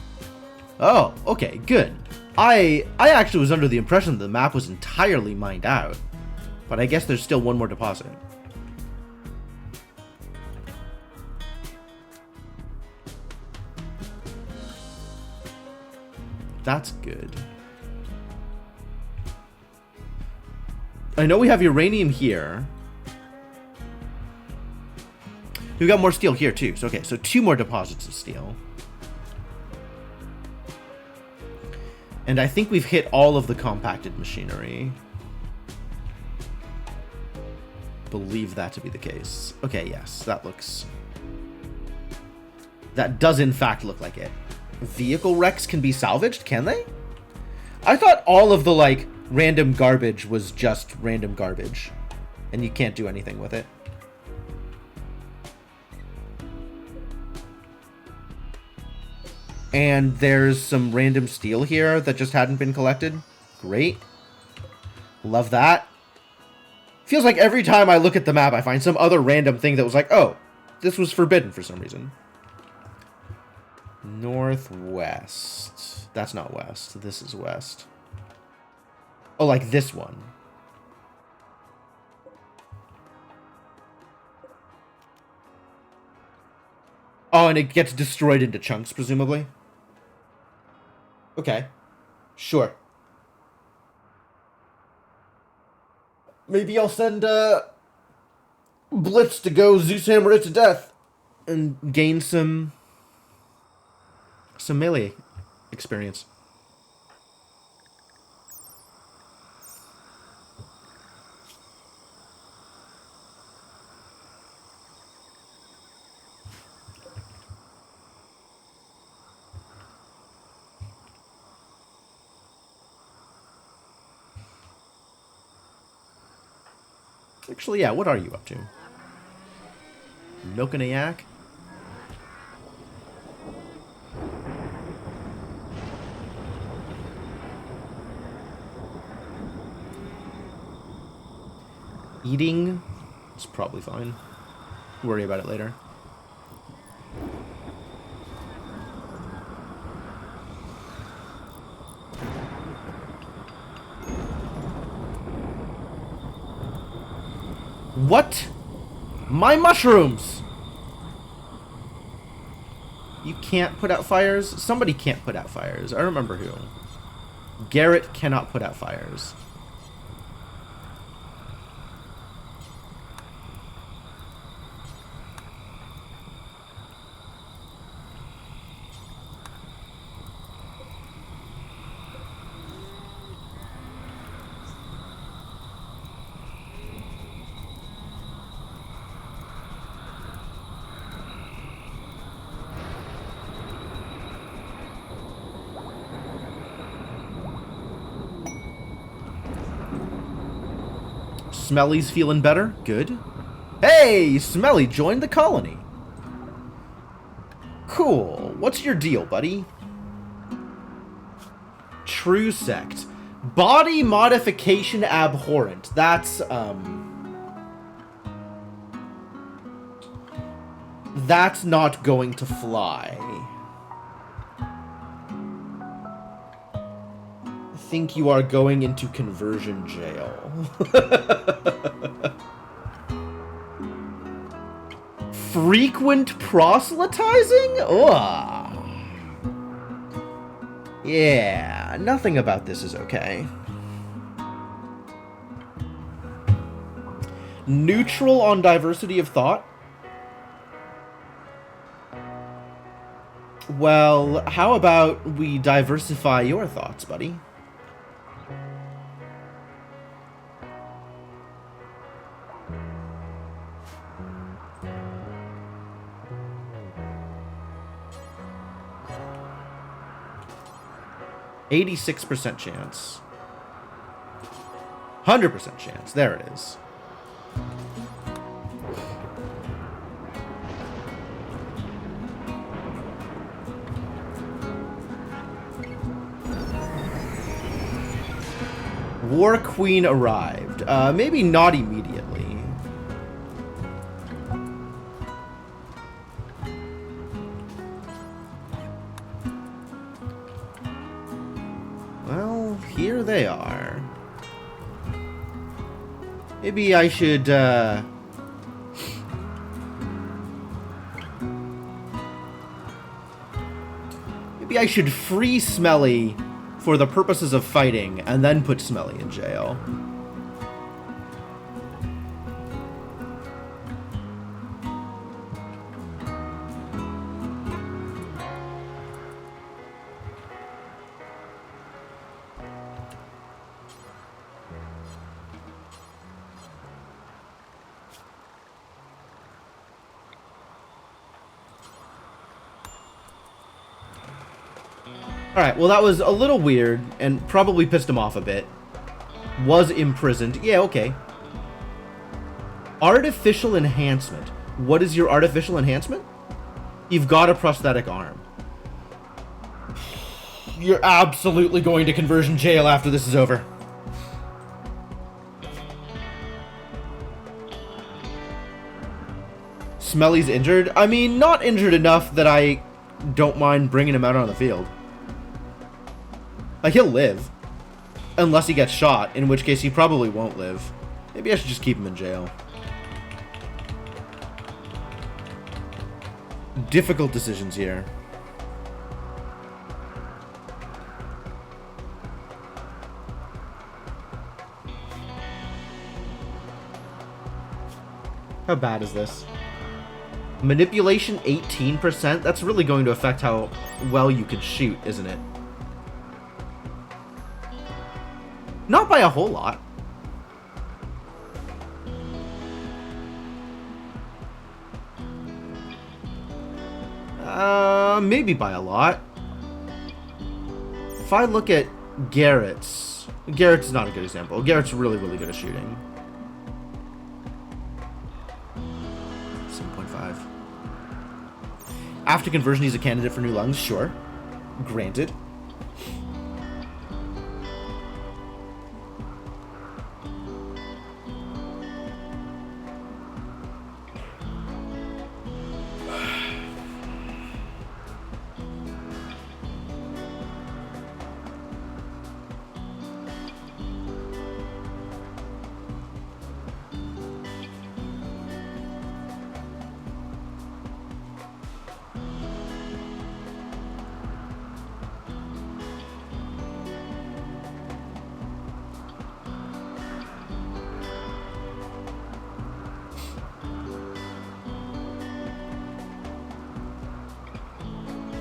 Speaker 1: Oh, okay, good. I actually was under the impression that the map was entirely mined out. But I guess there's still one more deposit. That's good. I know we have uranium here. We've got more steel here too. So okay, so 2 more deposits of steel. And I think we've hit all of the compacted machinery. Believe that to be the case. Okay, yes, that looks... That does in fact look like it. Vehicle wrecks can be salvaged, can they? I thought all of the, like, random garbage was just random garbage. And you can't do anything with it. And there's some random steel here that just hadn't been collected. Great. Love that. Feels like every time I look at the map, I find some other random thing that was like, oh, this was forbidden for some reason. Northwest. That's not west. This is west. Oh, like this one. Oh, and it gets destroyed into chunks, presumably. Okay. Sure. Maybe I'll send Blitz to go Zeus Hammer it to death and gain some melee experience. Actually, yeah, what are you up to? Milking a yak? Eating? It's probably fine. Worry about it later. What? My mushrooms! You can't put out fires? Somebody can't put out fires. I remember who. Garrett cannot put out fires. Smelly's feeling better? Good. Hey, Smelly joined the colony. Cool. What's your deal, buddy? True sect. Body modification abhorrent. That's not going to fly. I think you are going into conversion jail. Frequent proselytizing? Ugh. Yeah, nothing about this is okay. Neutral on diversity of thought? Well, how about we diversify your thoughts, buddy? %86 chance. 100% chance. There it is. War Queen arrived. Maybe not immediately. Well, here they are. Maybe I should, maybe I should free Smelly for the purposes of fighting, and then put Smelly in jail. Alright, well that was a little weird, and probably pissed him off a bit. Was imprisoned. Yeah, okay. Artificial enhancement. What is your artificial enhancement? You've got a prosthetic arm. You're absolutely going to conversion jail after this is over. Smelly's injured? I mean, not injured enough that I don't mind bringing him out on the field. Like, he'll live. Unless he gets shot, in which case he probably won't live. Maybe I should just keep him in jail. Difficult decisions here. How bad is this? Manipulation 18%? That's really going to affect how well you can shoot, isn't it? Not by a whole lot. Maybe by a lot. If I look at Garrett's... Garrett's not a good example. Garrett's really, really good at shooting. 7.5. After conversion, he's a candidate for new lungs? Sure. Granted.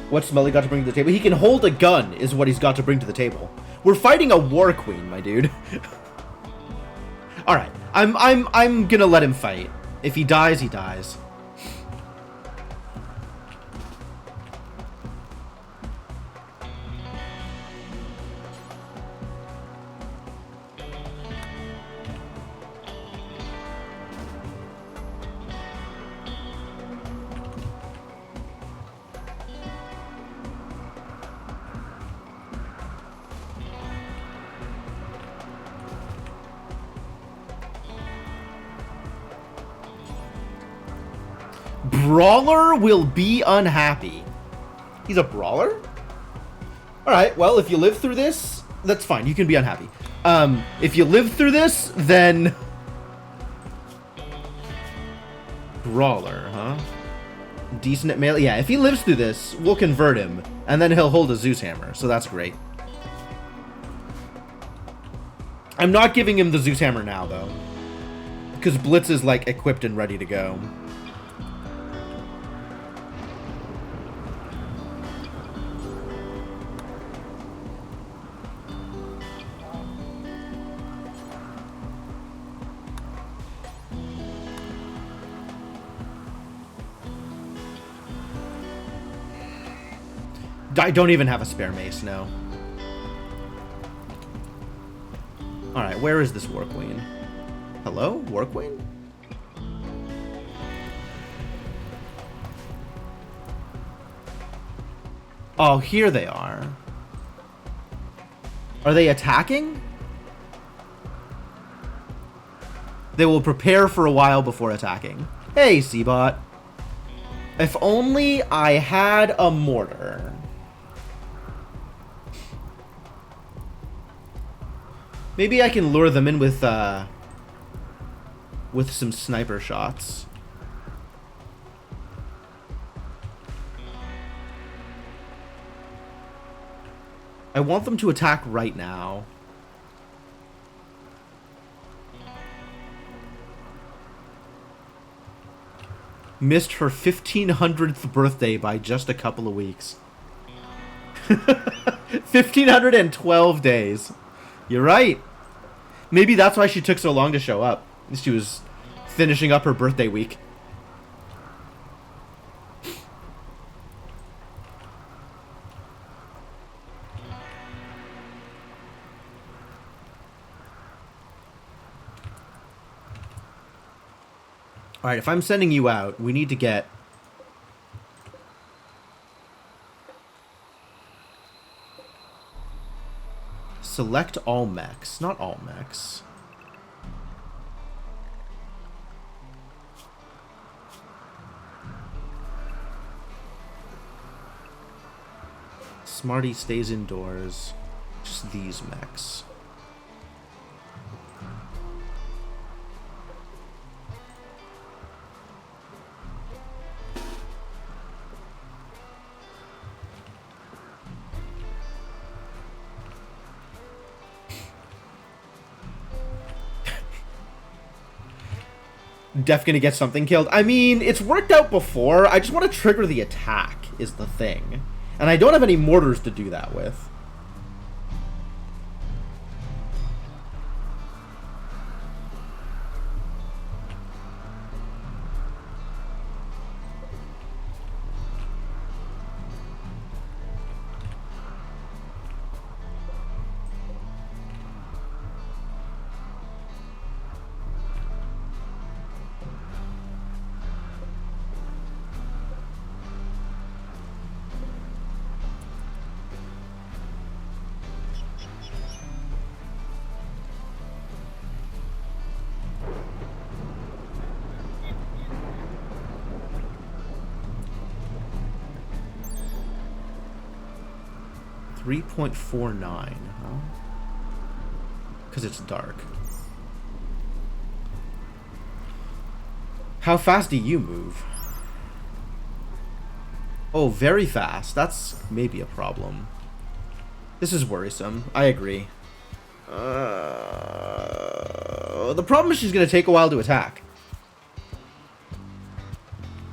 Speaker 1: What's Smelly got to bring to the table? He can hold a gun is what he's got to bring to the table. We're fighting a war queen, my dude. All right. I'm gonna let him fight. If he dies, he dies. Brawler will be unhappy. He's a brawler? Alright, well, if you live through this, that's fine. You can be unhappy. If you live through this, then... Brawler, huh? Decent at melee. Yeah, if he lives through this, we'll convert him. And then he'll hold a Zeus hammer, so that's great. I'm not giving him the Zeus hammer now, though. Because Blitz is, like, equipped and ready to go. I don't even have a spare mace, no. Alright, where is this War Queen? Hello? War Queen? Oh, here they are. Are they attacking? They will prepare for a while before attacking. Hey, Seabot. If only I had a mortar. Maybe I can lure them in with some sniper shots. I want them to attack right now. Missed her 1500th birthday by just a couple of weeks. 1512 days. You're right. Maybe that's why she took so long to show up. She was finishing up her birthday week. Alright, if I'm sending you out, we need to get... Select all mechs. Not all mechs. Smarty stays indoors. Just these mechs. Def gonna get something killed. I mean, it's worked out before. I just want to trigger the attack, is the thing. And I don't have any mortars to do that with. .49, huh? Because it's dark. How fast do you move? Oh, very fast. That's maybe a problem. This is worrisome. I agree. The problem is she's going to take a while to attack.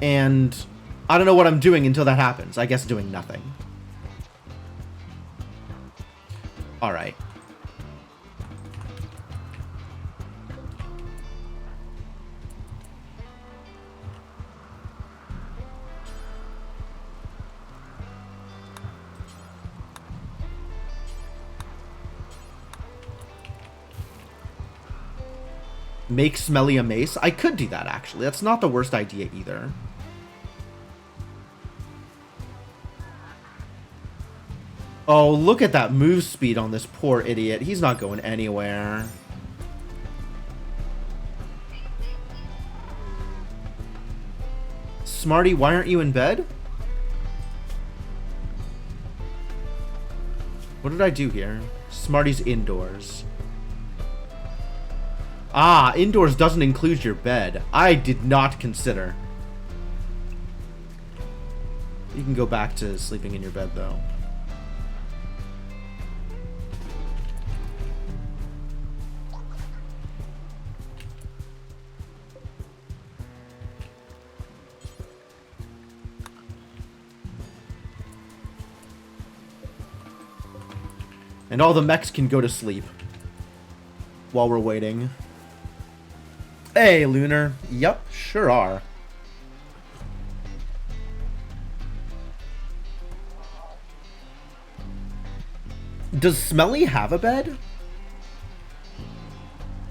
Speaker 1: And I don't know what I'm doing until that happens. I guess doing nothing. Alright. Make Smelly a mace? I could do that, actually. That's not the worst idea either. Oh, look at that move speed on this poor idiot. He's not going anywhere. Smarty, why aren't you in bed? What did I do here? Smarty's indoors. Ah, indoors doesn't include your bed. I did not consider. You can go back to sleeping in your bed, though. And all the mechs can go to sleep while we're waiting. Hey, Lunar. Yup, sure are. Does Smelly have a bed?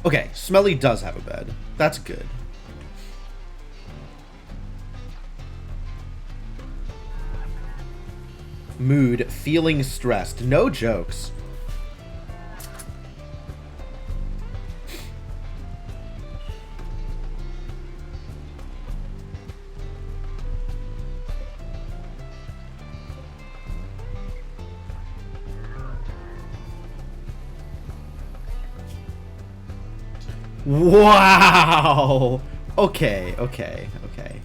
Speaker 1: Okay, Smelly does have a bed. That's good. Mood, feeling stressed. No jokes. Wow! Okay, okay, okay.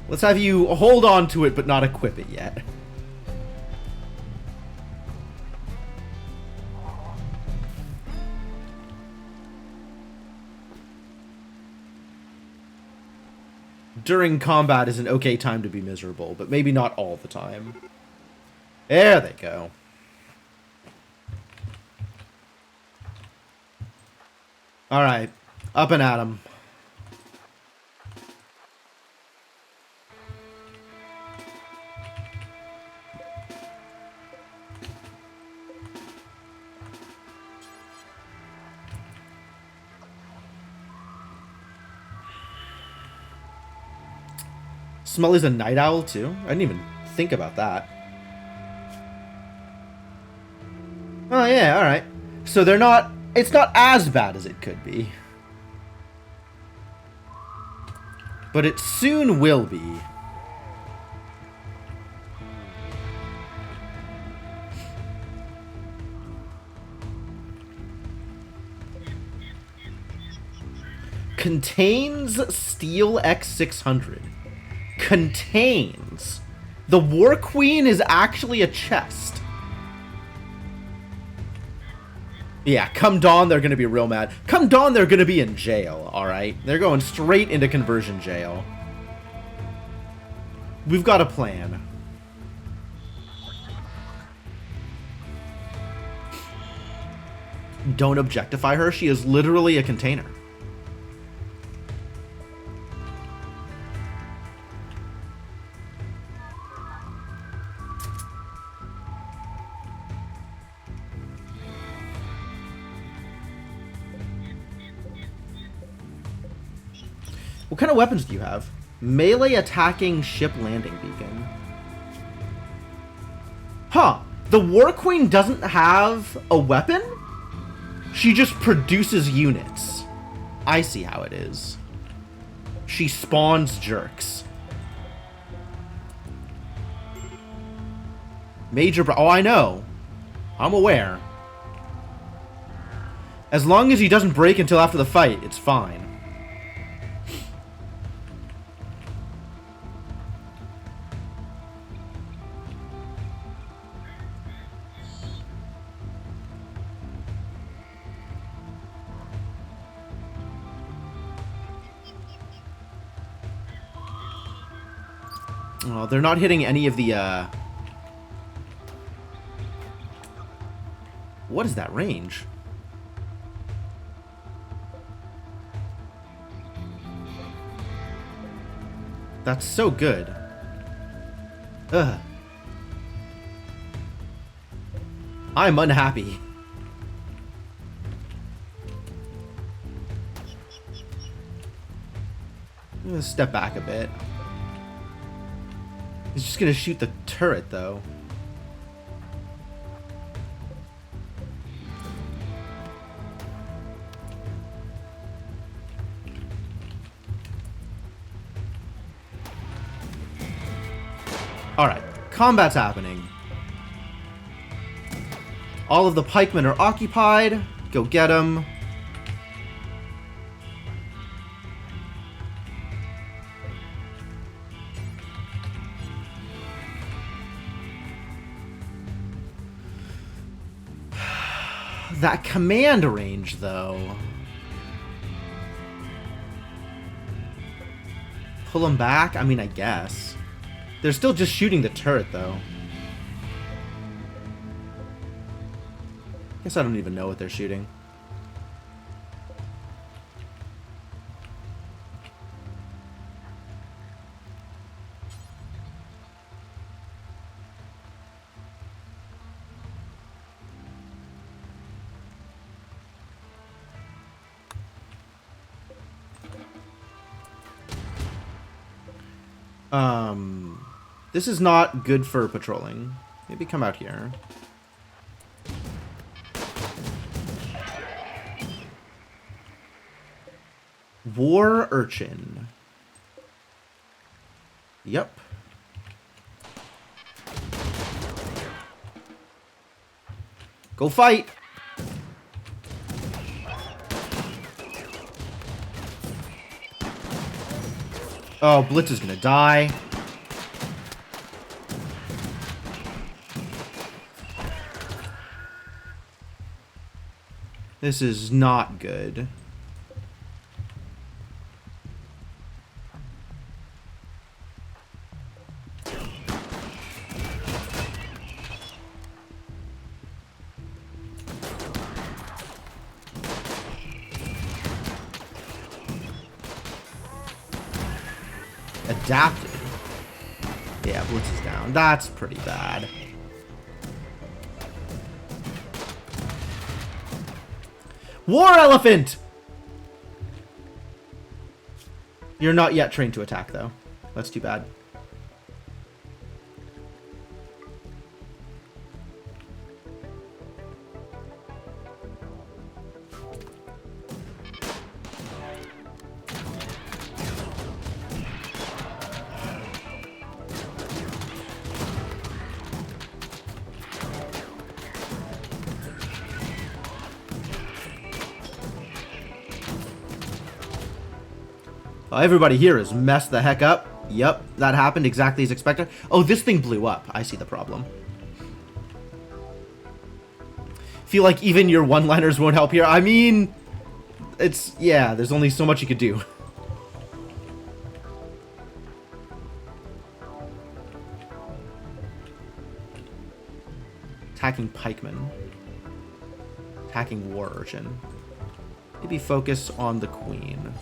Speaker 1: Let's have you hold on to it, but not equip it yet. During combat is an okay time to be miserable, but maybe not all the time. There they go. Alright, up and at 'em. Smelly's a night owl too? I didn't even think about that. Oh yeah, alright. So they're not... It's not as bad as it could be. But it soon will be. Contains Steel X600. Contains. The War Queen is actually a chest. Yeah, come dawn, they're gonna be real mad. Come dawn, they're gonna be in jail, alright? They're going straight into conversion jail. We've got a plan. Don't objectify her, she is literally a container. What kind of weapons do you have? Melee attacking ship landing beacon. Huh. The War Queen doesn't have a weapon? She just produces units. I see how it is. She spawns jerks. Oh, I know. I'm aware. As long as he doesn't break until after the fight, it's fine. Oh, they're not hitting any of the, What is that range? That's so good. Ugh. I'm unhappy. I'm gonna step back a bit. He's just gonna shoot the turret, though. Alright, combat's happening. All of the pikemen are occupied. Go get them. That command range, though. Pull them back? I mean, I guess. They're still just shooting the turret, though. Guess I don't even know what they're shooting. This is not good for patrolling. Maybe come out here. War Urchin. Yep. Go fight! Oh, Blitz is gonna die. This is not good. Adapted. Yeah, Blitz is down. That's pretty bad. War Elephant! You're not yet trained to attack, though. That's too bad. Everybody here is messed the heck up. Yep, that happened exactly as expected. Oh, this thing blew up. I see the problem. Feel like even your one-liners won't help here. I mean, it's... yeah, there's only so much you could do. Attacking pikemen. Attacking war urchin. Maybe focus on the queen.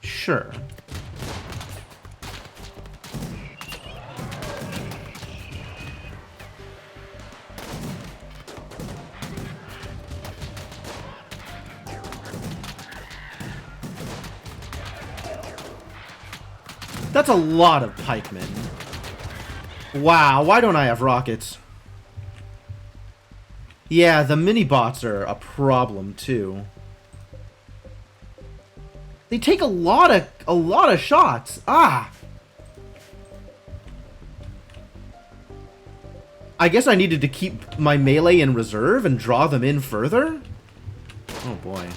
Speaker 1: Sure. That's a lot of pikemen. Wow, why don't I have rockets? Yeah, the mini-bots are a problem, too. They take a lot of shots. Ah. I guess I needed to keep my melee in reserve and draw them in further? Oh boy.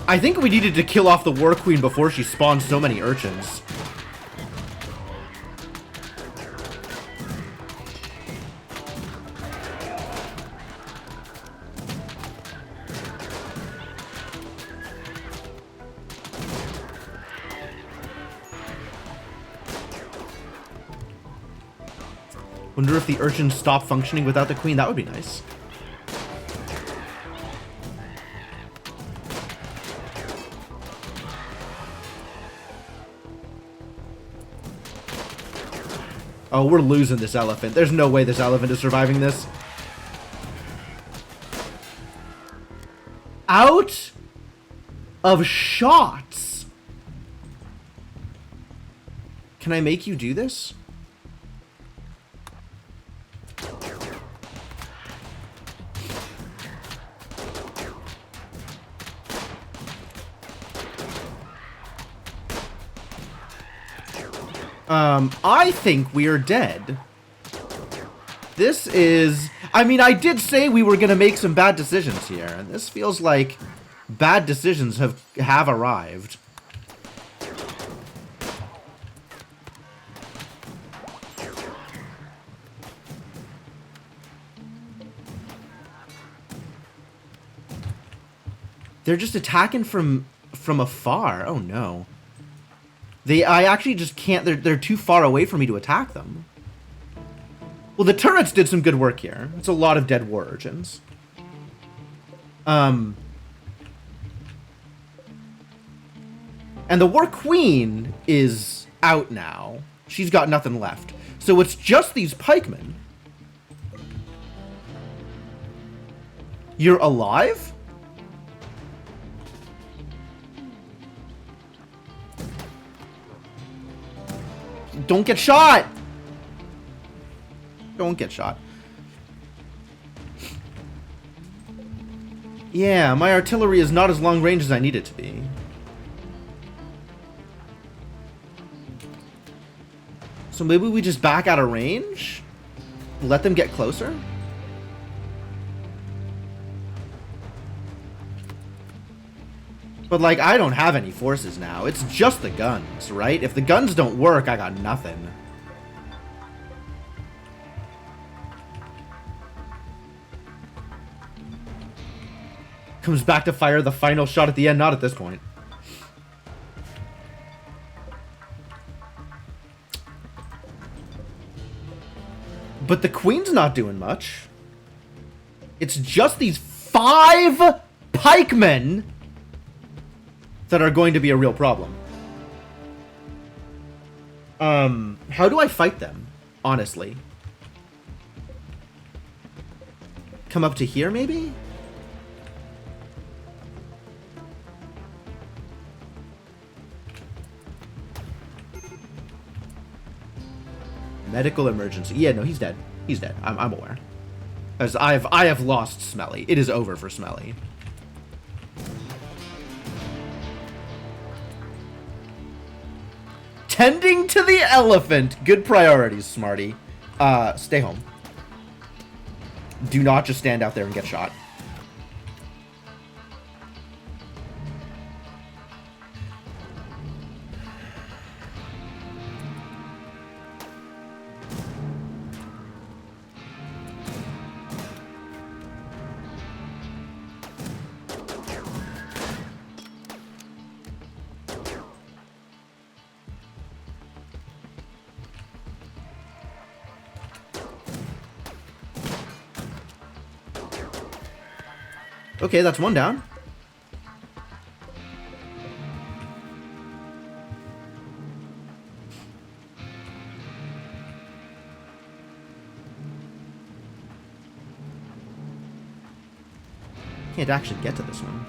Speaker 1: I think we needed to kill off the War Queen before she spawned so many urchins. Wonder if the urchins stop functioning without the queen. That would be nice. Oh, we're losing this elephant. There's no way this elephant is surviving this. Out of shots. Can I make you do this? I think we are dead. This is... I mean, I did say we were going to make some bad decisions here, and this feels like bad decisions have arrived. They're just attacking from afar. Oh no. I actually just can't, they're too far away for me to attack them. Well, the turrets did some good work here. It's a lot of dead war urchins. And the War Queen is out now. She's got nothing left. So it's just these pikemen. You're alive? Don't get shot! Don't get shot. Yeah, my artillery is not as long range as I need it to be. So maybe we just back out of range? Let them get closer? But, like, I don't have any forces now. It's just the guns, right? If the guns don't work, I got nothing. Comes back to fire the final shot at the end. Not at this point. But the queen's not doing much. It's just these 5 pikemen that are going to be a real problem. How do I fight them? Honestly. Come up to here, maybe? Medical emergency. Yeah, no, he's dead. He's dead. I'm aware. As I have lost Smelly. It is over for Smelly. Tending to the elephant. Good priorities, Smarty. Stay home. Do not just stand out there and get shot. Okay, that's one down. Can't actually get to this one.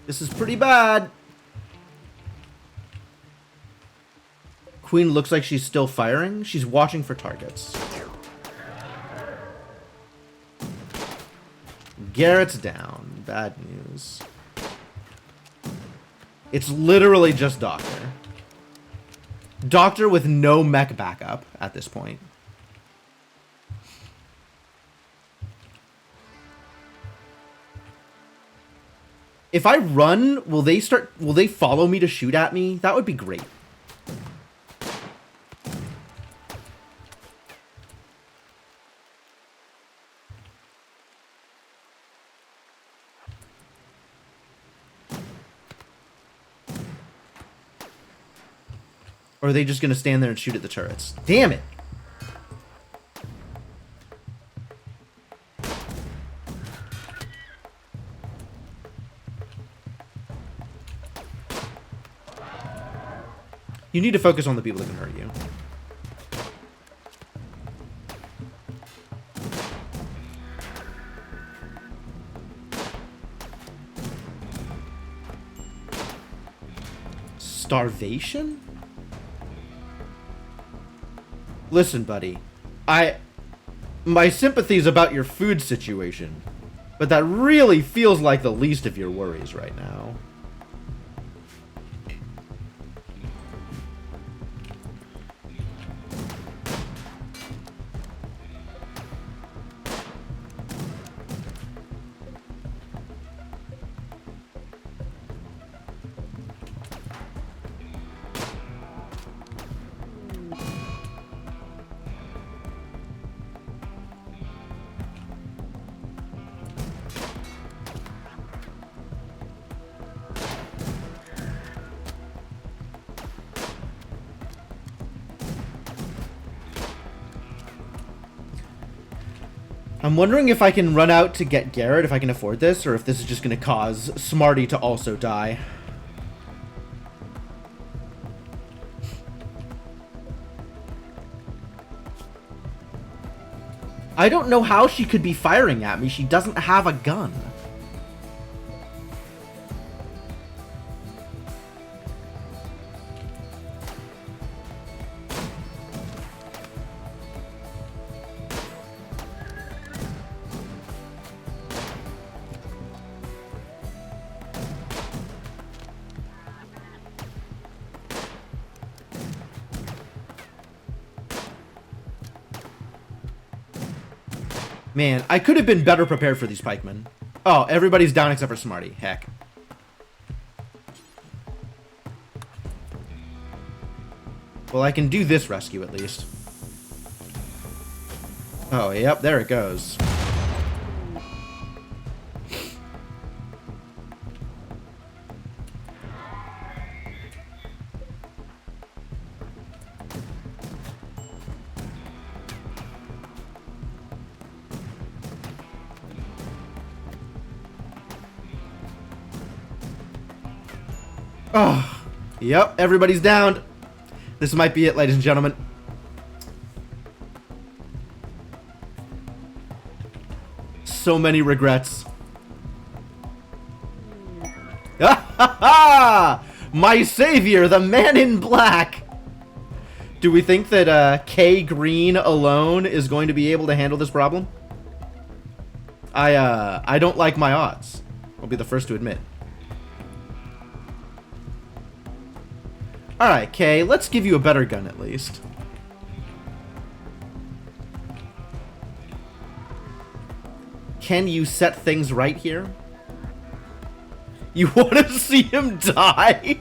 Speaker 1: This is pretty bad. Queen looks like she's still firing. She's watching for targets. Garrett's down. Bad news. It's literally just Doctor. Doctor with no mech backup at this point. If I run, will they follow me to shoot at me? That would be great. Or are they just going to stand there and shoot at the turrets? Damn it! You need to focus on the people that can hurt you. Starvation? Listen, buddy. My sympathy's about your food situation, but that really feels like the least of your worries right now. I'm wondering if I can run out to get Garrett, if I can afford this, or if this is just going to cause Smarty to also die. I don't know how she could be firing at me. She doesn't have a gun. Man, I could have been better prepared for these pikemen. Oh, everybody's down except for Smarty. Heck. Well, I can do this rescue at least. Oh, yep, there it goes. Oh, yep, everybody's down. This might be it, ladies and gentlemen. So many regrets. My savior, the man in black. Do we think that K Green alone is going to be able to handle this problem? I don't like my odds. I'll be the first to admit. Alright, Kay, let's give you a better gun at least. Can you set things right here? You want to see him die?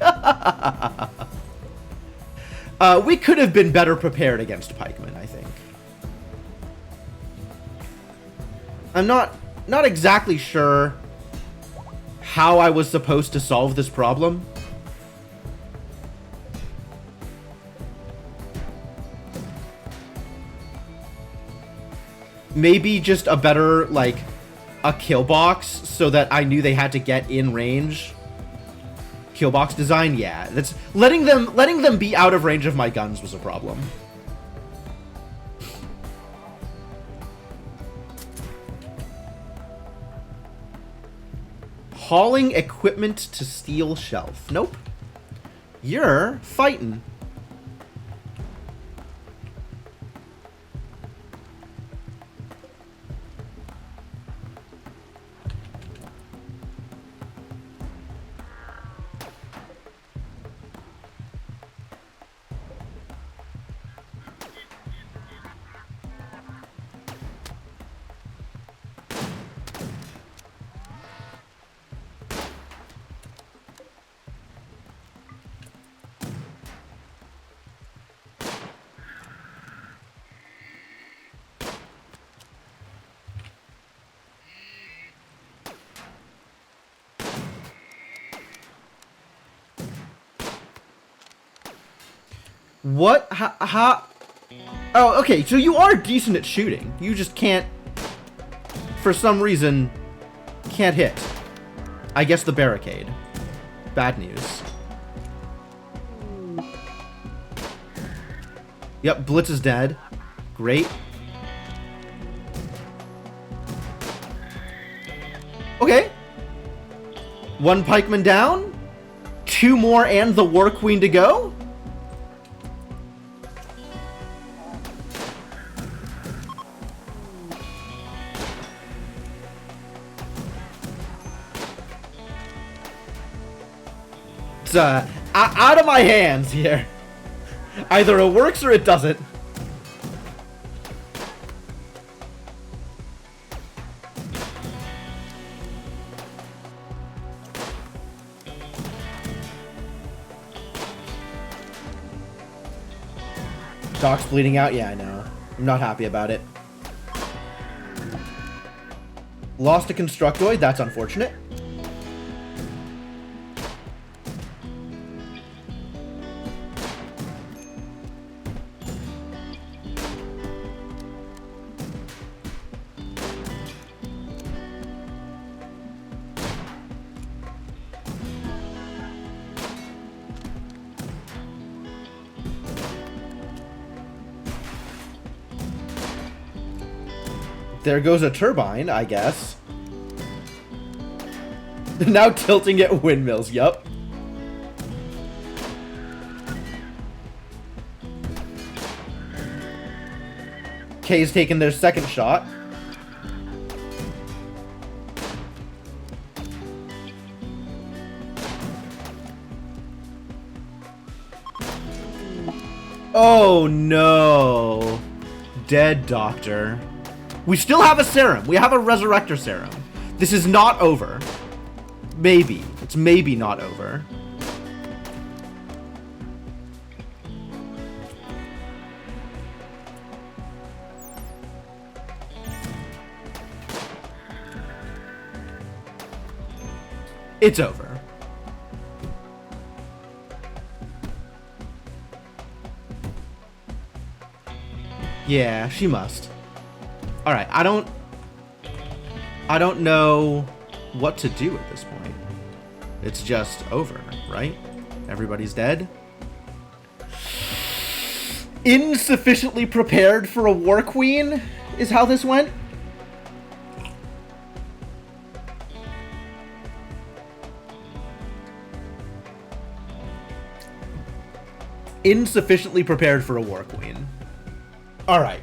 Speaker 1: We could have been better prepared against pikemen, I think. I'm not exactly sure how I was supposed to solve this problem. Maybe just a better, like, a kill box so that I knew they had to get in range. Kill box design, yeah. That's letting them be out of range of my guns was a problem. Hauling equipment to steel shelf. Nope. You're fighting. What? How? Oh, okay, so you are decent at shooting. You just can't, for some reason, can't hit. I guess the barricade. Bad news. Yep, Blitz is dead. Great. Okay. One pikeman down. Two more and the War Queen to go. Out of my hands here. Either it works or it doesn't. Doc's bleeding out? Yeah, I know. I'm not happy about it. Lost a Constructoid? That's unfortunate. There goes a turbine, I guess. Now tilting at windmills, yup. K's taking their second shot. Oh no. Dead doctor. We still have a serum. We have a resurrector serum. This is not over. Maybe. It's maybe not over. It's over. Yeah, she must. Alright, I don't know what to do at this point. It's just over, right? Everybody's dead. Insufficiently prepared for a war queen is how this went. Insufficiently prepared for a war queen. Alright.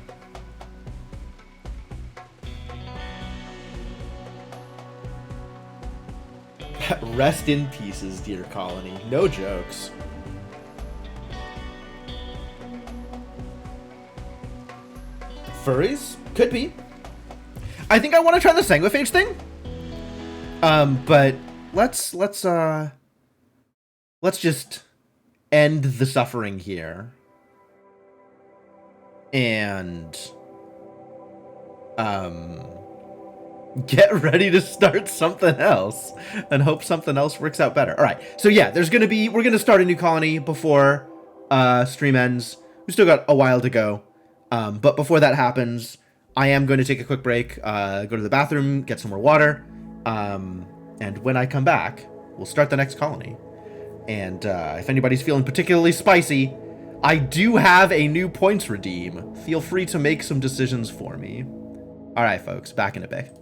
Speaker 1: Rest in pieces, dear colony. No jokes. Furries? Could be. I think I want to try the sanguiphage thing. But let's just end the suffering here. And get ready to start something else and hope something else works out better. All right. So yeah, we're going to start a new colony before stream ends. We still got a while to go. But before that happens, I am going to take a quick break, go to the bathroom, get some more water. And when I come back, we'll start the next colony. And if anybody's feeling particularly spicy, I do have a new points redeem. Feel free to make some decisions for me. All right, folks, back in a bit.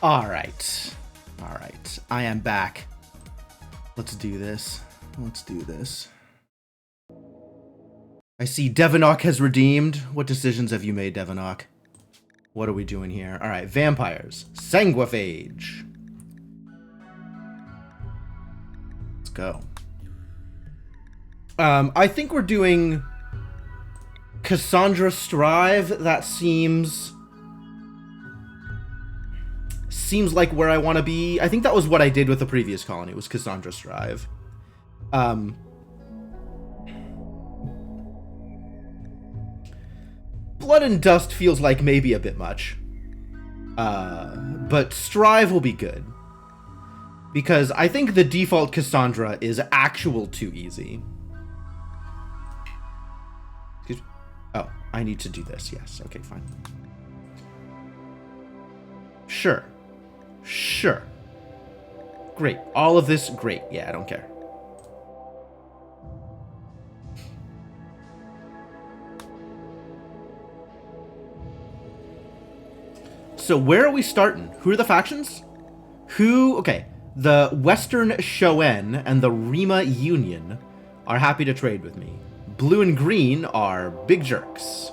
Speaker 1: Alright. Alright. I am back. Let's do this. Let's do this. I see Devonok has redeemed. What decisions have you made, Devonok? What are we doing here? Alright, vampires. Sanguiphage. Let's go. I think we're doing Cassandra Strive. That seems like where I want to be. I think that was what I did with the previous colony, was Cassandra Strive. Blood and Dust feels like maybe a bit much. But Strive will be good. Because I think the default Cassandra is actual too easy. Excuse me. Oh, I need to do this. Yes. Okay, fine. Sure. Sure. Great. All of this, great. Yeah, I don't care. So where are we starting? Who are the factions? Okay. The Western Shoen and the Rima Union are happy to trade with me. Blue and green are big jerks.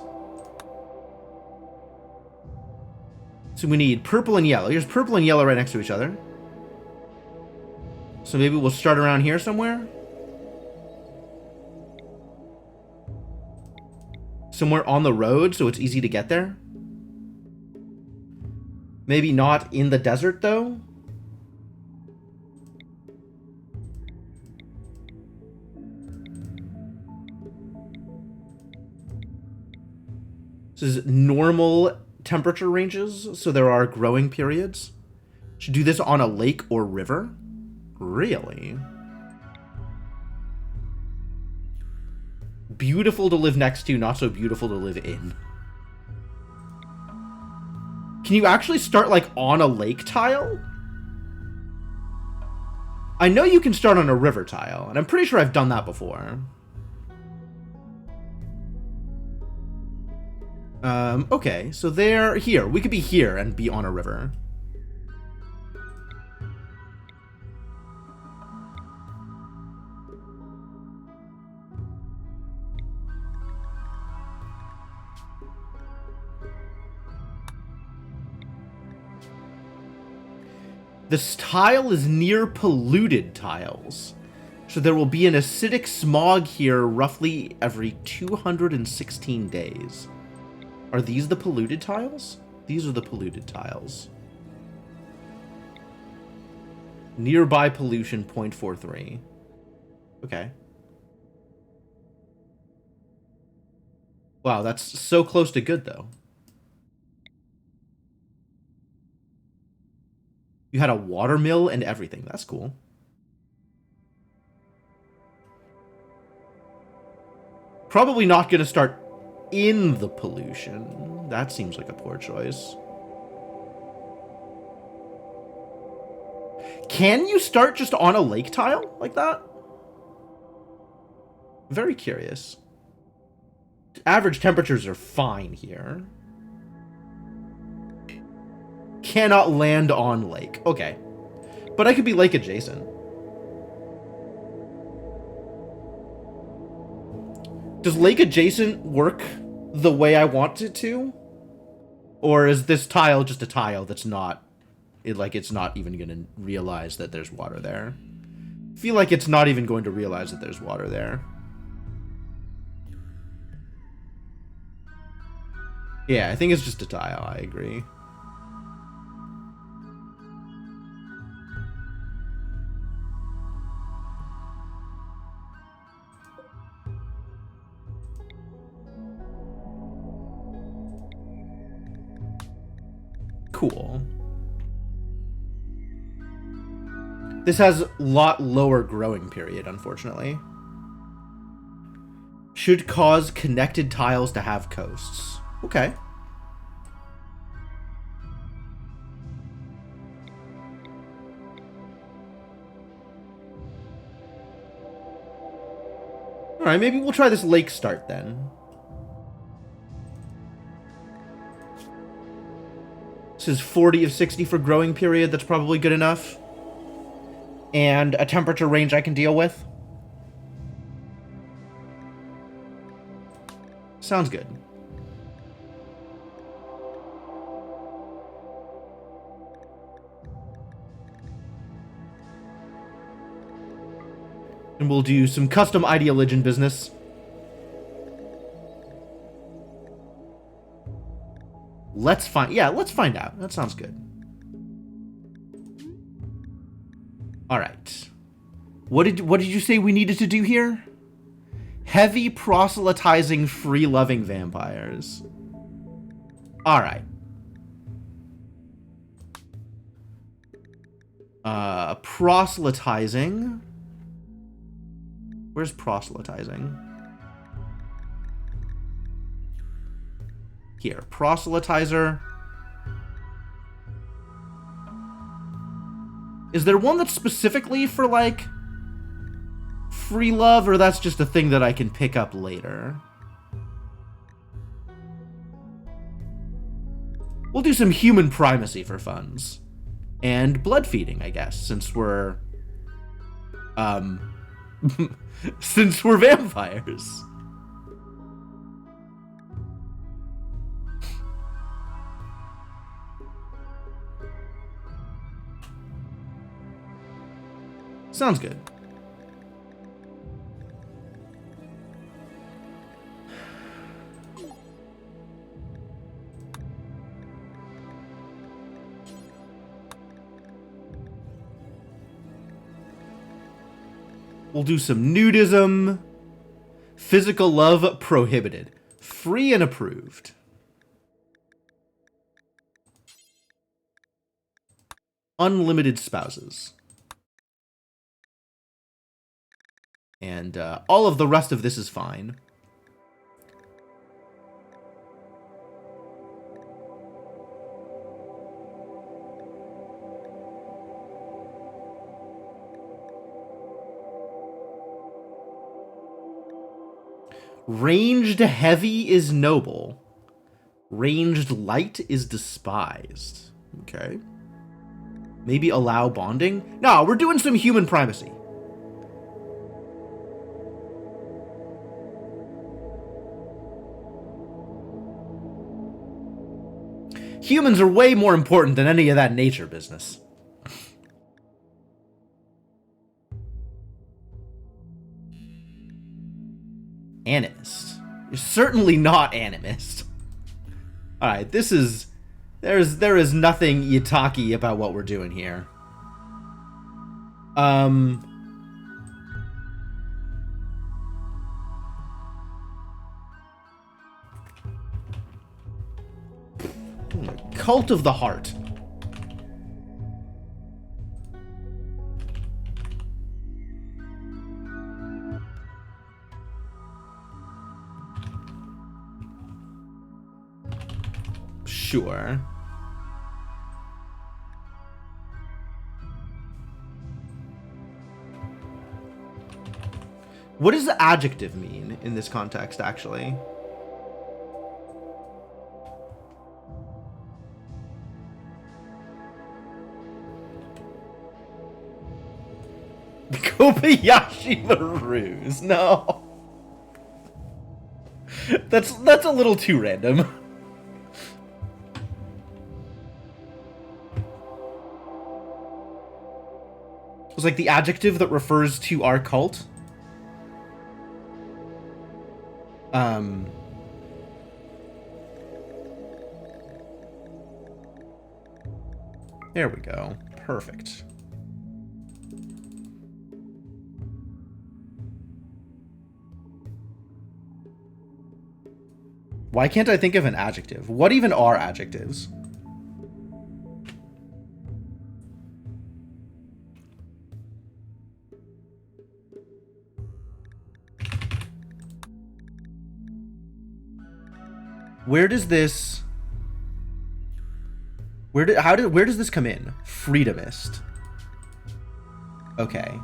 Speaker 1: So we need purple and yellow. Here's purple and yellow right next to each other. So maybe we'll start around here somewhere. Somewhere on the road so it's easy to get there. Maybe not in the desert, though. This is normal temperature ranges, so there are growing periods. Should do this on a lake or river? Really? Beautiful to live next to, not so beautiful to live in. Can you actually start, like, on a lake tile? I know you can start on a river tile, and I'm pretty sure I've done that before. Okay, so here. We could be here and be on a river. This tile is near polluted tiles. So there will be an acidic smog here roughly every 216 days. Are these the polluted tiles? These are the polluted tiles. Nearby pollution 0.43. Okay. Wow, that's so close to good, though. You had a water mill and everything. That's cool. Probably not going to start in the pollution. That seems like a poor choice. Can you start just on a lake tile like that? Very curious. Average temperatures are fine here. Cannot land on lake. Okay. But I could be lake adjacent. Does lake adjacent work the way I want it to? Or is this tile just a tile that's not... it's not even going to realize that there's water there? I feel like it's not even going to realize that there's water there. Yeah, I think it's just a tile. I agree. Cool. This has a lot lower growing period, unfortunately. Should cause connected tiles to have coasts. Okay. Alright, maybe we'll try this lake start then. This is 40 of 60 for growing period. That's probably good enough. And a temperature range I can deal with. Sounds good. And we'll do some custom ideologian business. Let's find out. That sounds good. All right. What did you say we needed to do here? Heavy proselytizing free-loving vampires. All right. Proselytizing. Where's proselytizing? Here, proselytizer. Is there one that's specifically for, like, free love, or that's just a thing that I can pick up later? We'll do some human primacy for funds. And blood feeding, I guess, since we're... since we're vampires. Sounds good. We'll do some nudism. Physical love prohibited. Free and approved. Unlimited spouses. And all of the rest of this is fine. Ranged heavy is noble. Ranged light is despised. Okay. Maybe allow bonding? No, we're doing some human primacy. Humans are way more important than any of that nature business. Animist. You're certainly not animist. Alright, this is... There is nothing Yataki about what we're doing here. Cult of the Heart. Sure. What does the adjective mean in this context, actually? Kobayashi Maru's. No. That's a little too random. It was like the adjective that refers to our cult. There we go. Perfect. Why can't I think of an adjective? What even are adjectives? Where does this... Where does this come in? Freedomist. Okay.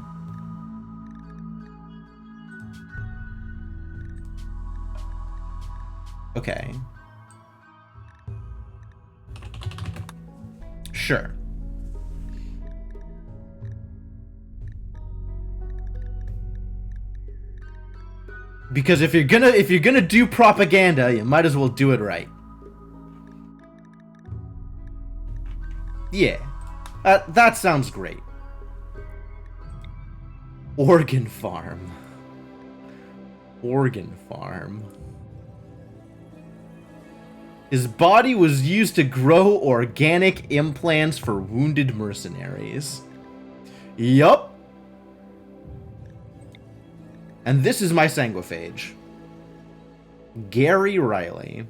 Speaker 1: Okay. Sure. Because if you're gonna do propaganda, you might as well do it right. Yeah. That sounds great. Organ farm. Organ farm. His body was used to grow organic implants for wounded mercenaries. Yup. And this is my sanguiphage. Gary Riley.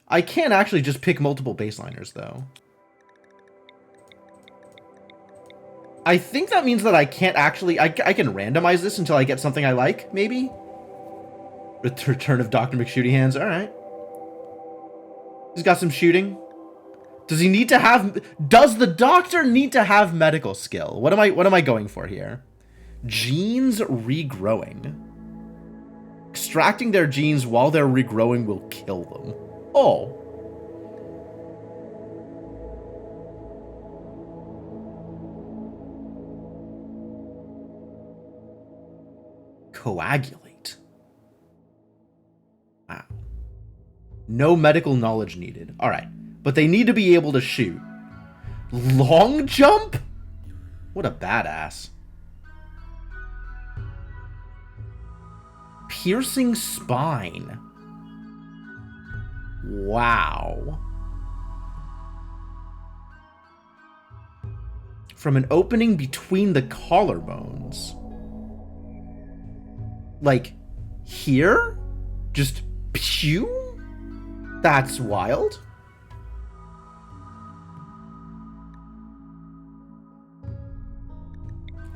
Speaker 1: I can't actually just pick multiple baseliners, though. I think that means that I can't actually... I can randomize this until I get something I like, maybe? Return of Dr. McShooty-Hands. Alright. He's got some shooting. Does he need to have... Does the doctor need to have medical skill? What am I going for here? Genes regrowing. Extracting their genes while they're regrowing will kill them. Oh. Coagulate. Wow. No medical knowledge needed. Alright. But they need to be able to shoot. Long jump? What a badass. Piercing spine. Wow. From an opening between the collarbones. Like, here? Just pew? That's wild.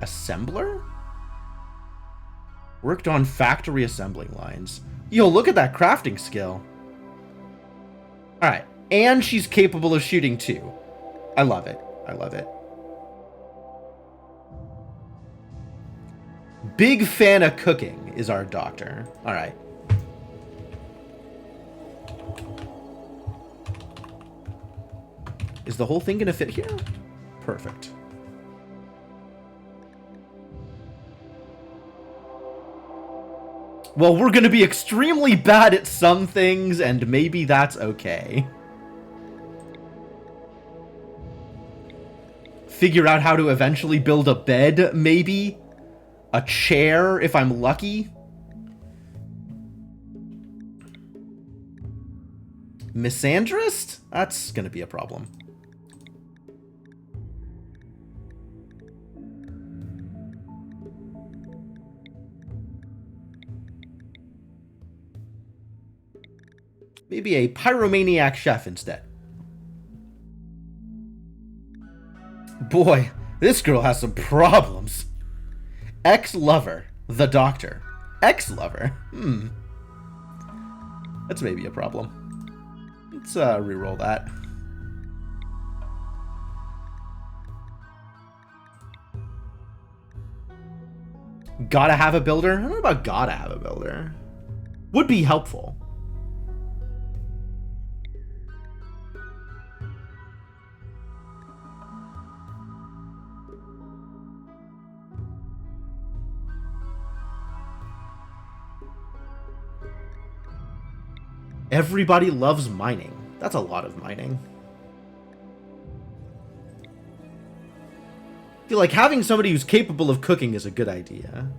Speaker 1: Assembler? Worked on factory assembling lines. Yo, look at that crafting skill. Alright. And she's capable of shooting too. I love it. I love it. Big fan of cooking is our doctor. Alright. Is the whole thing gonna fit here? Perfect. Well, we're gonna be extremely bad at some things, and maybe that's okay. Figure out how to eventually build a bed, maybe? A chair, if I'm lucky? Misandrist? That's gonna be a problem. Maybe a pyromaniac chef instead. Boy, this girl has some problems. Ex-lover, the doctor. Ex-lover? That's maybe a problem. Let's reroll that. Gotta have a builder? I don't know about gotta have a builder. Would be helpful. Everybody loves mining. That's a lot of mining. I feel like having somebody who's capable of cooking is a good idea.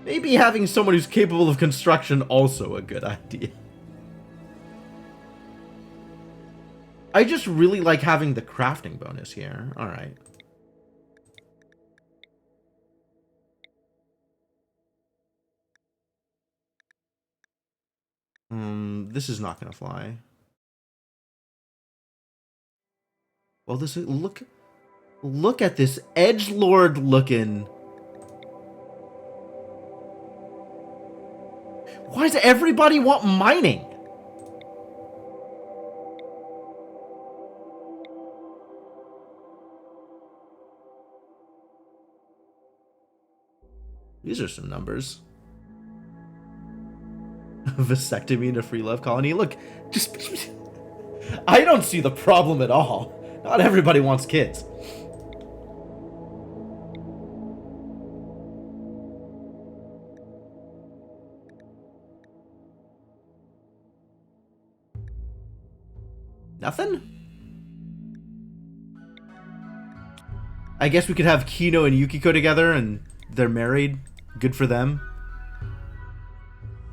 Speaker 1: Maybe having someone who's capable of construction also a good idea. I just really like having the crafting bonus here. Alright. This is not gonna fly. Well, this look at this edgelord looking. Why does everybody want mining? These are some numbers. Vasectomy in a free love colony. Look, just... I don't see the problem at all. Not everybody wants kids. Nothing? I guess we could have Kino and Yukiko together and they're married. Good for them.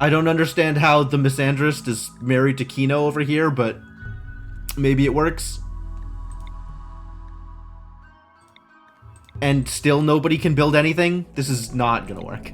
Speaker 1: I don't understand how the misandrist is married to Kino over here, but maybe it works. And still nobody can build anything? This is not gonna work.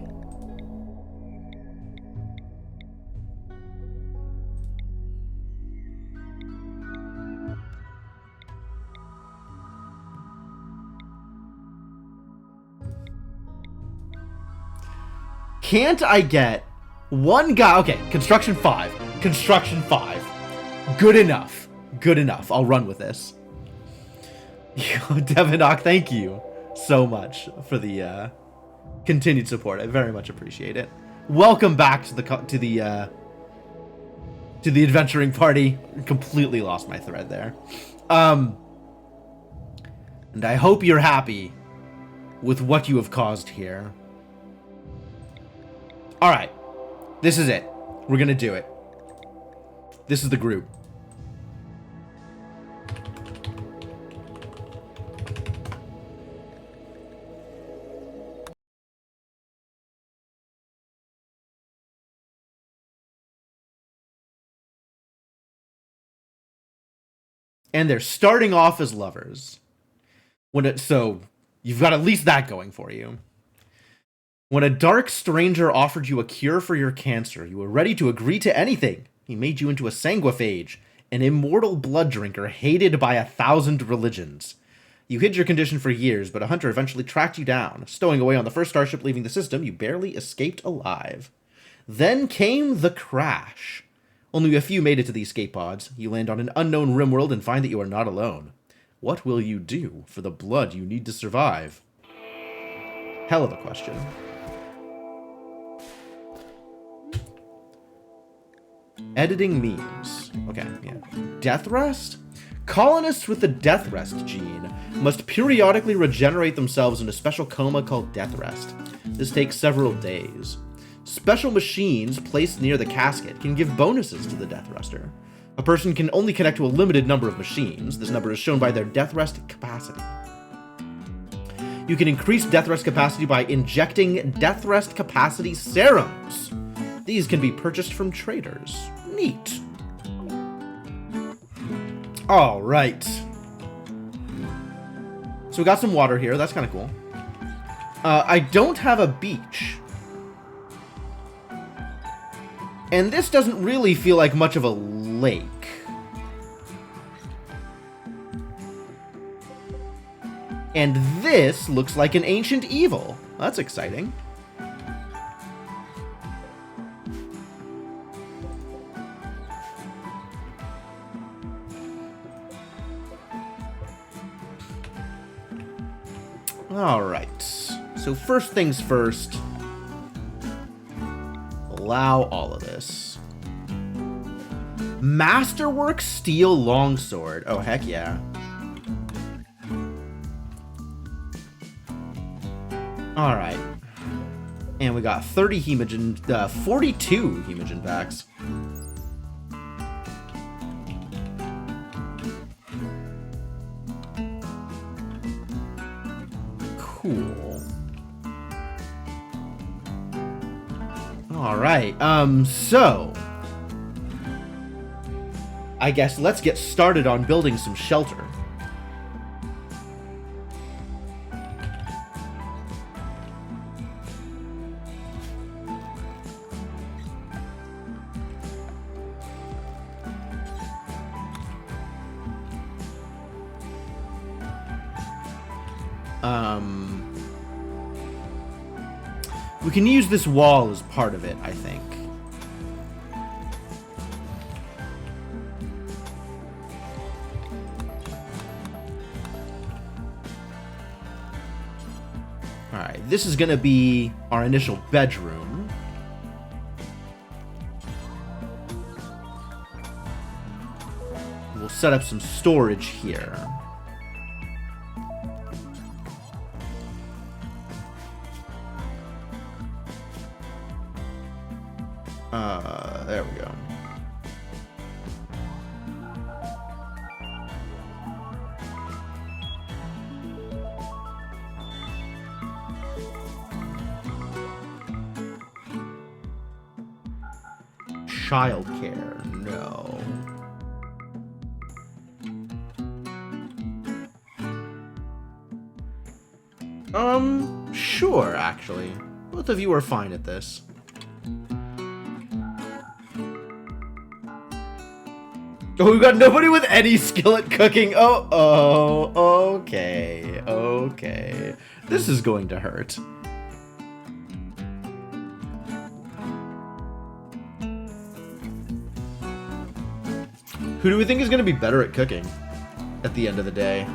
Speaker 1: Can't I get one guy? Okay, construction 5. Construction 5. Good enough. Good enough. I'll run with this. Devinock, thank you so much for the continued support. I very much appreciate it. Welcome back to the adventuring party. Completely lost my thread there. And I hope you're happy with what you have caused here. Alright, this is it. We're gonna do it. This is the group. And they're starting off as lovers. So, you've got at least that going for you. When a dark stranger offered you a cure for your cancer, you were ready to agree to anything. He made you into a sanguiphage, an immortal blood drinker hated by 1,000 religions. You hid your condition for years, but a hunter eventually tracked you down. Stowing away on the first starship leaving the system, you barely escaped alive. Then came the crash. Only a few made it to the escape pods. You land on an unknown Rimworld and find that you are not alone. What will you do for the blood you need to survive? Hell of a question. Editing memes. Okay, yeah. Death rest? Colonists with the death rest gene must periodically regenerate themselves in a special coma called death rest. This takes several days. Special machines placed near the casket can give bonuses to the death rester. A person can only connect to a limited number of machines. This number is shown by their death rest capacity. You can increase death rest capacity by injecting death rest capacity serums. These can be purchased from traders. Neat. All right. So we got some water here. That's kind of cool. I don't have a beach. And this doesn't really feel like much of a lake. And this looks like an ancient evil. That's exciting. Alright, so first things first, allow all of this. Masterwork Steel Longsword. Oh, heck yeah. Alright. And we got 30 Hemogen, 42 Hemogen packs. Cool. Alright, so I guess let's get started on building some shelter. We can use this wall as part of it, I think. Alright, this is gonna be our initial bedroom. We'll set up some storage here. There we go. Childcare, no. Sure, actually. Both of you are fine at this. Oh, we've got nobody with any skill at cooking. Okay. Okay. This is going to hurt. Who do we think is going to be better at cooking at the end of the day?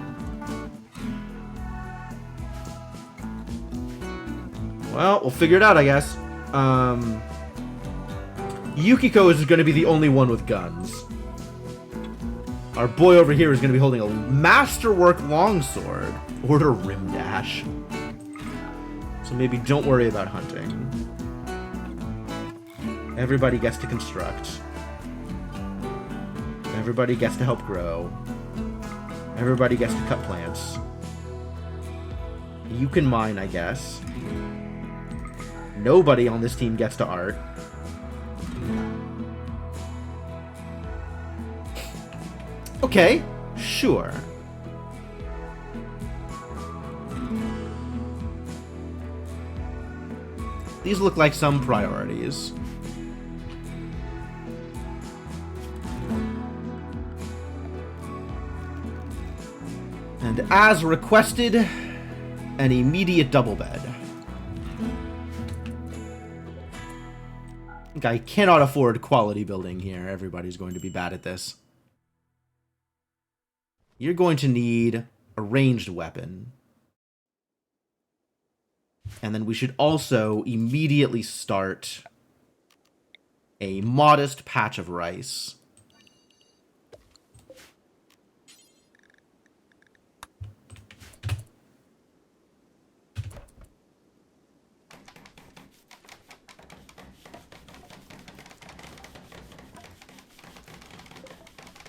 Speaker 1: Well, we'll figure it out, I guess. Yukiko is going to be the only one with guns. Our boy over here is going to be holding a masterwork longsword. Order rim dash. So maybe don't worry about hunting. Everybody gets to construct. Everybody gets to help grow. Everybody gets to cut plants. You can mine, I guess. Nobody on this team gets to art. Okay, sure. These look like some priorities. And as requested, an immediate double bed. I cannot afford quality building here. Everybody's going to be bad at this. You're going to need a ranged weapon. And then we should also immediately start a modest patch of rice.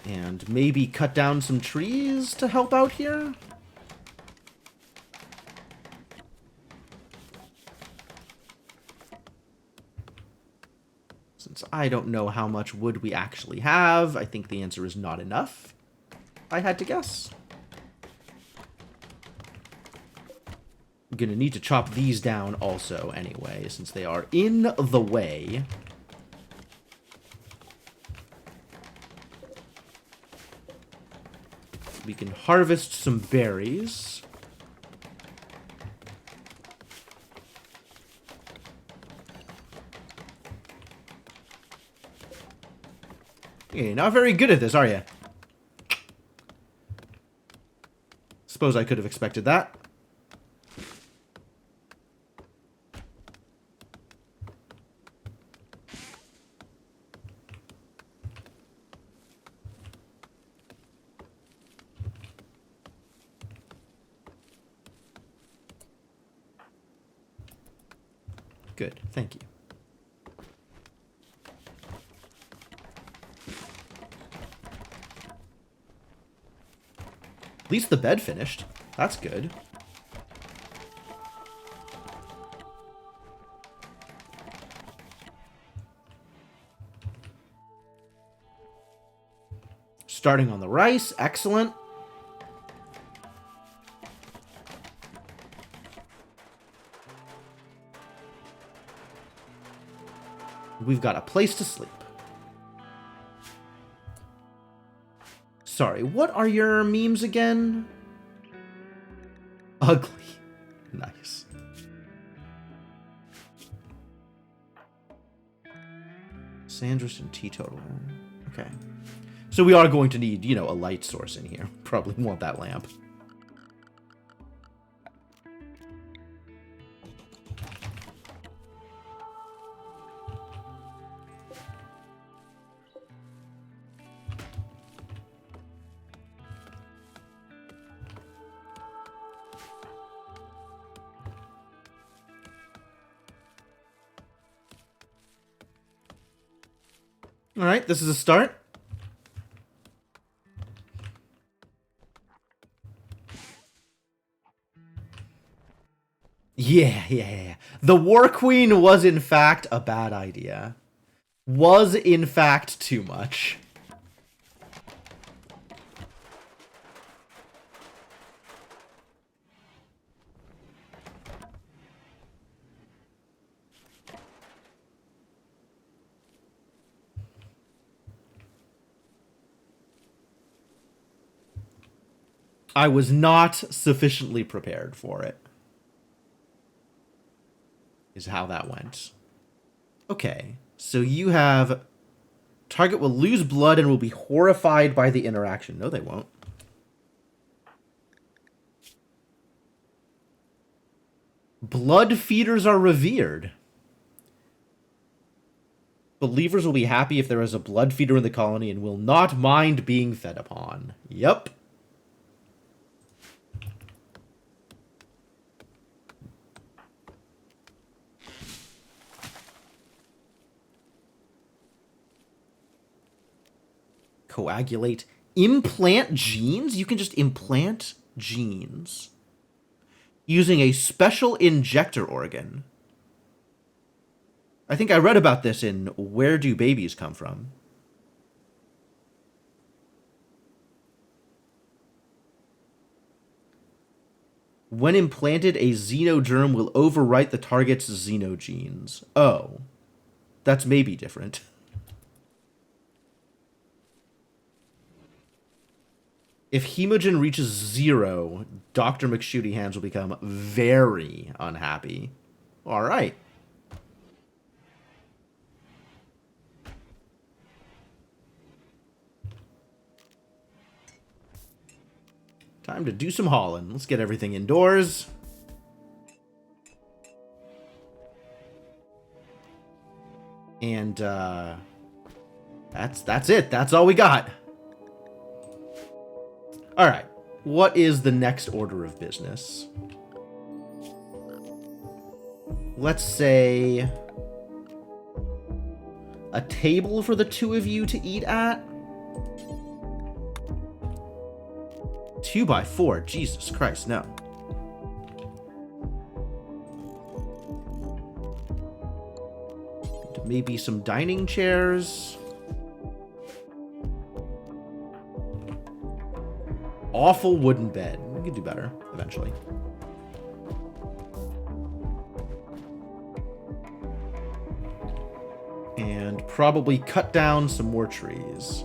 Speaker 1: And maybe cut down some trees to help out here? Since I don't know how much wood we actually have, I think the answer is not enough. I had to guess. I'm gonna need to chop these down also anyway, since they are in the way. We can harvest some berries. You're not very good at this, are you? Suppose I could have expected that. Good, thank you. At least the bed finished. That's good. Starting on the rice, excellent. We've got a place to sleep. Sorry, what are your memes again? Ugly. Nice. Sanders and Teetotaler. Okay. So we are going to need, you know, a light source in here. Probably want that lamp. Alright, this is a start. Yeah. The War Queen was in fact a bad idea. Was in fact too much. I was not sufficiently prepared for it. Is how that went. Okay, so you have... Target will lose blood and will be horrified by the interaction. No, they won't. Blood feeders are revered. Believers will be happy if there is a blood feeder in the colony and will not mind being fed upon. Yep. Coagulate. Implant genes? You can just implant genes using a special injector organ. I think I read about this in Where Do Babies Come From? When implanted, a xenogerm will overwrite the target's xenogenes. Oh. That's maybe different. If hemogen reaches 0, Dr. McShooty Hands will become very unhappy. Alright. Time to do some hauling. Let's get everything indoors. And, that's it. That's all we got. Alright, what is the next order of business? Let's say... a table for the two of you to eat at? 2x4, Jesus Christ, no. Maybe some dining chairs. Awful wooden bed. We could do better eventually. And probably cut down some more trees.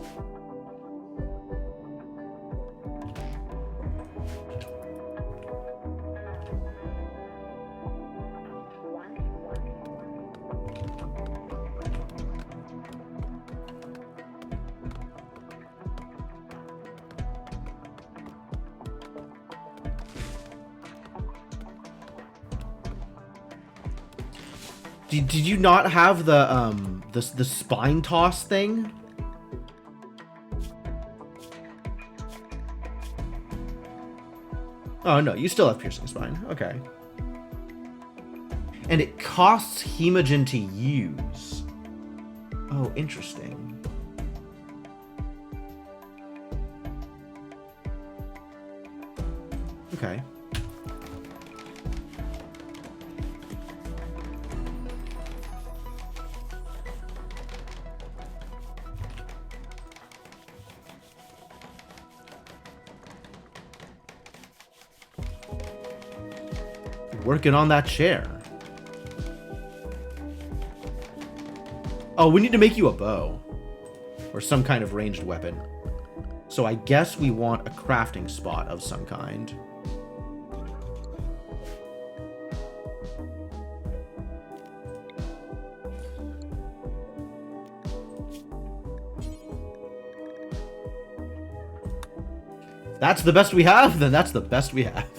Speaker 1: Did you not have the spine toss thing? Oh no, you still have piercing spine. Okay. And it costs hemogen to use. Oh, interesting. Okay. Working on that chair. Oh, we need to make you a bow. Or some kind of ranged weapon. So I guess we want a crafting spot of some kind. That's the best we have? Then that's the best we have.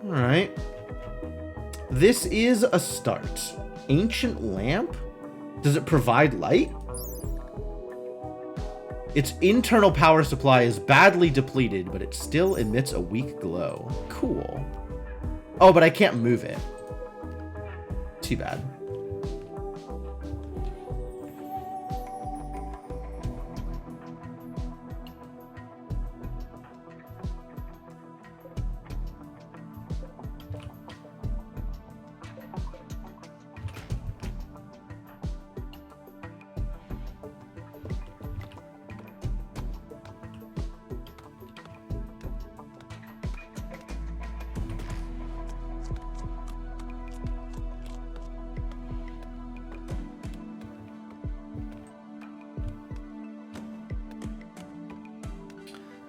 Speaker 1: Alright. This is a start. Ancient lamp? Does it provide light? Its internal power supply is badly depleted, but it still emits a weak glow. Cool. Oh, but I can't move it. Too bad.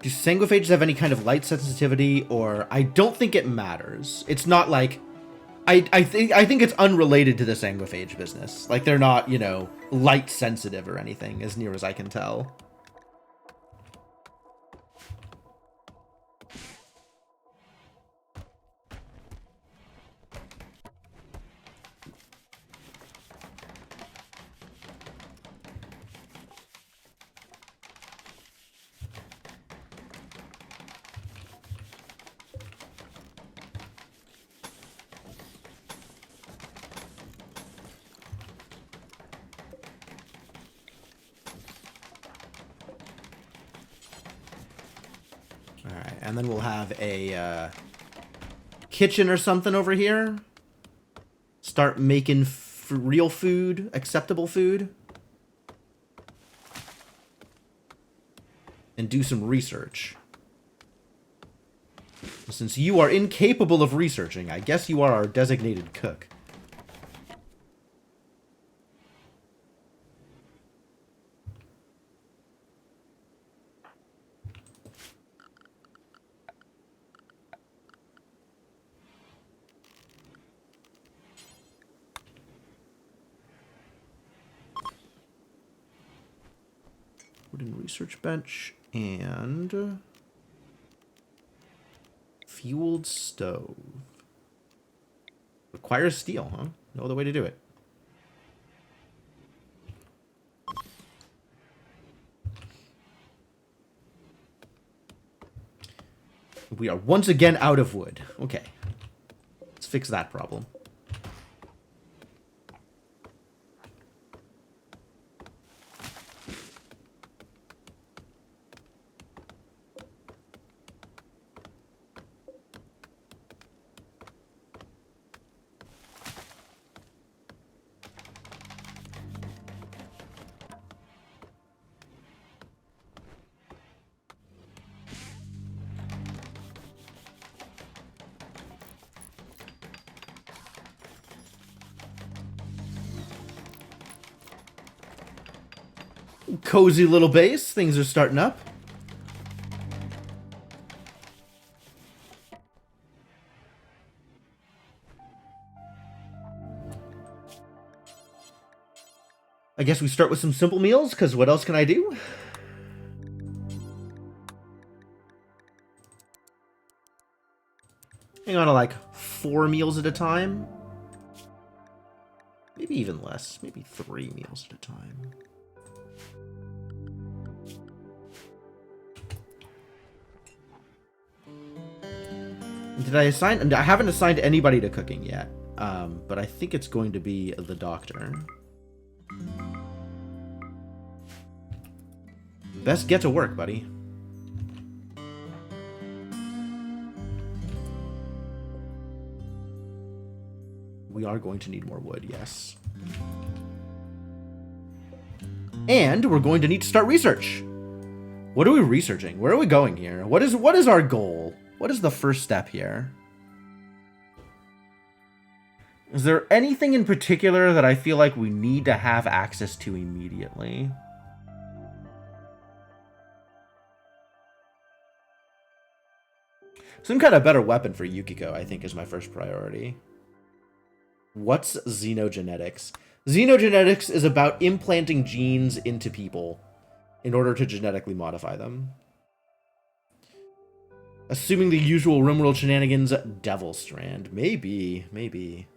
Speaker 1: Do sanguiphages have any kind of light sensitivity, or I don't think it matters. It's not like I think it's unrelated to the sanguiphage business. Like they're not, you know, light sensitive or anything, as near as I can tell. And then we'll have a kitchen or something over here. Start making real food, acceptable food. And do some research. Since you are incapable of researching, I guess you are our designated cook. Wooden research bench and fueled stove. Requires steel, huh? No other way to do it. We are once again out of wood. Okay. Let's fix that problem. Cozy little base. Things are starting up. I guess we start with some simple meals, because what else can I do? Hang on to like 4 meals at a time. Maybe even less. Maybe 3 meals at a time. Did I assign? I haven't assigned anybody to cooking yet, but I think it's going to be the doctor. Best get to work, buddy. We are going to need more wood, yes. And we're going to need to start research. What are we researching? Where are we going here? What is our goal? What is the first step here? Is there anything in particular that I feel like we need to have access to immediately? Some kind of better weapon for Yukiko, I think, is my first priority. What's xenogenetics? Xenogenetics is about implanting genes into people in order to genetically modify them. Assuming the usual Rimworld shenanigans, Devil Strand. Maybe, maybe.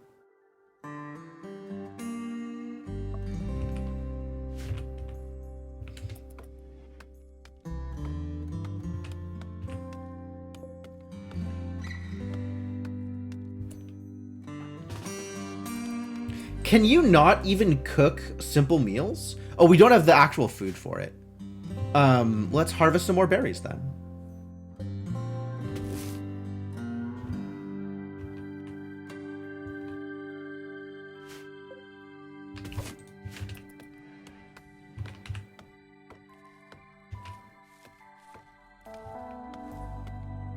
Speaker 1: Can you not even cook simple meals? Oh, we don't have the actual food for it. Let's harvest some more berries then.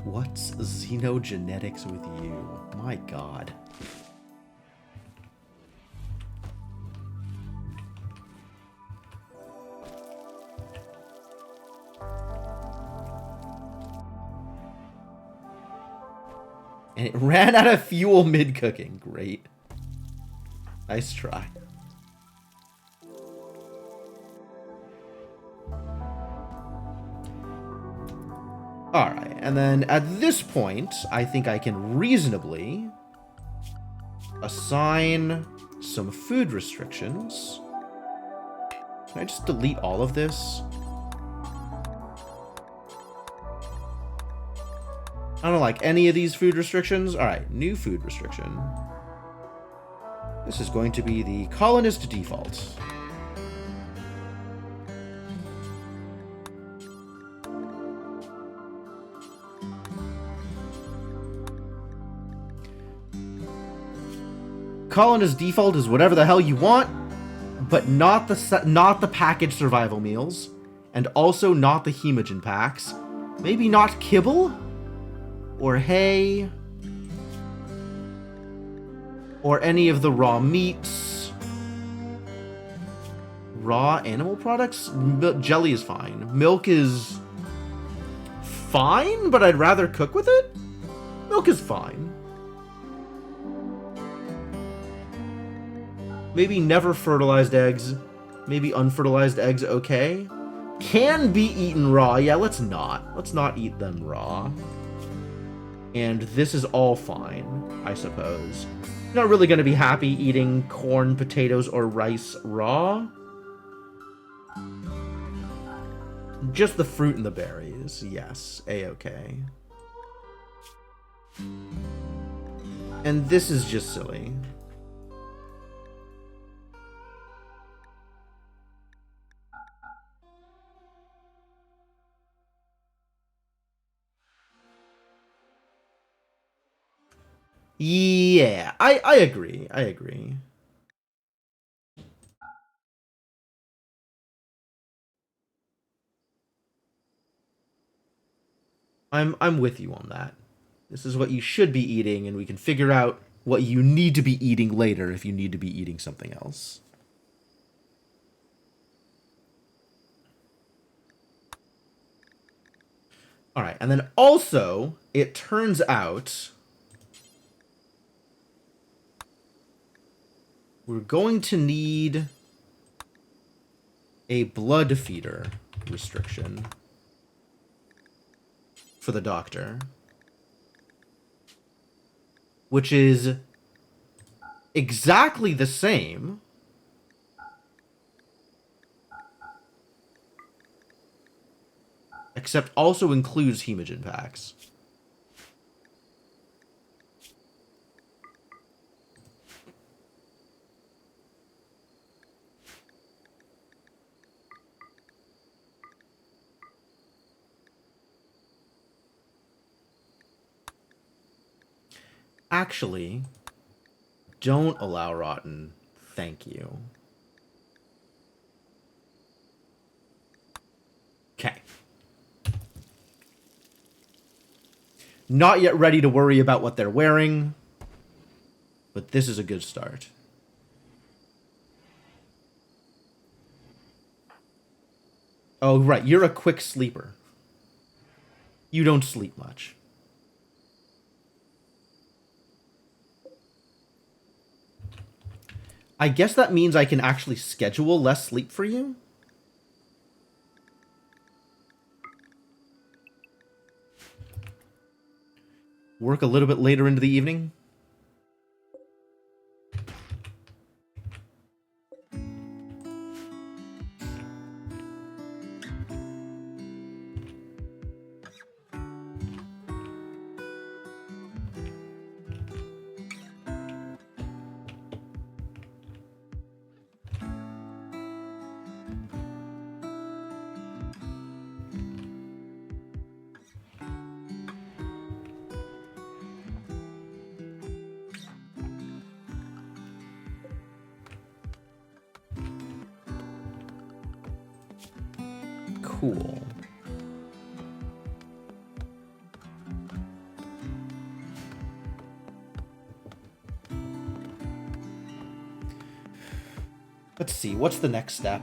Speaker 1: What's xenogenetics with you? My God. And it ran out of fuel mid-cooking. Great. Nice try. Alright, and then at this point, I think I can reasonably assign some food restrictions. Can I just delete all of this? I don't like any of these food restrictions. Alright, new food restriction. This is going to be the colonist default. Colonist default is whatever the hell you want, but not the packaged survival meals, and also not the hemogen packs. Maybe not kibble? Or hay, or any of the raw meats, raw animal products. Jelly is fine. Milk is fine, but I'd rather cook with it. Milk is fine. Maybe never fertilized eggs. Maybe unfertilized eggs, okay. Can be eaten raw. Yeah, let's not eat them raw. And this is all fine, I suppose. Not really going to be happy eating corn, potatoes, or rice raw. Just the fruit and the berries. Yes, a-okay. And this is just silly. Yeah, I agree. I agree. I'm with you on that. This is what you should be eating, and we can figure out what you need to be eating later if you need to be eating something else. All right, and then also, it turns out we're going to need a blood feeder restriction for the doctor, which is exactly the same, except also includes hemogen packs. Actually, don't allow rotten. Thank you. Okay. Not yet ready to worry about what they're wearing, but this is a good start. Oh, right. You're a quick sleeper. You don't sleep much. I guess that means I can actually schedule less sleep for you. Work a little bit later into the evening. Cool. Let's see, what's the next step?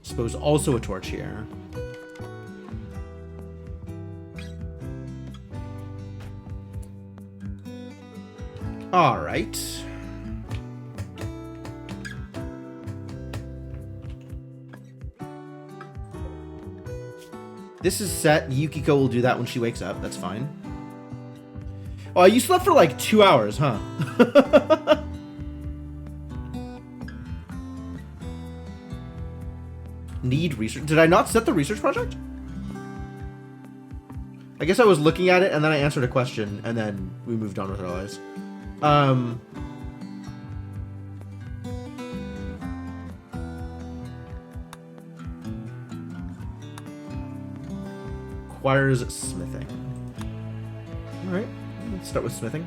Speaker 1: Suppose also a torch here. All right. This is set. Yukiko will do that when she wakes up. That's fine. Oh, you slept for like 2 hours, huh? Need research. Did I not set the research project? I guess I was looking at it and then I answered a question and then we moved on with our lives. Requires smithing. Alright, let's start with smithing.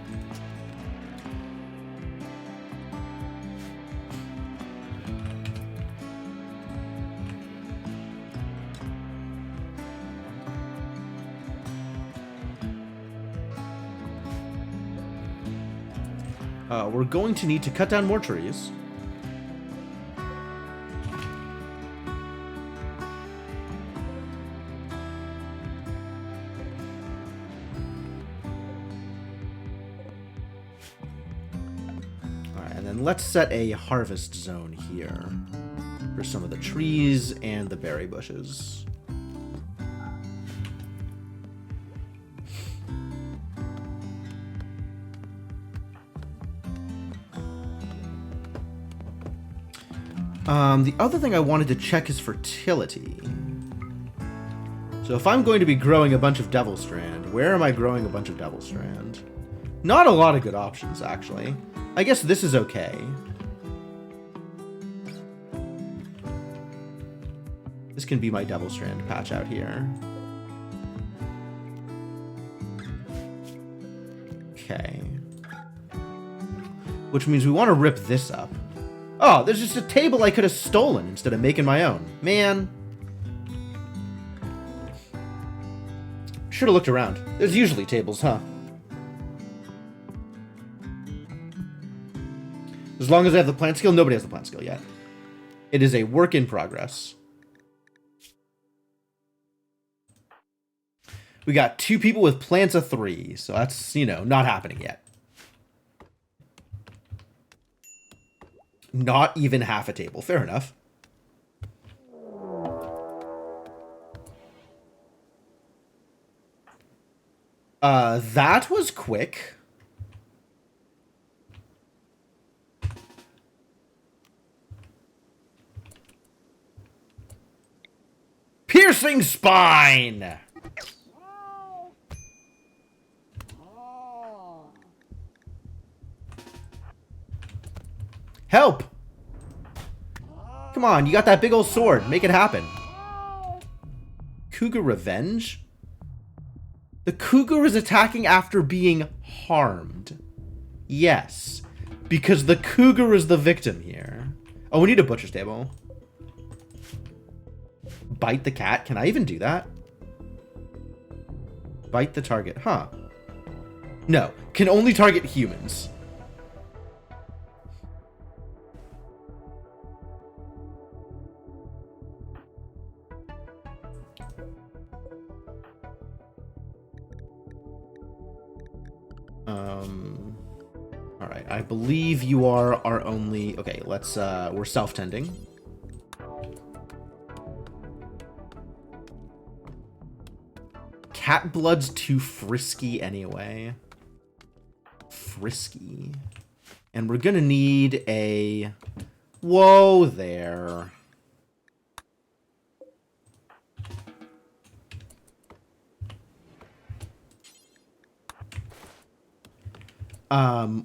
Speaker 1: We're going to need to cut down more trees. Alright, and then let's set a harvest zone here for some of the trees and the berry bushes. The other thing I wanted to check is fertility. So if I'm going to be growing a bunch of Devil Strand, where am I growing a bunch of Devil Strand? Not a lot of good options, actually. I guess this is okay. This can be my Devil Strand patch out here. Okay. Which means we want to rip this up. Oh, there's just a table I could have stolen instead of making my own. Man. Should have looked around. There's usually tables, huh? As long as I have the plant skill, nobody has the plant skill yet. It is a work in progress. We got 2 people with plants of 3, so that's, you know, not happening yet. Not even half a table. Fair enough. That was quick. Piercing spine! Help! Come on, you got that big old sword. Make it happen. Cougar revenge? The cougar is attacking after being harmed. Yes, because the cougar is the victim here. Oh, we need a butcher's table. Bite the cat? Can I even do that? Bite the target. Huh. No, can only target humans. All right, I believe you are our only... Okay, let's, we're self-tending. Cat blood's too frisky anyway. Frisky. And we're gonna need a... Whoa there.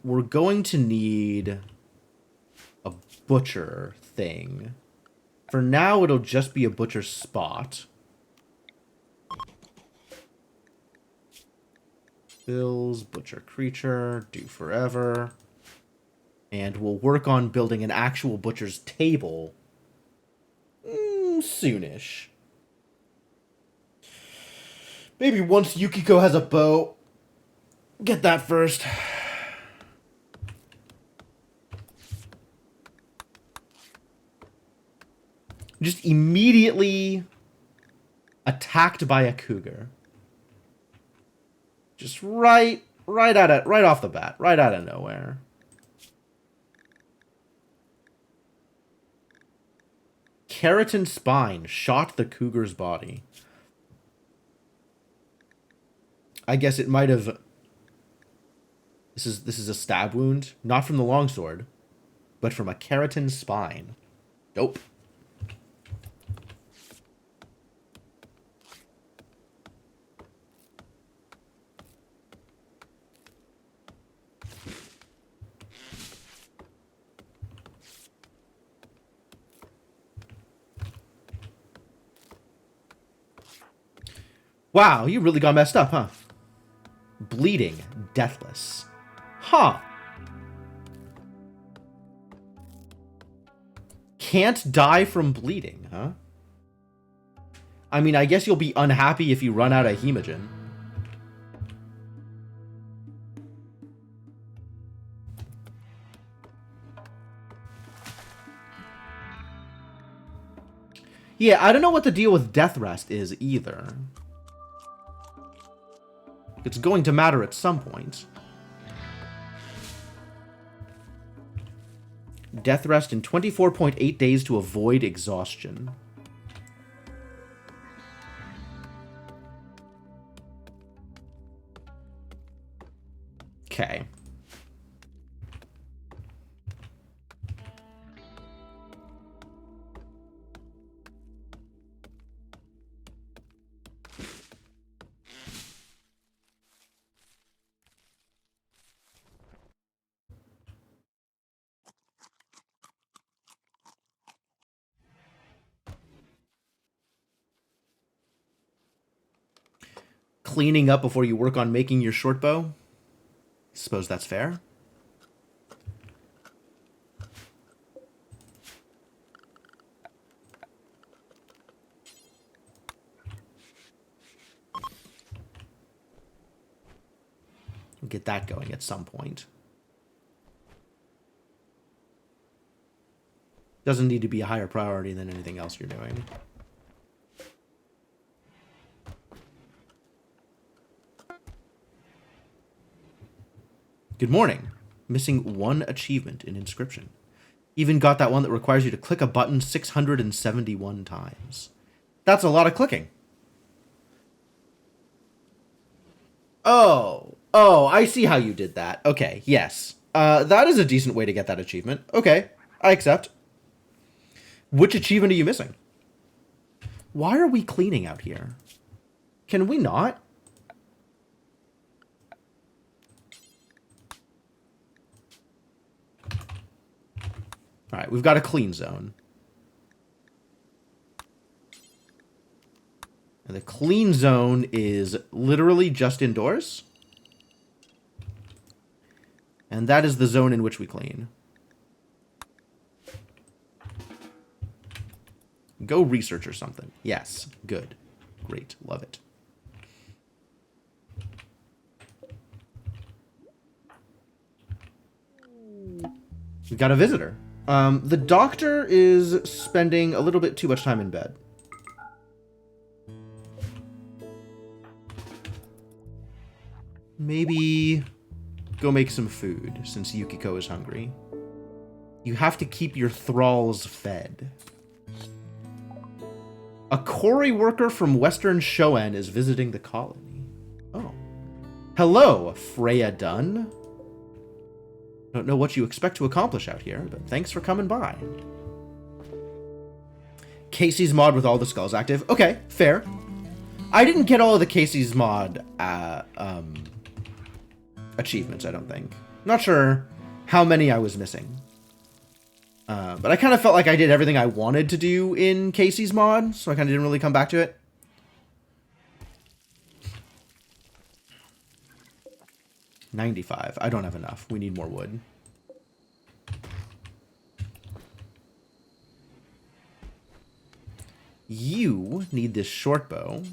Speaker 1: We're going to need a butcher thing For now, it'll just be a butcher spot. Bills, butcher creature, do forever. And we'll work on building an actual butcher's table soonish. Maybe once Yukiko has a bow. Get that first. Just immediately attacked by a cougar. Just right off the bat, right out of nowhere. Keratin spine shot the cougar's body. I guess it might have. This is a stab wound, not from the longsword, but from a keratin spine. Dope. Wow, you really got messed up, huh? Bleeding, deathless. Huh. Can't die from bleeding, huh? I mean, I guess you'll be unhappy if you run out of hemogen. Yeah, I don't know what the deal with death rest is either. It's going to matter at some point. Death rest in 24.8 days to avoid exhaustion. Okay. Cleaning up before you work on making your short bow? Suppose that's fair. We'll get that going at some point. Doesn't need to be a higher priority than anything else you're doing. Good morning. Missing one achievement in inscription. Even got that one that requires you to click a button 671 times. That's a lot of clicking. Oh, I see how you did that. Okay, yes. That is a decent way to get that achievement. Okay, I accept. Which achievement are you missing? Why are we cleaning out here? Can we not? All right, we've got a clean zone. And the clean zone is literally just indoors. And that is the zone in which we clean. Go research or something. Yes, good. Great, love it. We got a visitor. The doctor is spending a little bit too much time in bed. Maybe go make some food, since Yukiko is hungry. You have to keep your thralls fed. A quarry worker from Western Shoan is visiting the colony. Oh. Hello, Freya Dunn. I don't know what you expect to accomplish out here, but thanks for coming by. Casey's mod with all the skulls active. Okay, fair. I didn't get all of the Casey's mod achievements, I don't think. Not sure how many I was missing. But I kind of felt like I did everything I wanted to do in Casey's mod, so I kind of didn't really come back to it. $95. I don't have enough. We need more wood. You need this short bow.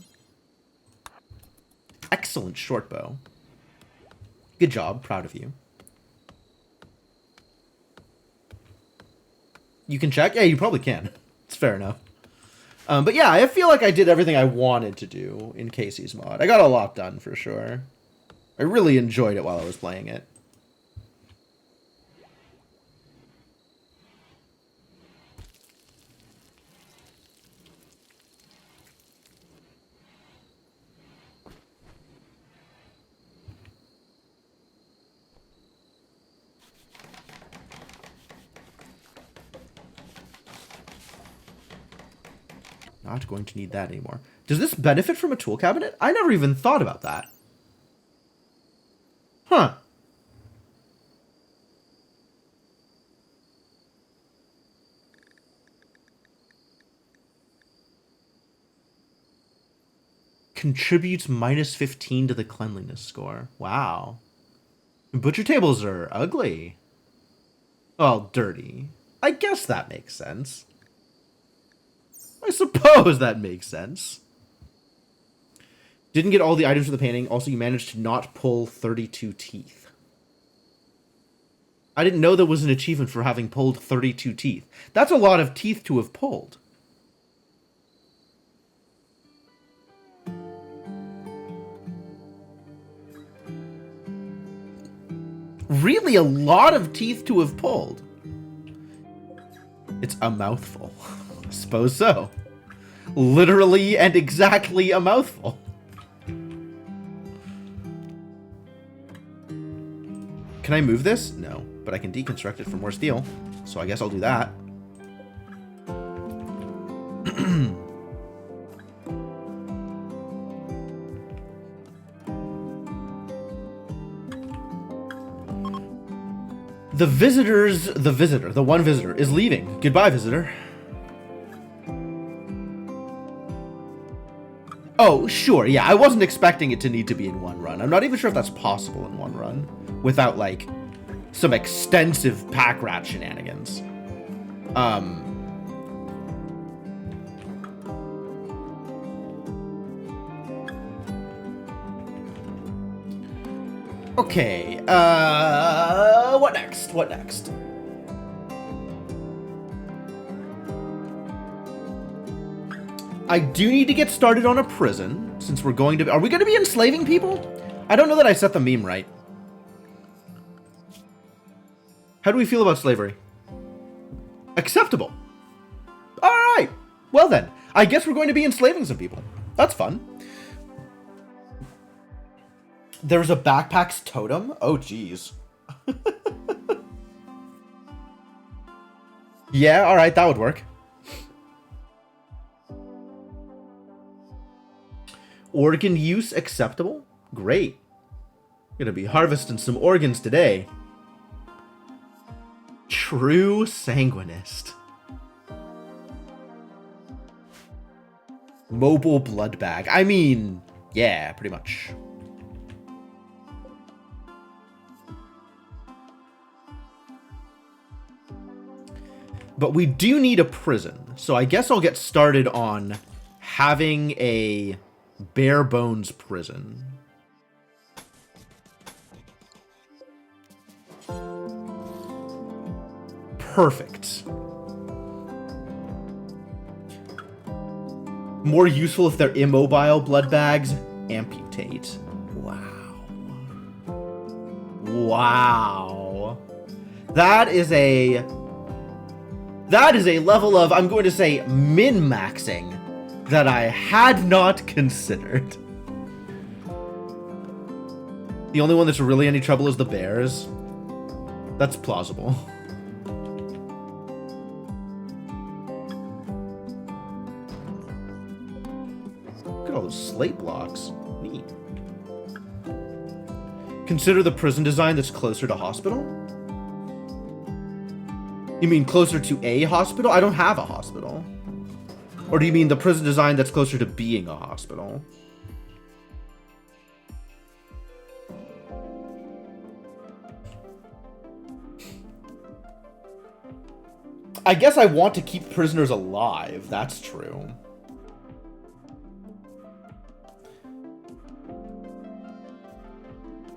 Speaker 1: Excellent short bow. Good job. Proud of you. You can check? Yeah, you probably can. It's fair enough. But yeah, I feel like I did everything I wanted to do in Casey's mod. I got a lot done for sure. I really enjoyed it while I was playing it. Not going to need that anymore. Does this benefit from a tool cabinet? I never even thought about that. Huh. Contributes minus 15 to the cleanliness score. Wow. Butcher tables are ugly. Well, dirty. I guess that makes sense. I suppose that makes sense. Didn't get all the items for the painting. Also, you managed to not pull 32 teeth. I didn't know there was an achievement for having pulled 32 teeth. That's a lot of teeth to have pulled. Really a lot of teeth to have pulled. It's a mouthful. I suppose so. Literally and exactly a mouthful. Can I move this? No, but I can deconstruct it for more steel. So I guess I'll do that. The one visitor is leaving. Goodbye, visitor. Oh, sure, yeah, I wasn't expecting it to need to be in one run. I'm not even sure if that's possible in one run without, like, some extensive pack rat shenanigans. Okay, what next? What next? I do need to get started on a prison, since we're going to... Are we going to be enslaving people? I don't know that I set the meme right. How do we feel about slavery? Acceptable. Alright. Well then, I guess we're going to be enslaving some people. That's fun. There's a backpack's totem? Oh, geez. Yeah, alright, that would work. Organ use acceptable? Great. Gonna be harvesting some organs today. True sanguinist. Mobile blood bag. I mean, yeah, pretty much. But we do need a prison, so I guess I'll get started on having a bare bones prison. Perfect. More useful if they're immobile blood bags. Amputate. Wow. Wow. That is a level of, I'm going to say, min-maxing that I had not considered. The only one that's really any trouble is the bears. That's plausible. Look at all those slate blocks. Neat. Consider the prison design that's closer to hospital. You mean closer to a hospital? I don't have a hospital. Or do you mean the prison design that's closer to being a hospital? I guess I want to keep prisoners alive. That's true.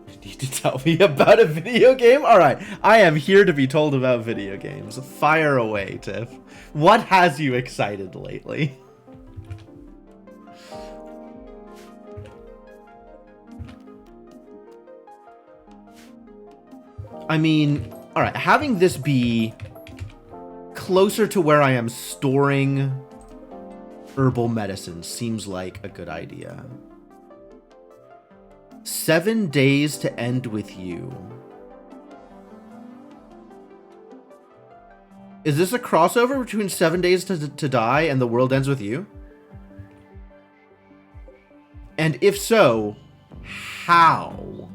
Speaker 1: You need to tell me about a video game? Alright, I am here to be told about video games. Fire away, Tiff. What has you excited lately? I mean, alright, having this be closer to where I am storing herbal medicine seems like a good idea. 7 days to end with you. Is this a crossover between 7 days to die and the world ends with you? And if so, how?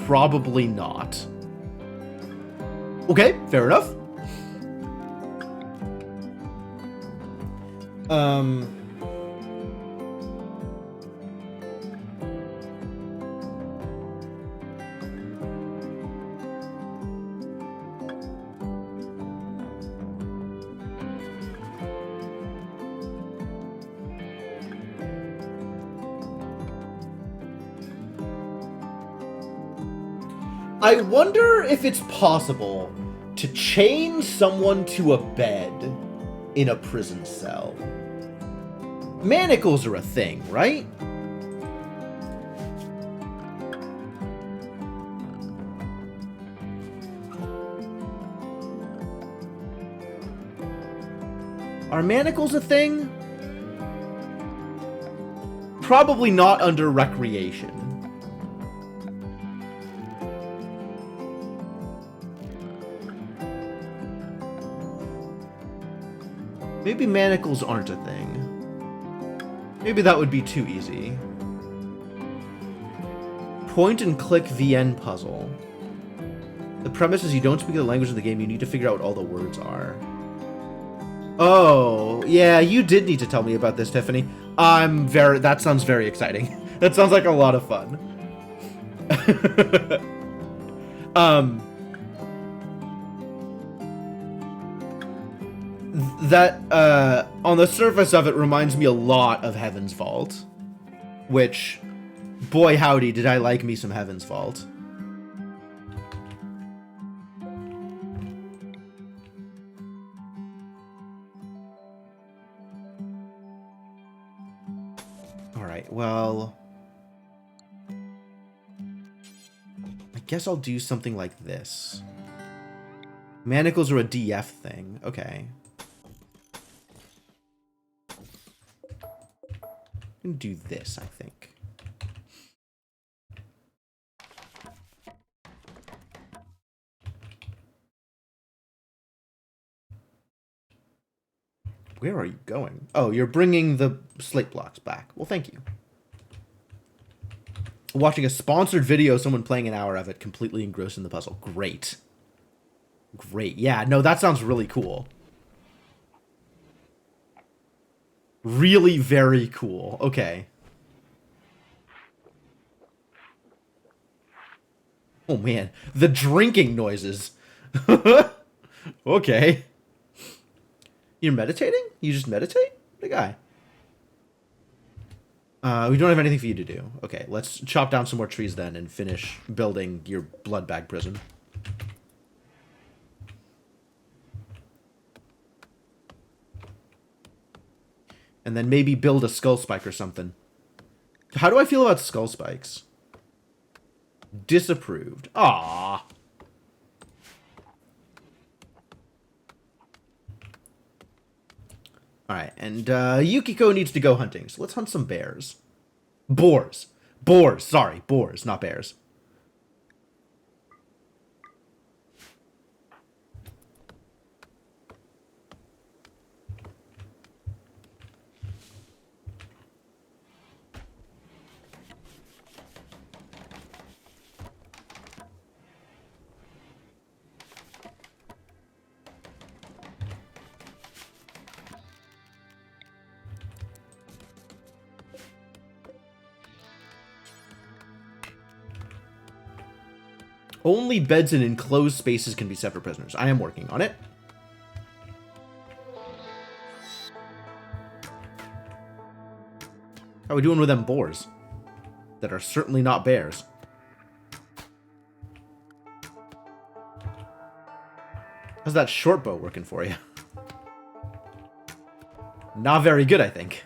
Speaker 1: Probably not. Okay, fair enough. I wonder if it's possible to chain someone to a bed in a prison cell. Manacles are a thing, right? Are manacles a thing? Probably not under recreation. Maybe manacles aren't a thing. Maybe that would be too easy. Point and click VN puzzle. The premise is you don't speak the language of the game, you need to figure out what all the words are. Oh, yeah, you did need to tell me about this, Tiffany. That sounds very exciting. That sounds like a lot of fun. That, on the surface of it, reminds me a lot of Heaven's Vault. Which, boy howdy, did I like me some Heaven's Vault. Alright, well... I guess I'll do something like this. Manacles are a DF thing. Okay. I'm gonna do this, I think. Where are you going? Oh, you're bringing the slate blocks back. Well, thank you. Watching a sponsored video, someone playing an hour of it, completely engrossed in the puzzle. Great. Great. Yeah, no, that sounds really cool. Really very cool. Okay. Oh, man. The drinking noises. Okay. You're meditating? You just meditate? The guy. We don't have anything for you to do. Okay, let's chop down some more trees then and finish building your blood bag prison. And then maybe build a skull spike or something. How do I feel about skull spikes? Disapproved. Ah. Alright, and Yukiko needs to go hunting, so let's hunt some bears. Boars. Boars, sorry, boars, not bears. Only beds in enclosed spaces can be set for prisoners. I am working on it. How are we doing with them boars? That are certainly not bears. How's that short bow working for you? Not very good, I think.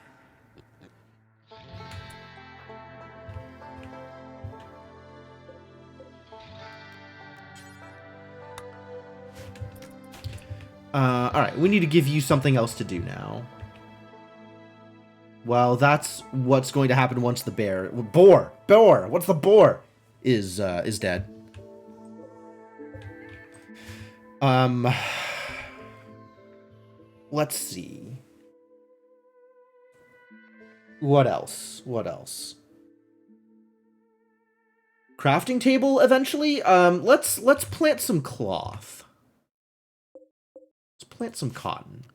Speaker 1: Alright, we need to give you something else to do now. Well, that's what's going to happen once the bear... Boar! Boar! What's the boar? Is dead. Let's see. What else? What else? Crafting table eventually? Let's plant some cloth. Let's plant some cotton.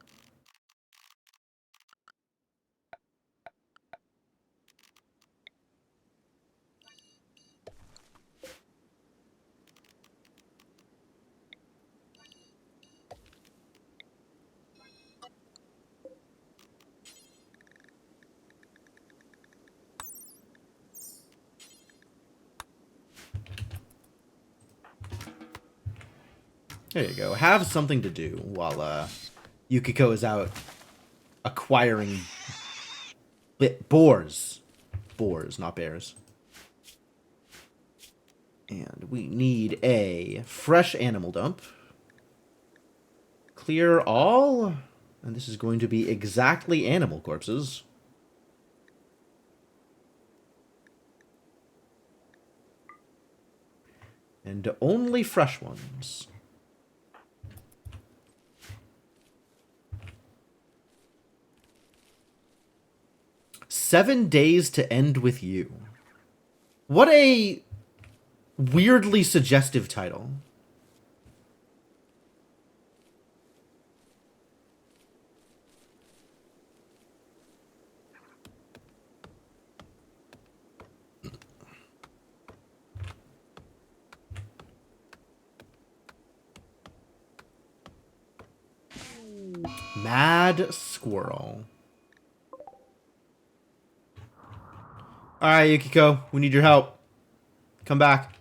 Speaker 1: There you go. Have something to do while Yukiko is out acquiring boars. Boars, not bears. And we need a fresh animal dump. Clear all. And this is going to be exactly animal corpses. And only fresh ones. "7 days to end with you." What a weirdly suggestive title. Mad Squirrel. Alright, Yukiko, we need your help. Come back.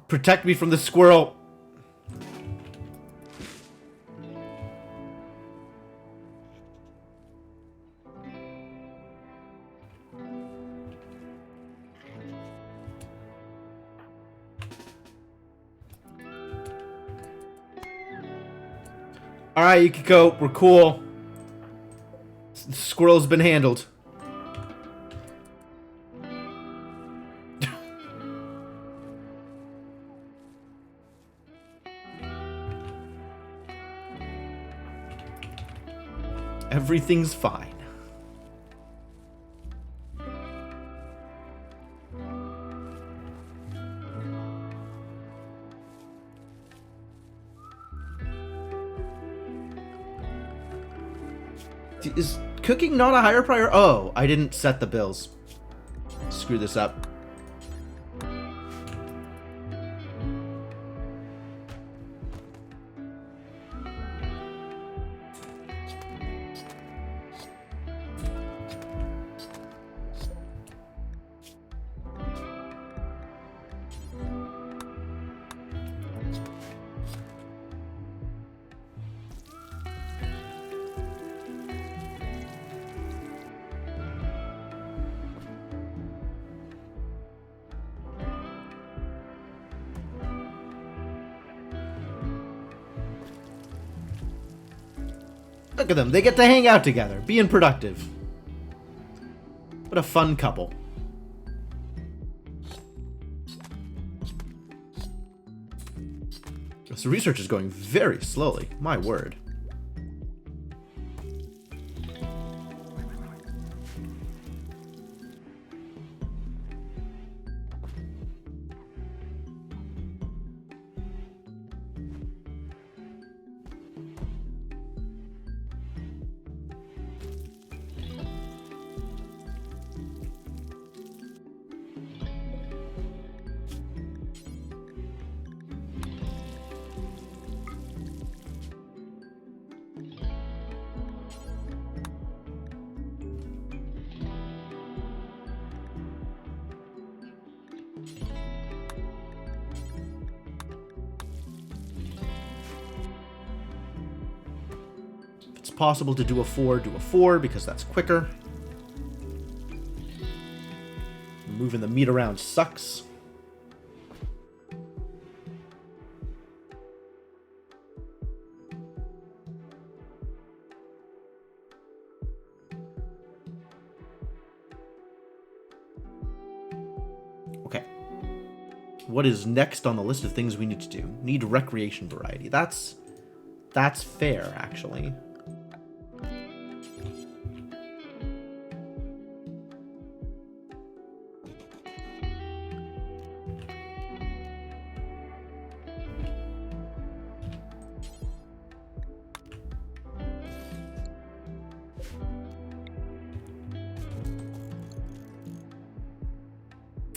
Speaker 1: Protect me from the squirrel. Alright, Yukiko, we're cool. The squirrel's been handled. Everything's fine. Is cooking not a higher priority? Oh, I didn't set the bills. Screw this up. Look at them. They get to hang out together, being productive. What a fun couple. This research is going very slowly. My word. it's possible to do a 4, do a 4, because that's quicker. Moving the meat around sucks. Okay. What is next on the list of things we need to do? Need recreation variety. That's fair, actually.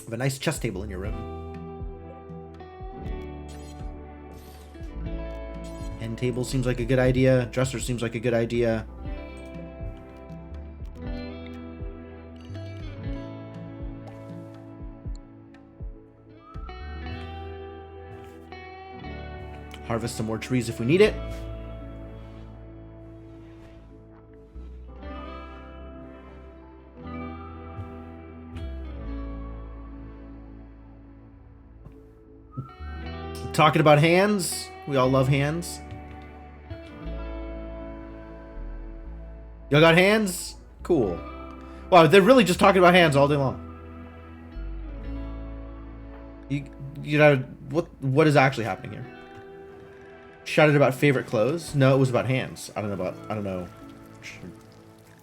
Speaker 1: Have a nice chess table in your room. End table seems like a good idea. Dresser seems like a good idea. Harvest some more trees if we need it. Talking about hands. We all love hands. Y'all got hands? Cool. Wow, they're really just talking about hands all day long. You know, what is actually happening here? Shouted about favorite clothes? No, it was about hands. I don't know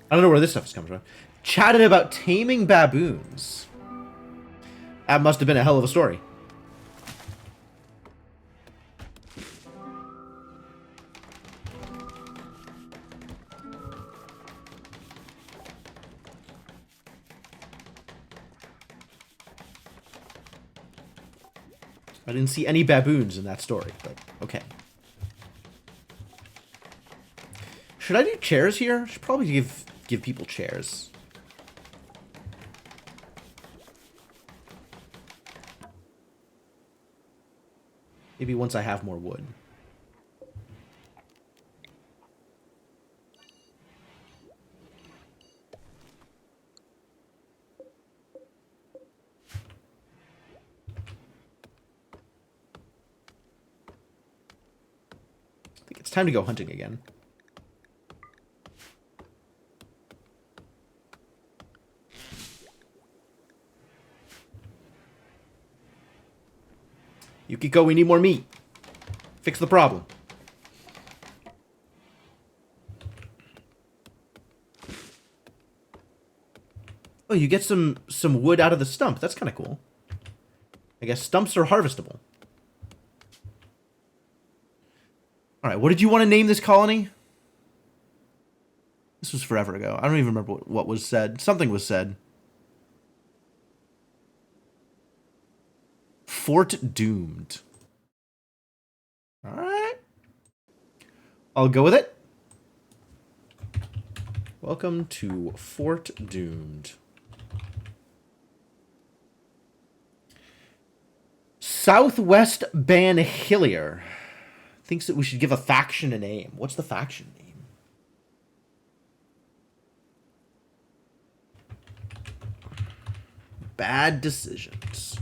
Speaker 1: where this stuff is coming from. Chatted about taming baboons. That must have been a hell of a story. I didn't see any baboons in that story, but okay. Should I do chairs here? I should probably give people chairs. Maybe once I have more wood. It's time to go hunting again. Yukiko, we need more meat. Fix the problem. Oh, you get some wood out of the stump. That's kind of cool. I guess stumps are harvestable. Alright, what did you want to name this colony? This was forever ago. I don't even remember what was said. Something was said. Fort Doomed. Alright. I'll go with it. Welcome to Fort Doomed. Southwest Banhillier thinks that we should give a faction a name. What's the faction name? Bad decisions.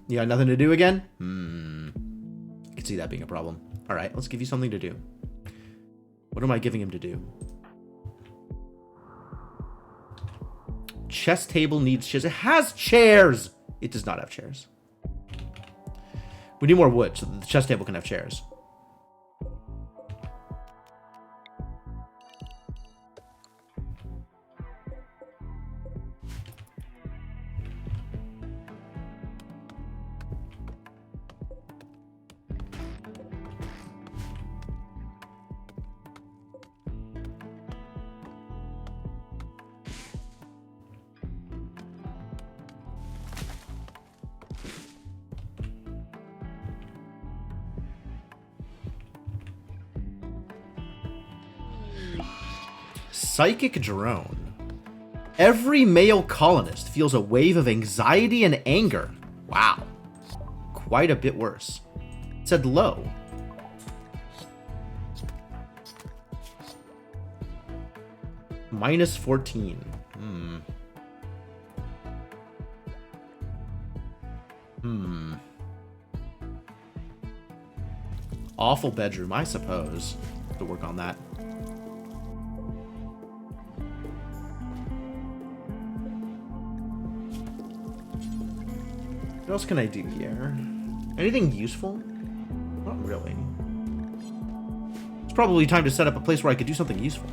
Speaker 1: You got nothing to do again? I can see that being a problem. All right, let's give you something to do. What am I giving him to do? Chess table needs chairs. It has chairs! It does not have chairs. We need more wood so that the chess table can have chairs. Psychic drone. Every male colonist feels a wave of anxiety and anger. Wow. Quite a bit worse. It said low. Minus 14. Awful bedroom, I suppose. To work on that. What else can I do here? Anything useful? Not really. It's probably time to set up a place where I could do something useful.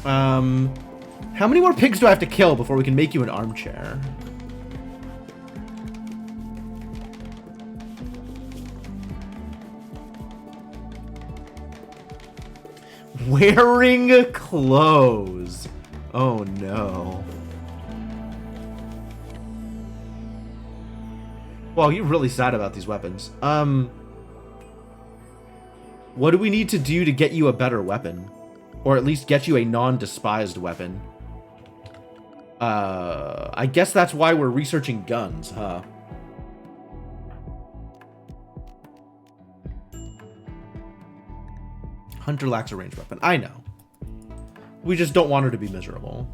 Speaker 1: How many more pigs do I have to kill before we can make you an armchair? Wearing clothes. Oh no. Well, you're really sad about these weapons. What do we need to do to get you a better weapon? Or at least get you a non-despised weapon? I guess that's why we're researching guns, huh? Hunter lacks a ranged weapon. I know. We just don't want her to be miserable.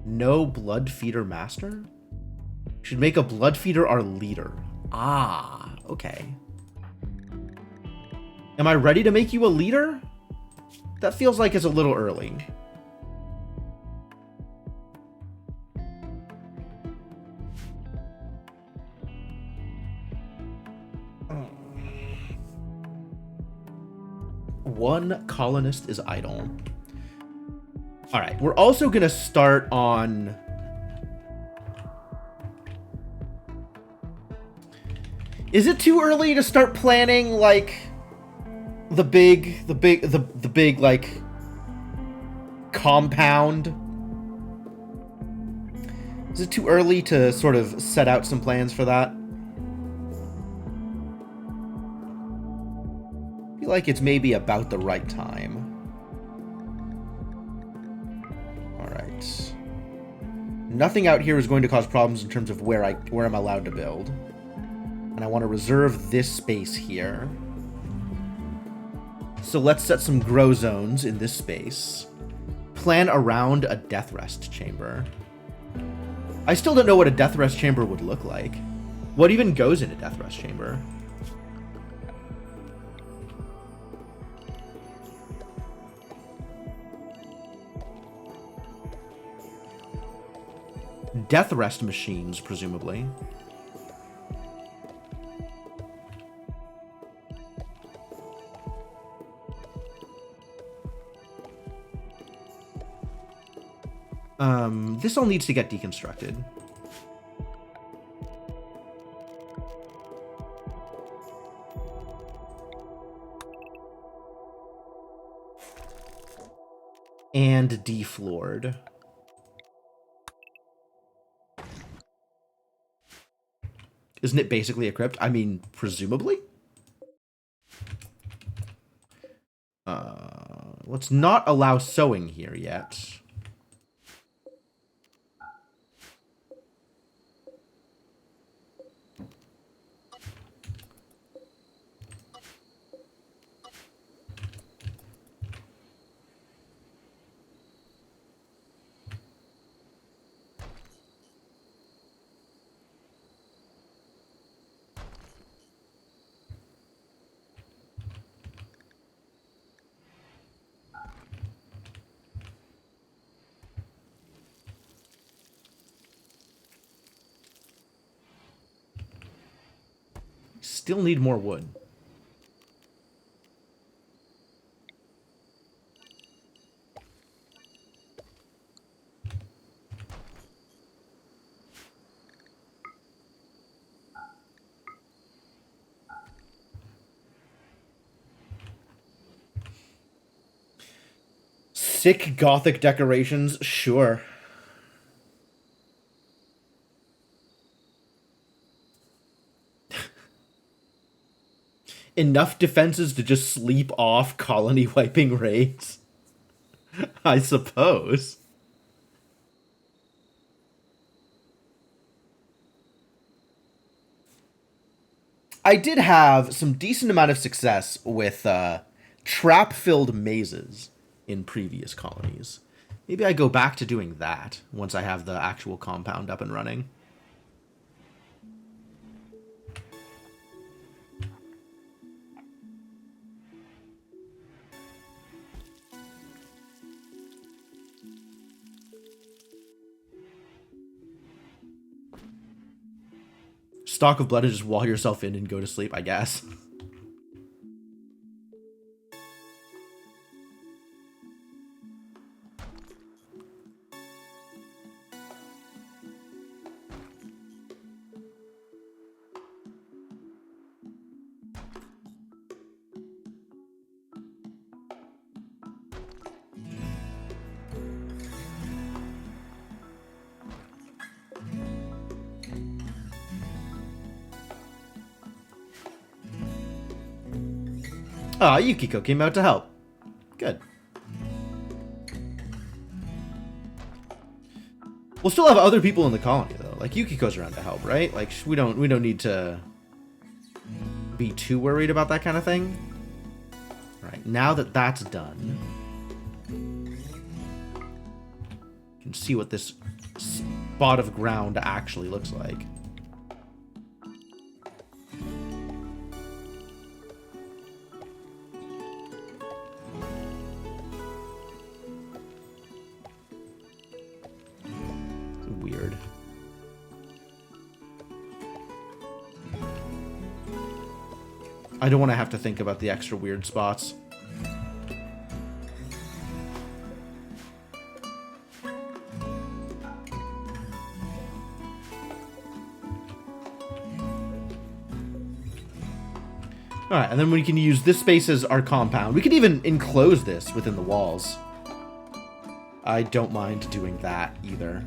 Speaker 1: No blood feeder master? Should make a blood feeder our leader. Ah, okay. Am I ready to make you a leader? That feels like it's a little early. One colonist is idle. All right, we're also gonna start on... Is it too early to start planning, like, the big, like, compound? Is it too early to sort of set out some plans for that? I feel like it's maybe about the right time. All right. Nothing out here is going to cause problems in terms of where I'm allowed to build. And I want to reserve this space here. So let's set some grow zones in this space. Plan around a death rest chamber. I still don't know what a death rest chamber would look like. What even goes in a death rest chamber? Death rest machines, presumably. This all needs to get deconstructed. And defloored. Isn't it basically a crypt? I mean, presumably? Let's not allow sewing here yet. Still need more wood. Sick Gothic decorations, sure. enough defenses to just sleep off colony wiping raids? I suppose. I did have some decent amount of success with trap-filled mazes in previous colonies. Maybe I go back to doing that once I have the actual compound up and running. Stock of blood and just wall yourself in and go to sleep, I guess. Ah, Yukiko came out to help. Good. We'll still have other people in the colony though. Like Yukiko's around to help, right? Like we don't need to be too worried about that kind of thing. All right, now that that's done, you can see what this spot of ground actually looks like. Weird. I don't want to have to think about the extra weird spots. Alright, and then we can use this space as our compound. We could even enclose this within the walls. I don't mind doing that either.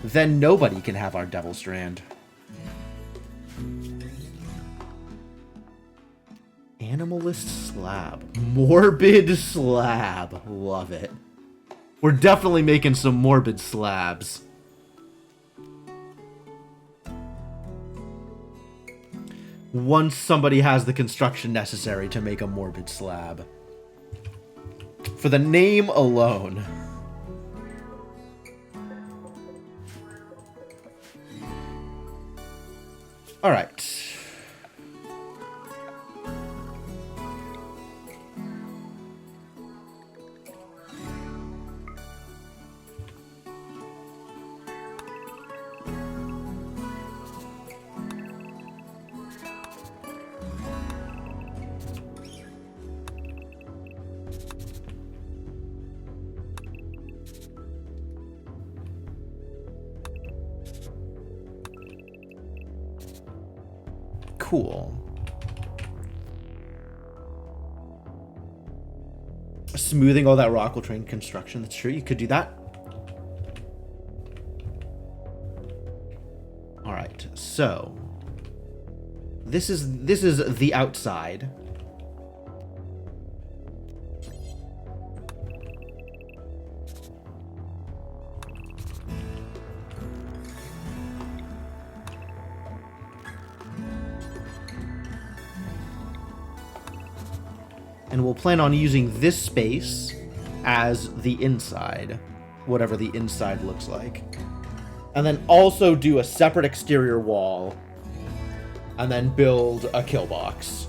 Speaker 1: Then nobody can have our Devil Strand. Animalist slab. Morbid slab. Love it. We're definitely making some morbid slabs. Once somebody has the construction necessary to make a morbid slab. For the name alone. All right. Cool. Smoothing all that rock will train construction. That's true. You could do that. All right. So this is the outside. And we'll plan on using this space as the inside, whatever the inside looks like. And then also do a separate exterior wall, and then build a kill box.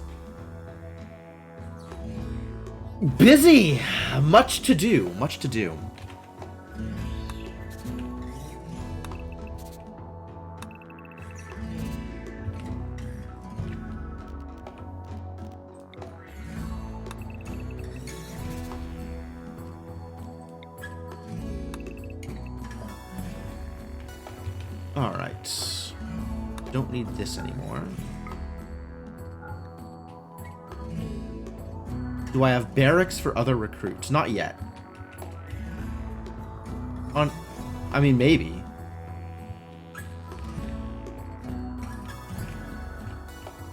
Speaker 1: Busy! Much to do, much to do. Alright. Don't need this anymore. Do I have barracks for other recruits? Not yet. I mean, maybe.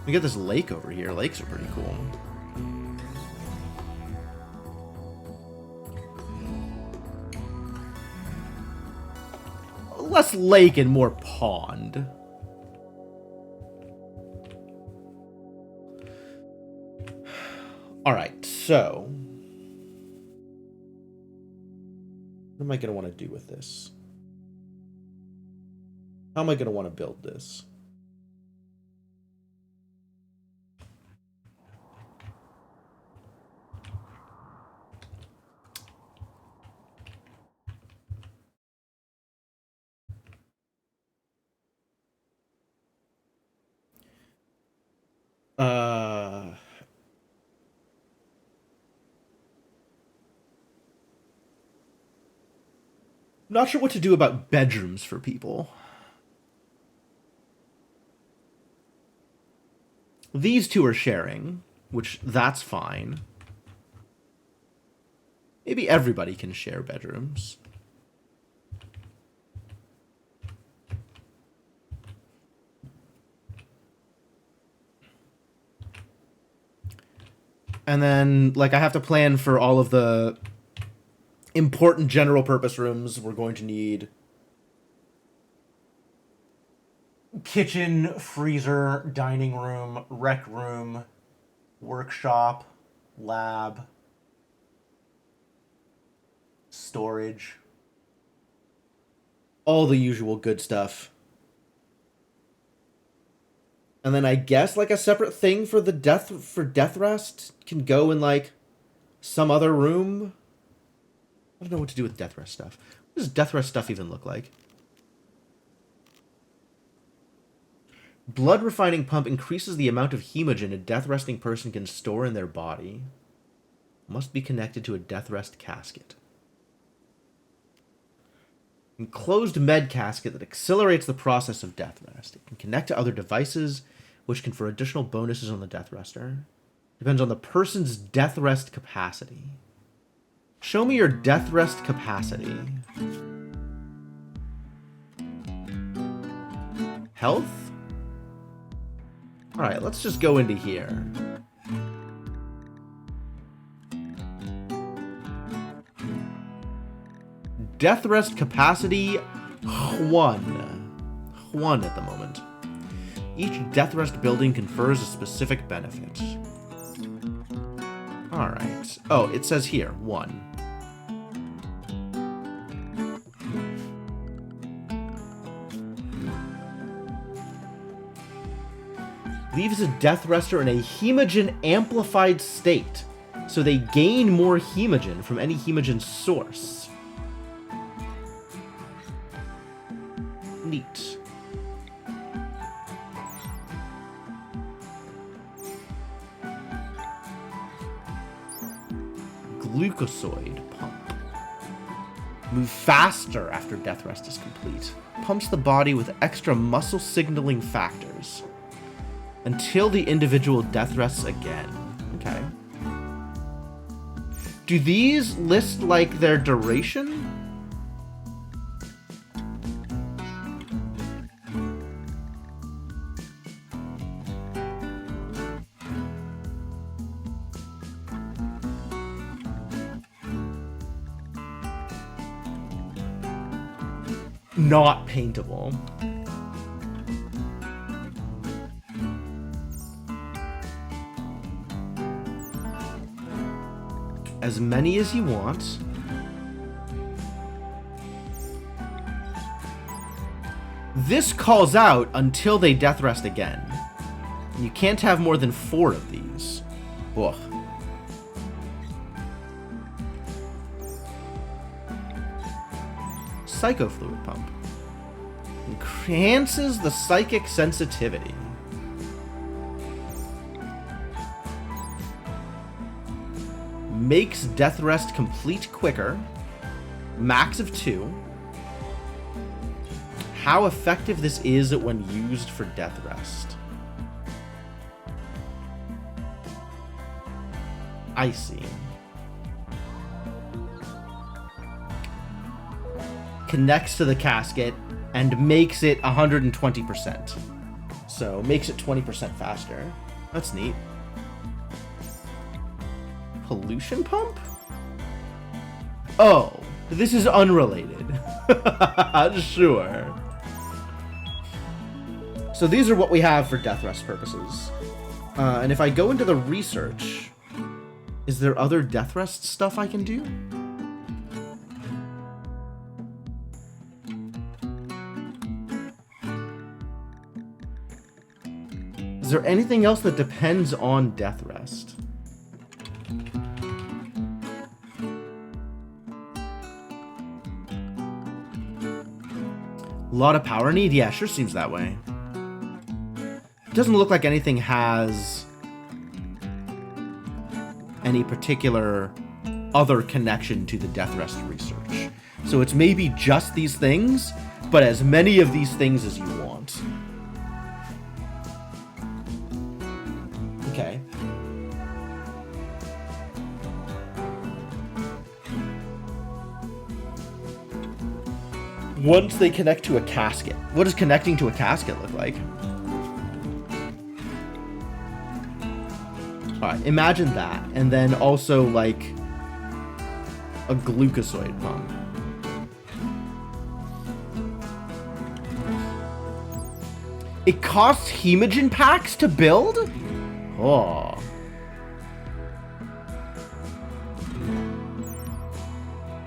Speaker 1: We got this lake over here. Lakes are pretty cool. Less lake and more pond. Alright, so... what am I going to want to do with this? How am I going to want to build this? Not sure what to do about bedrooms for people. These two are sharing, which that's fine. Maybe everybody can share bedrooms. And then, like, I have to plan for all of the important general purpose rooms. We're going to need kitchen, freezer, dining room, rec room, workshop, lab, storage. All the usual good stuff. And then I guess like a separate thing for the death rest can go in like some other room. I don't know what to do with death rest stuff. What does death rest stuff even look like? Blood refining pump increases the amount of hemogen a death resting person can store in their body. Must be connected to a death rest casket. Enclosed med casket that accelerates the process of death rest. It can connect to other devices, which confer additional bonuses on the death rester. Depends on the person's death rest capacity. Show me your death rest capacity. Health? Alright, let's just go into here. Death rest capacity 1. 1 at the moment. Each death rest building confers a specific benefit. Alright. Oh, it says here, 1. Leaves a death rester in a hemogen amplified state, so they gain more hemogen from any hemogen source. Neat. Glucosoid pump. Move faster after death rest is complete. Pumps the body with extra muscle signaling factors until the individual death rests again. Okay. Do these list like their duration? Not paintable. As many as you want. This calls out until they death rest again. You can't have more than 4 of these. Ugh. Psychofluid pump. Enhances the psychic sensitivity. Makes death rest complete quicker. Max of 2. How effective this is when used for death rest. I see. Connects to the casket and makes it 120%. so makes it 20% faster. That's neat. Pollution pump? Oh, this is unrelated. Sure. So these are what we have for death rest purposes. And if I go into the research, is there other death rest stuff I can do? Is there anything else that depends on death rest? A lot of power need? Yeah, sure seems that way. Doesn't look like anything has any particular other connection to the death rest research. So it's maybe just these things, but as many of these things as you want. Okay. Once they connect to a casket. What does connecting to a casket look like? Alright, imagine that. And then also, like, a glucosoid pump. It costs hemogen packs to build? Oh.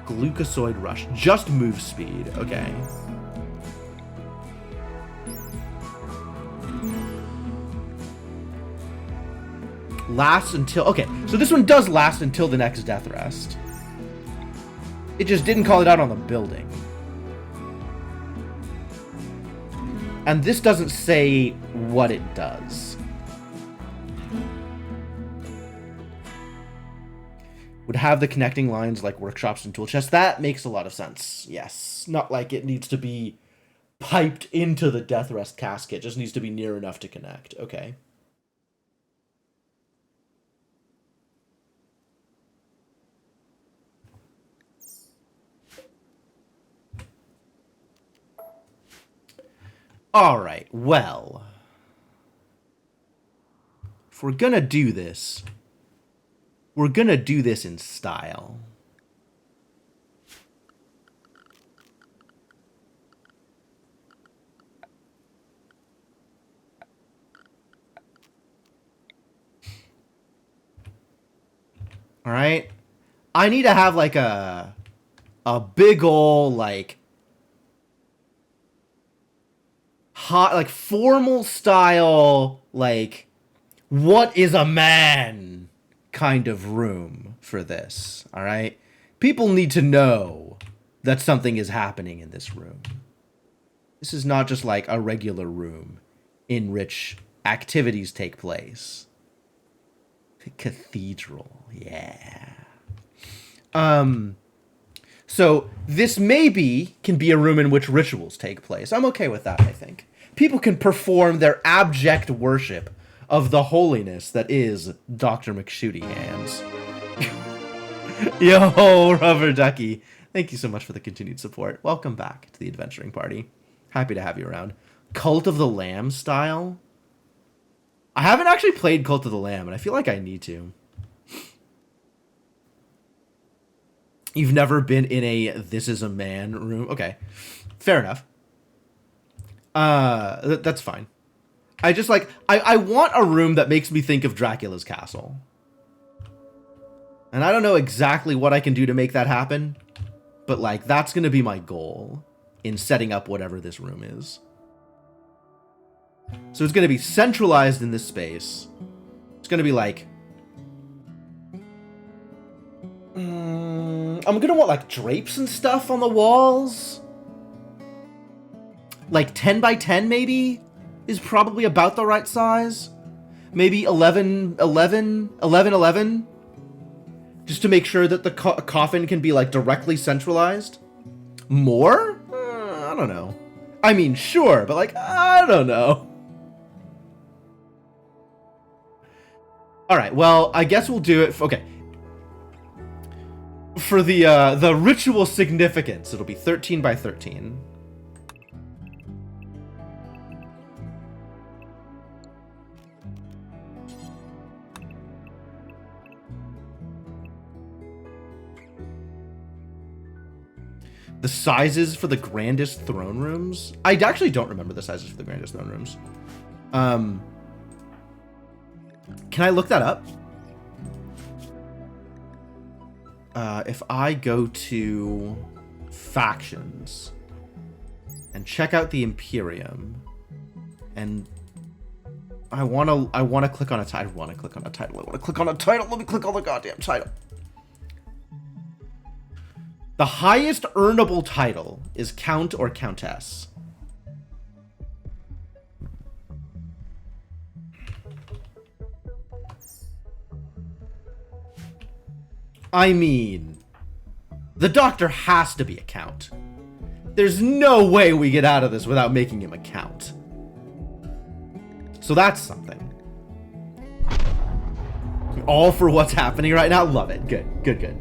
Speaker 1: Glucosoid rush. Just move speed. Okay. Lasts until... Okay, so this one does last until the next death rest. It just didn't call it out on the building. And this doesn't say what it does. Would have the connecting lines like workshops and tool chests. That makes a lot of sense. Yes. Not like it needs to be piped into the death rest casket. It just needs to be near enough to connect. Okay. Alright, well. If we're gonna do this, we're gonna do this in style. Alright? I need to have like a big ol' like hot, like formal style, like what is a man kind of room for this. All right, people need to know that something is happening in this room. This is not just like a regular room in which activities take place. The cathedral, yeah. So this maybe can be a room in which rituals take place. I'm okay with that, I think. People can perform their abject worship of the holiness that is Dr. McShooty Hands. Yo, Rubber Ducky. Thank you so much for the continued support. Welcome back to the adventuring party. Happy to have you around. Cult of the Lamb style? I haven't actually played Cult of the Lamb, and I feel like I need to. You've never been in a This Is a Man room? Okay. Fair enough. That's fine. I just like... I want a room that makes me think of Dracula's castle. And I don't know exactly what I can do to make that happen. But, like, that's going to be my goal in setting up whatever this room is. So it's going to be centralized in this space. It's going to be like... I'm going to want, like, drapes and stuff on the walls. Like, 10 by 10, maybe? Is probably about the right size. Maybe 11, 11, 11, 11. Just to make sure that the coffin can be, like, directly centralized. More? I don't know. I mean, sure, but, like, I don't know. Alright, well, I guess we'll do it... Okay. For the ritual significance, it'll be 13 by 13. The sizes for the grandest throne rooms? I actually don't remember the sizes for the grandest throne rooms. Can I look that up? If I go to factions and check out the Imperium, and I wanna click on a title. I wanna click on a title. Let me click on the goddamn title. The highest earnable title is Count or Countess. I mean, the Doctor has to be a Count. There's no way we get out of this without making him a Count. So that's something. All for what's happening right now? Love it. Good, good, good.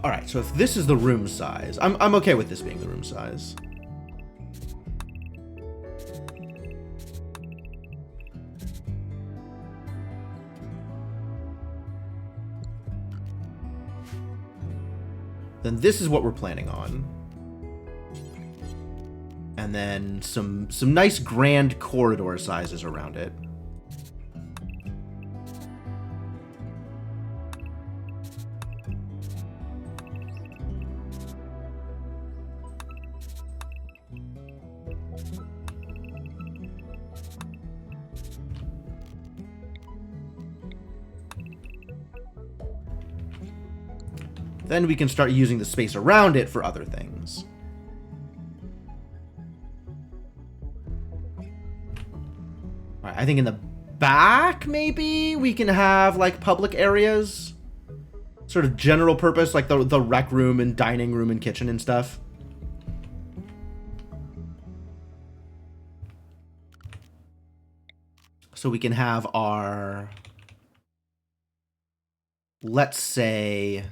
Speaker 1: All right, so if this is the room size, I'm okay with this being the room size. Then this is what we're planning on. And then some nice grand corridor sizes around it. Then we can start using the space around it for other things. All right, I think in the back, maybe we can have like public areas, sort of general purpose, like the rec room and dining room and kitchen and stuff. So we can have our, let's say,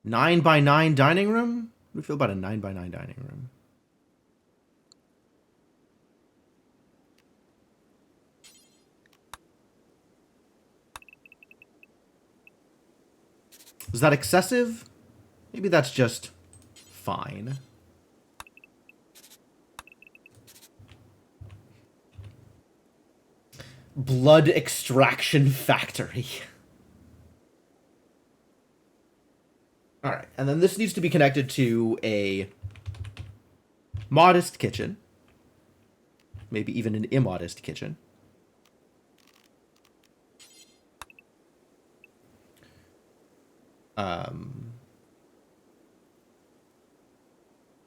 Speaker 1: 9x9 dining room? What do you feel about a 9x9 dining room? Is that excessive? Maybe that's just fine. Blood extraction factory. All right, and then this needs to be connected to a modest kitchen. Maybe even an immodest kitchen.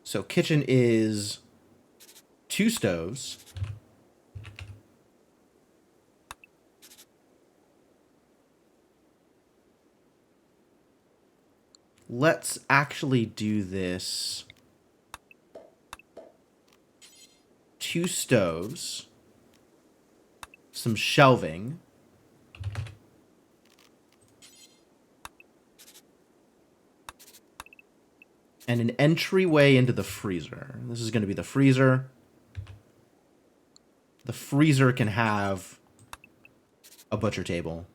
Speaker 1: So kitchen is 2 stoves. Let's actually do this. 2 stoves. Some shelving. And an entryway into the freezer. This is going to be the freezer. The freezer can have a butcher table.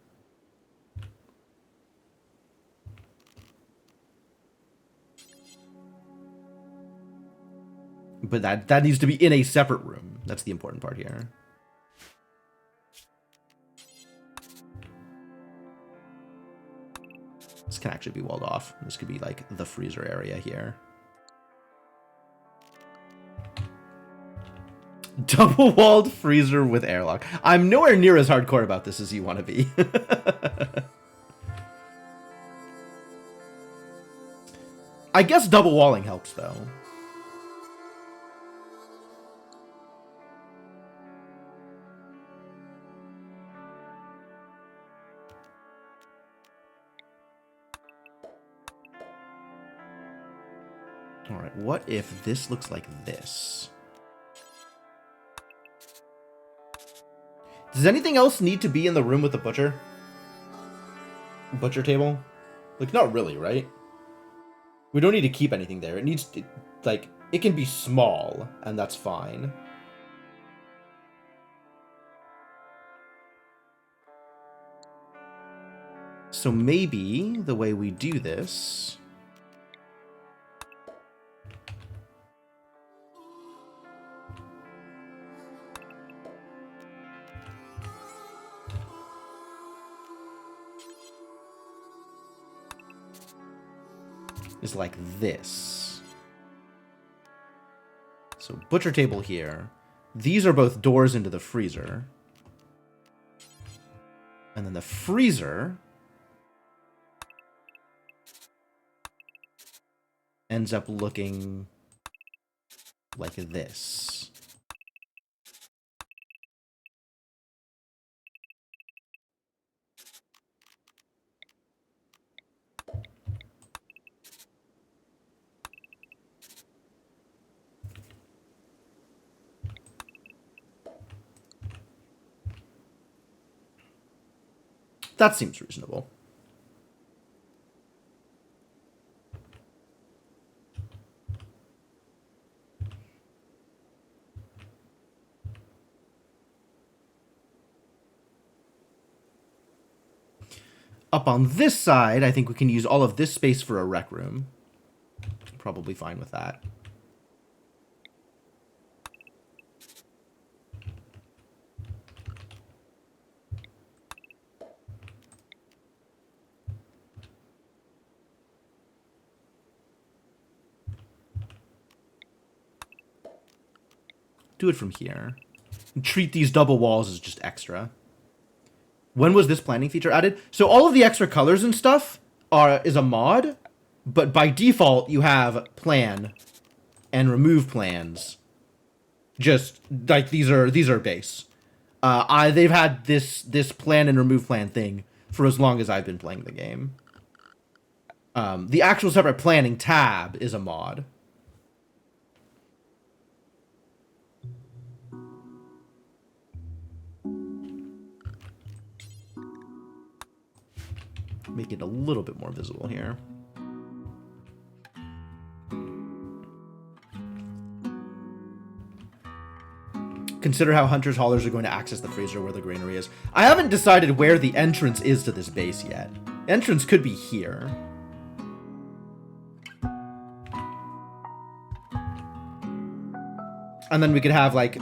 Speaker 1: But that needs to be in a separate room. That's the important part here. This can actually be walled off. This could be like the freezer area here. Double-walled freezer with airlock. I'm nowhere near as hardcore about this as you want to be. I guess double walling helps though. All right, what if this looks like this? Does anything else need to be in the room with the butcher? Butcher table? Like, not really, right? We don't need to keep anything there. It needs to, like, it can be small, and that's fine. So maybe the way we do this is like this. So butcher table here. These are both doors into the freezer. And then the freezer ends up looking like this. That seems reasonable. Up on this side, I think we can use all of this space for a rec room. Probably fine with that. Do it from here. Treat these double walls as just extra. When was this planning feature added? So all of the extra colors and stuff is a mod, but by default you have plan and remove plans. Just like these are base. They've had this plan and remove plan thing for as long as I've been playing the game. The actual separate planning tab is a mod. Make it a little bit more visible here. Consider how hunters haulers are going to access the freezer where the granary is. I haven't decided where the entrance is to this base yet. Entrance could be here. And then we could have like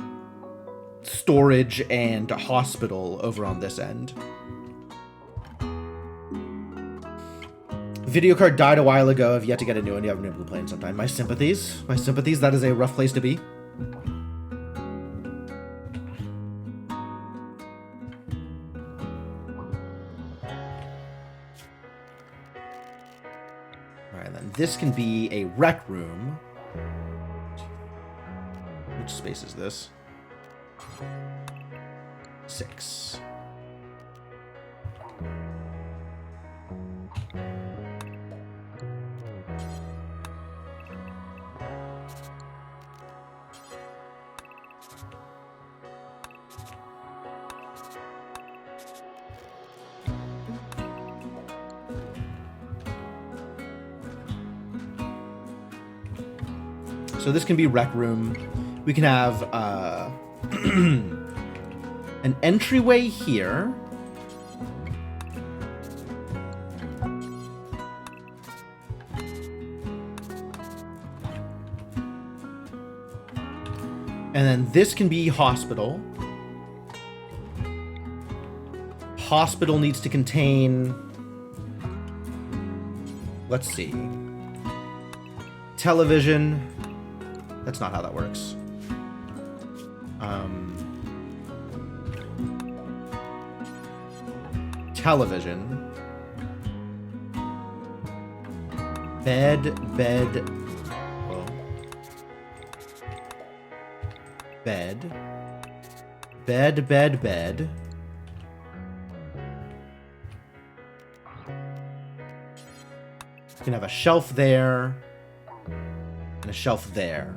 Speaker 1: storage and hospital over on this end. Video card died a while ago. I've yet to get a new one. You haven't been able to play in some time. My sympathies. My sympathies. That is a rough place to be. Alright, then this can be a rec room. Which space is this? 6. So this can be rec room. We can have an entryway here. And then this can be hospital. Hospital needs to contain, let's see, television. That's not how that works. Television. Bed. Whoa. Bed. You can have a shelf there and a shelf there.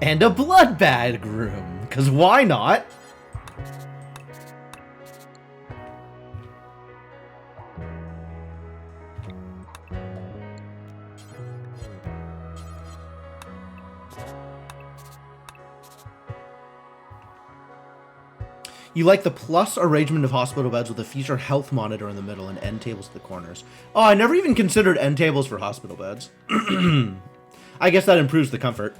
Speaker 1: And a blood bag room, because why not? You like the plus arrangement of hospital beds with a feature health monitor in the middle and end tables at the corners. Oh, I never even considered end tables for hospital beds. I guess that improves the comfort.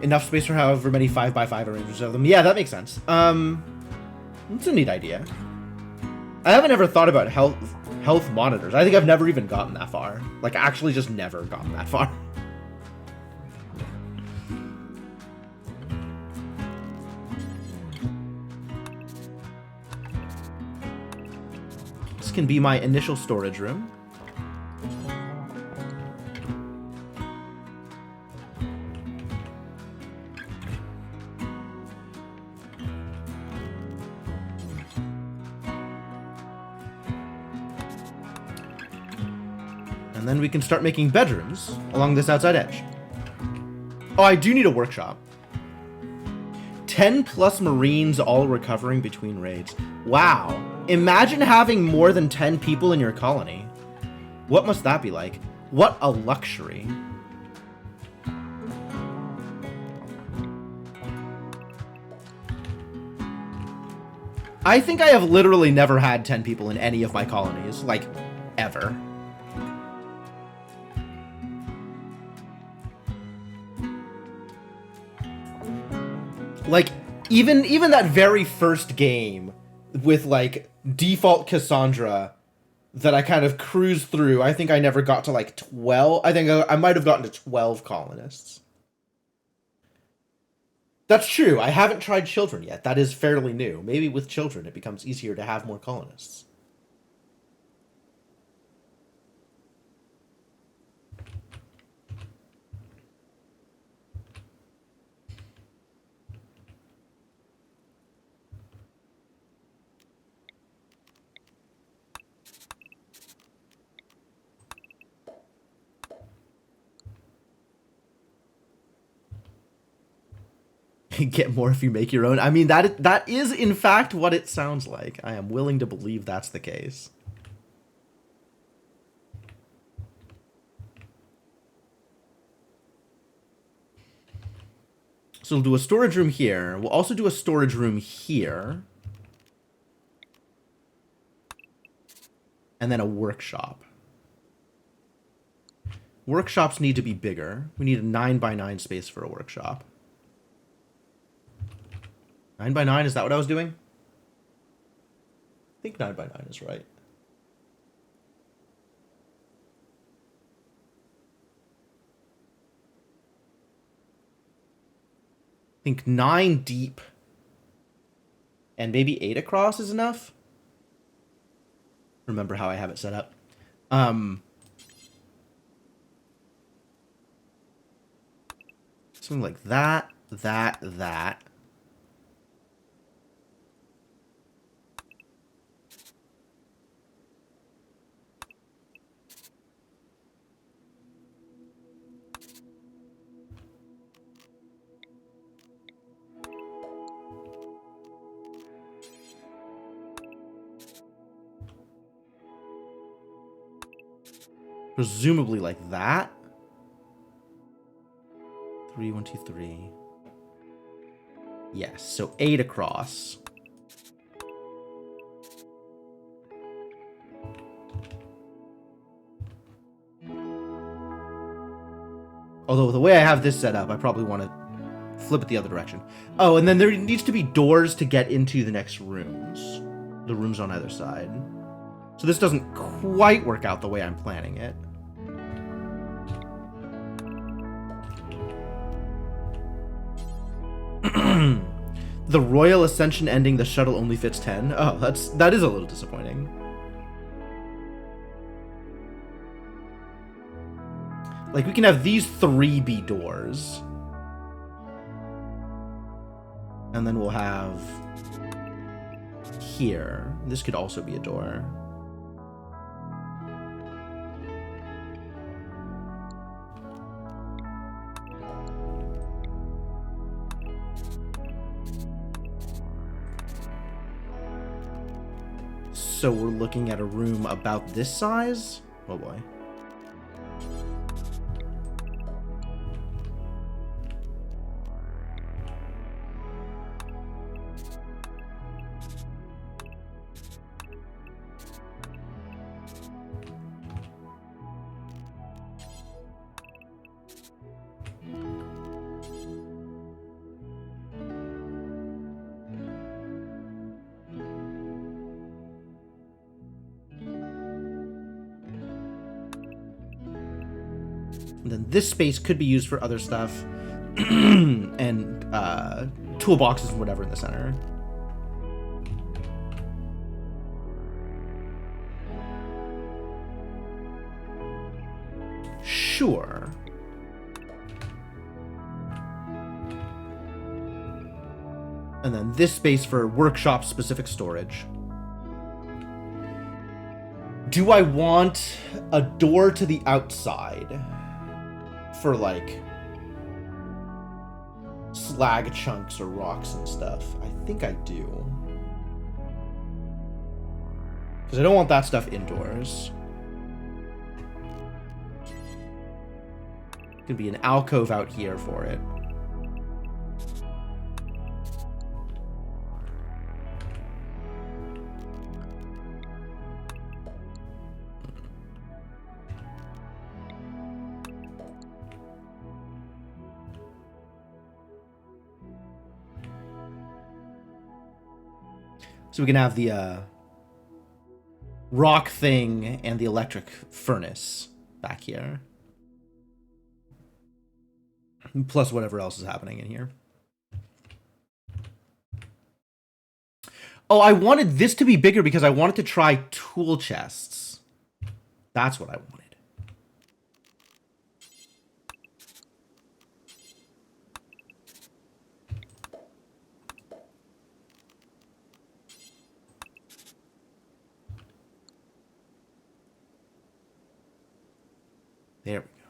Speaker 1: Enough space for however many 5x5 arrangements of them. Yeah, that makes sense. It's a neat idea. I haven't ever thought about health monitors. I think I've never even gotten that far. Like, actually just never gotten that far. This can be my initial storage room. And then we can start making bedrooms along this outside edge. Oh, I do need a workshop. 10 plus Marines all recovering between raids. Wow. Imagine having more than 10 people in your colony. What must that be like? What a luxury. I think I have literally never had 10 people in any of my colonies. Like, ever. Like, even that very first game with, like, default Cassandra that I kind of cruised through, I think I never got to, like, 12. I think I might have gotten to 12 colonists. That's true. I haven't tried children yet. That is fairly new. Maybe with children it becomes easier to have more colonists. Get more if you make your own. I mean, that is in fact what it sounds like. I am willing to believe that's the case. So we'll do a storage room here. We'll also do a storage room here. And then a workshop. Workshops need to be bigger. We need a 9x9 space for a workshop. 9x9, is that what I was doing? I think 9x9 is right. I think 9 deep and maybe 8 across is enough. Remember how I have it set up. Something like that, that. Presumably like that. 3, 1, 2, 3. Yes, so 8 across. Although the way I have this set up, I probably want to flip it the other direction. Oh, and then there needs to be doors to get into the next rooms. The rooms on either side. So this doesn't quite work out the way I'm planning it. The Royal Ascension ending, the shuttle only fits 10. Oh, that is a little disappointing. Like, we can have these 3 be doors. And then we'll have here. This could also be a door. So we're looking at a room about this size? Oh boy. And then this space could be used for other stuff. And toolboxes and whatever in the center. Sure. And then this space for workshop specific storage. Do I want a door to the outside for like slag chunks or rocks and stuff? I think I do. Because I don't want that stuff indoors. Could be an alcove out here for it. So we can have the rock thing and the electric furnace back here. Plus whatever else is happening in here. Oh, I wanted this to be bigger because I wanted to try tool chests. That's what I wanted. There we go.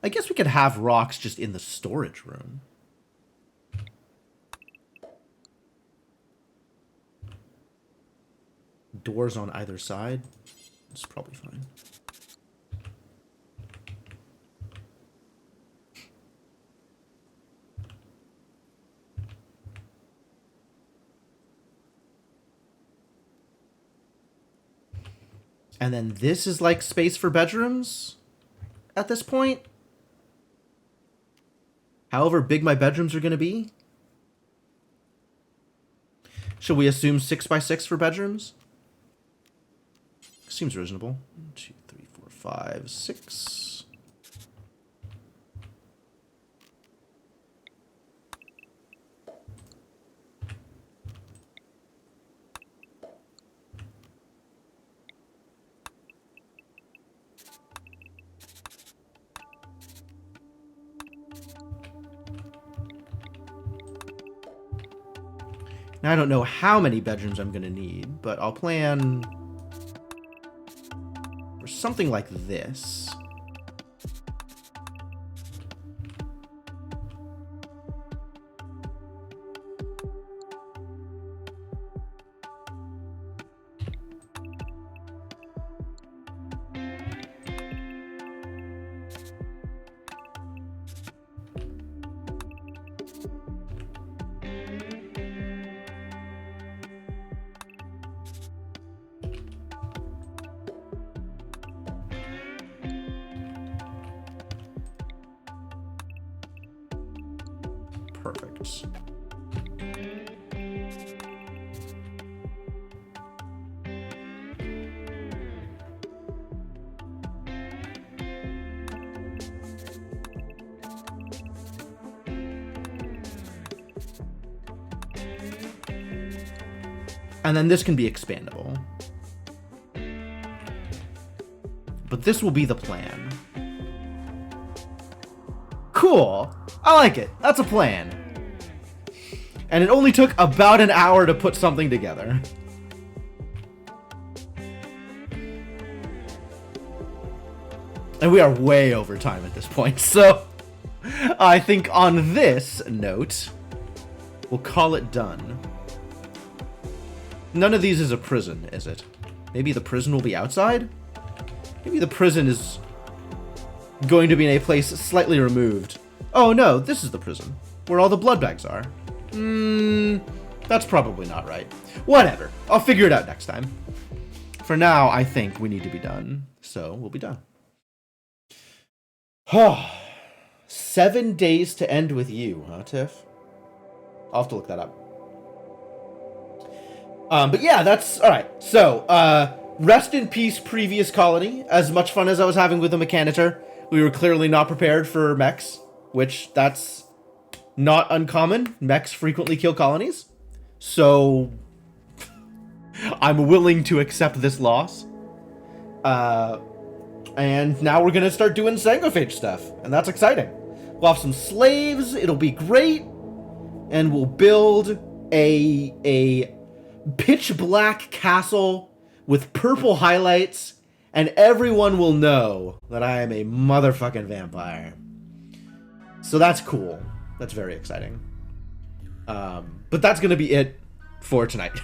Speaker 1: I guess we could have rocks just in the storage room. Doors on either side. It's probably fine. And then this is like space for bedrooms at this point. However big my bedrooms are going to be. Should we assume 6 by 6 for bedrooms? Seems reasonable. 1, 2, 3, 4, 5, 6. Now, I don't know how many bedrooms I'm going to need, but I'll plan for something like this. Perfect. And then this can be expandable. But this will be the plan. Cool. I like it. That's a plan. And it only took about an hour to put something together. And we are way over time at this point, so I think on this note, we'll call it done. None of these is a prison, is it? Maybe the prison will be outside? Maybe the prison is going to be in a place slightly removed. Oh no, this is the prison, where all the blood bags are. That's probably not right. Whatever, I'll figure it out next time. For now, I think we need to be done, so we'll be done. 7 days to end with you, huh, Tiff? I'll have to look that up. But yeah, that's alright. So, rest in peace, previous colony. As much fun as I was having with the Mechanitor, we were clearly not prepared for mechs, which that's not uncommon. Mechs frequently kill colonies. So, I'm willing to accept this loss. And now we're gonna start doing Sangophage stuff, and that's exciting. We'll have some slaves, it'll be great, and we'll build a pitch black castle with purple highlights, and everyone will know that I am a motherfucking vampire. So that's cool. That's very exciting. But that's gonna be it for tonight.